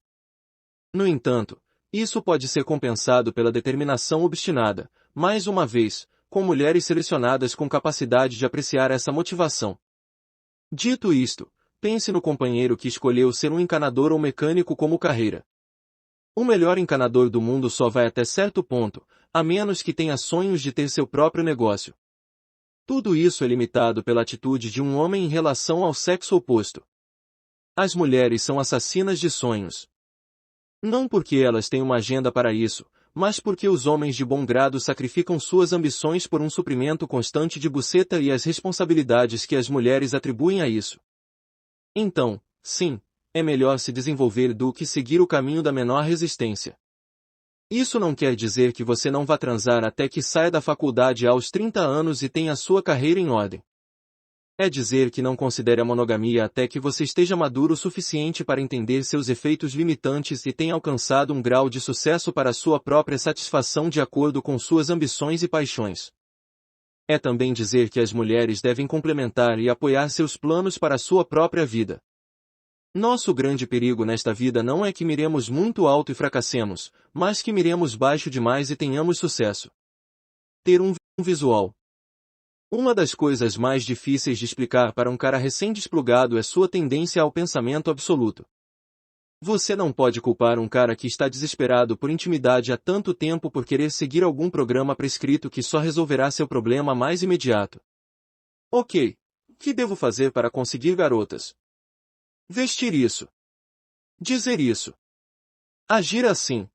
No entanto, isso pode ser compensado pela determinação obstinada, mais uma vez, com mulheres selecionadas com capacidade de apreciar essa motivação. Dito isto, pense no companheiro que escolheu ser um encanador ou mecânico como carreira. O melhor encanador do mundo só vai até certo ponto, a menos que tenha sonhos de ter seu próprio negócio. Tudo isso é limitado pela atitude de um homem em relação ao sexo oposto. As mulheres são assassinas de sonhos. Não porque elas têm uma agenda para isso, mas porque os homens de bom grado sacrificam suas ambições por um suprimento constante de buceta e as responsabilidades que as mulheres atribuem a isso. Então, sim, é melhor se desenvolver do que seguir o caminho da menor resistência. Isso não quer dizer que você não vá transar até que saia da faculdade aos 30 anos e tenha sua carreira em ordem. É dizer que não considere a monogamia até que você esteja maduro o suficiente para entender seus efeitos limitantes e tenha alcançado um grau de sucesso para sua própria satisfação de acordo com suas ambições e paixões. É também dizer que as mulheres devem complementar e apoiar seus planos para a sua própria vida. Nosso grande perigo nesta vida não é que miremos muito alto e fracassemos, mas que miremos baixo demais e tenhamos sucesso. Ter um visual. Uma das coisas mais difíceis de explicar para um cara recém-desplugado é sua tendência ao pensamento absoluto. Você não pode culpar um cara que está desesperado por intimidade há tanto tempo por querer seguir algum programa prescrito que só resolverá seu problema mais imediato. Ok, o que devo fazer para conseguir garotas? Vestir isso. Dizer isso. Agir assim.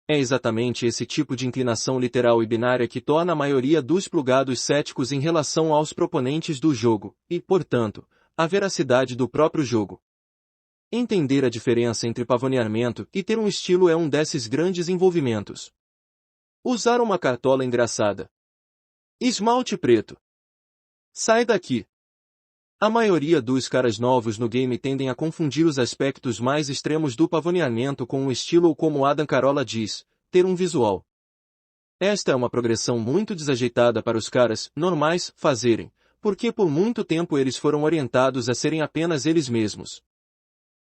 É exatamente esse tipo de inclinação literal e binária que torna a maioria dos plugados céticos em relação aos proponentes do jogo, e, portanto, a veracidade do próprio jogo. Entender a diferença entre pavoneamento e ter um estilo é um desses grandes envolvimentos. Usar uma cartola engraçada. Esmalte preto. Sai daqui. A maioria dos caras novos no game tendem a confundir os aspectos mais extremos do pavoneamento com um estilo ou como Adam Carolla diz, ter um visual. Esta é uma progressão muito desajeitada para os caras normais fazerem, porque por muito tempo eles foram orientados a serem apenas eles mesmos.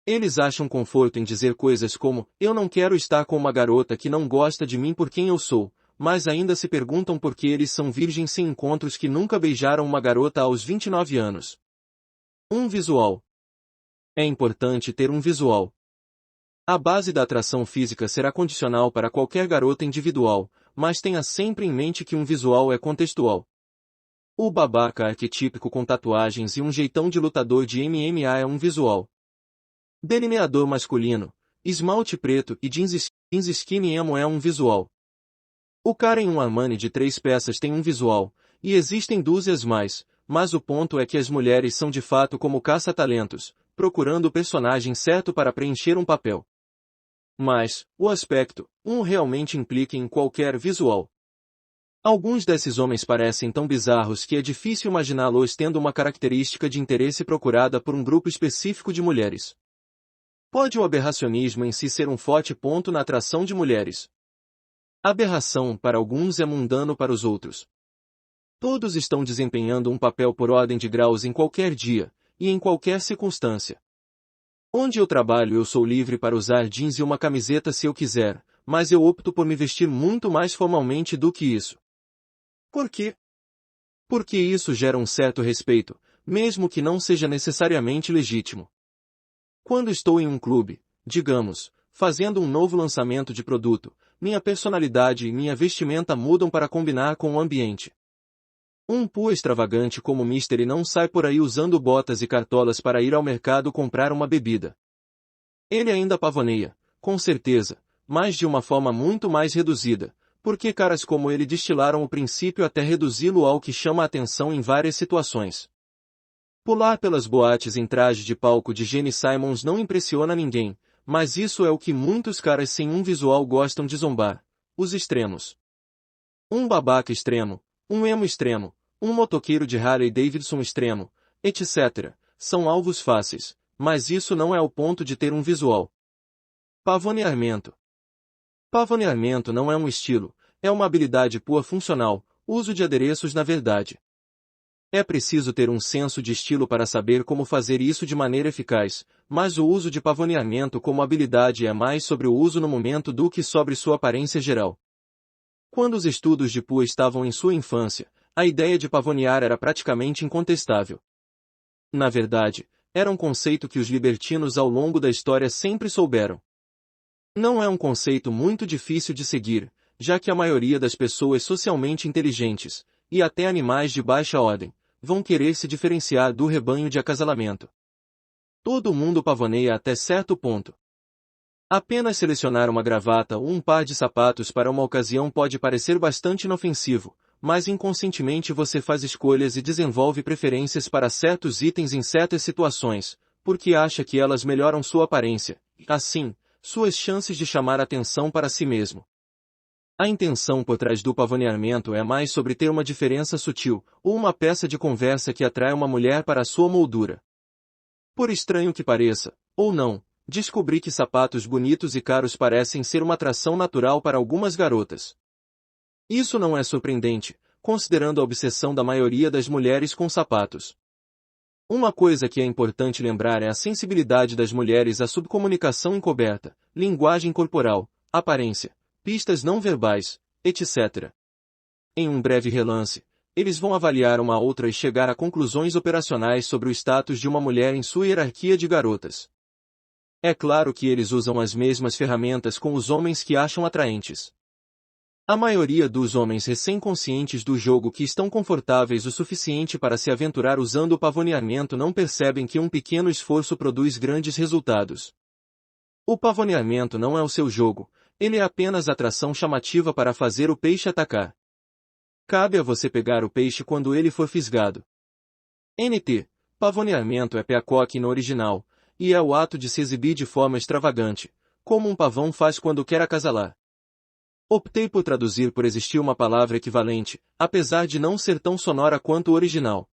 Eles acham conforto em dizer coisas como, eu não quero estar com uma garota que não gosta de mim por quem eu sou, mas ainda se perguntam por que eles são virgens sem encontros que nunca beijaram uma garota aos 29 anos. Um visual. É importante ter um visual. A base da atração física será condicional para qualquer garota individual, mas tenha sempre em mente que um visual é contextual. O babaca arquetípico com tatuagens e um jeitão de lutador de MMA é um visual. Delineador masculino, esmalte preto e jeans skinny emo é um visual. O cara em um Armani de 3 peças tem um visual, e existem dúzias mais, mas o ponto é que as mulheres são de fato como caça-talentos, procurando o personagem certo para preencher um papel. Mas, o aspecto, realmente implica em qualquer visual. Alguns desses homens parecem tão bizarros que é difícil imaginá-los tendo uma característica de interesse procurada por um grupo específico de mulheres. Pode o aberracionismo em si ser um forte ponto na atração de mulheres? Aberração para alguns é mundano para os outros. Todos estão desempenhando um papel por ordem de graus em qualquer dia, e em qualquer circunstância. Onde eu trabalho eu sou livre para usar jeans e uma camiseta se eu quiser, mas eu opto por me vestir muito mais formalmente do que isso. Por quê? Porque isso gera um certo respeito, mesmo que não seja necessariamente legítimo. Quando estou em um clube, digamos, fazendo um novo lançamento de produto, minha personalidade e minha vestimenta mudam para combinar com o ambiente. Um pua extravagante como Mystery não sai por aí usando botas e cartolas para ir ao mercado comprar uma bebida. Ele ainda pavoneia, com certeza, mas de uma forma muito mais reduzida, porque caras como ele destilaram o princípio até reduzi-lo ao que chama a atenção em várias situações. Pular pelas boates em traje de palco de Gene Simmons não impressiona ninguém, mas isso é o que muitos caras sem um visual gostam de zombar: os extremos. Um babaca extremo, um emo extremo, um motoqueiro de Harley Davidson extremo, etc., são alvos fáceis, mas isso não é o ponto de ter um visual. Pavoneamento. Pavoneamento não é um estilo, é uma habilidade pua funcional, uso de adereços na verdade. É preciso ter um senso de estilo para saber como fazer isso de maneira eficaz, mas o uso de pavoneamento como habilidade é mais sobre o uso no momento do que sobre sua aparência geral. Quando os estudos de pua estavam em sua infância, a ideia de pavonear era praticamente incontestável. Na verdade, era um conceito que os libertinos ao longo da história sempre souberam. Não é um conceito muito difícil de seguir, já que a maioria das pessoas socialmente inteligentes, e até animais de baixa ordem, vão querer se diferenciar do rebanho de acasalamento. Todo mundo pavoneia até certo ponto. Apenas selecionar uma gravata ou um par de sapatos para uma ocasião pode parecer bastante inofensivo, mas inconscientemente você faz escolhas e desenvolve preferências para certos itens em certas situações, porque acha que elas melhoram sua aparência, e, assim, suas chances de chamar atenção para si mesmo. A intenção por trás do pavoneamento é mais sobre ter uma diferença sutil, ou uma peça de conversa que atrai uma mulher para a sua moldura. Por estranho que pareça, ou não, descobri que sapatos bonitos e caros parecem ser uma atração natural para algumas garotas. Isso não é surpreendente, considerando a obsessão da maioria das mulheres com sapatos. Uma coisa que é importante lembrar é a sensibilidade das mulheres à subcomunicação encoberta, linguagem corporal, aparência, pistas não verbais, etc. Em um breve relance, eles vão avaliar uma a outra e chegar a conclusões operacionais sobre o status de uma mulher em sua hierarquia de garotas. É claro que eles usam as mesmas ferramentas com os homens que acham atraentes. A maioria dos homens recém-conscientes do jogo que estão confortáveis o suficiente para se aventurar usando o pavoneamento não percebem que um pequeno esforço produz grandes resultados. O pavoneamento não é o seu jogo, ele é apenas atração chamativa para fazer o peixe atacar. Cabe a você pegar o peixe quando ele for fisgado. NT. Pavoneamento é peacock no original, e é o ato de se exibir de forma extravagante, como um pavão faz quando quer acasalar. Optei por traduzir por existir uma palavra equivalente, apesar de não ser tão sonora quanto o original.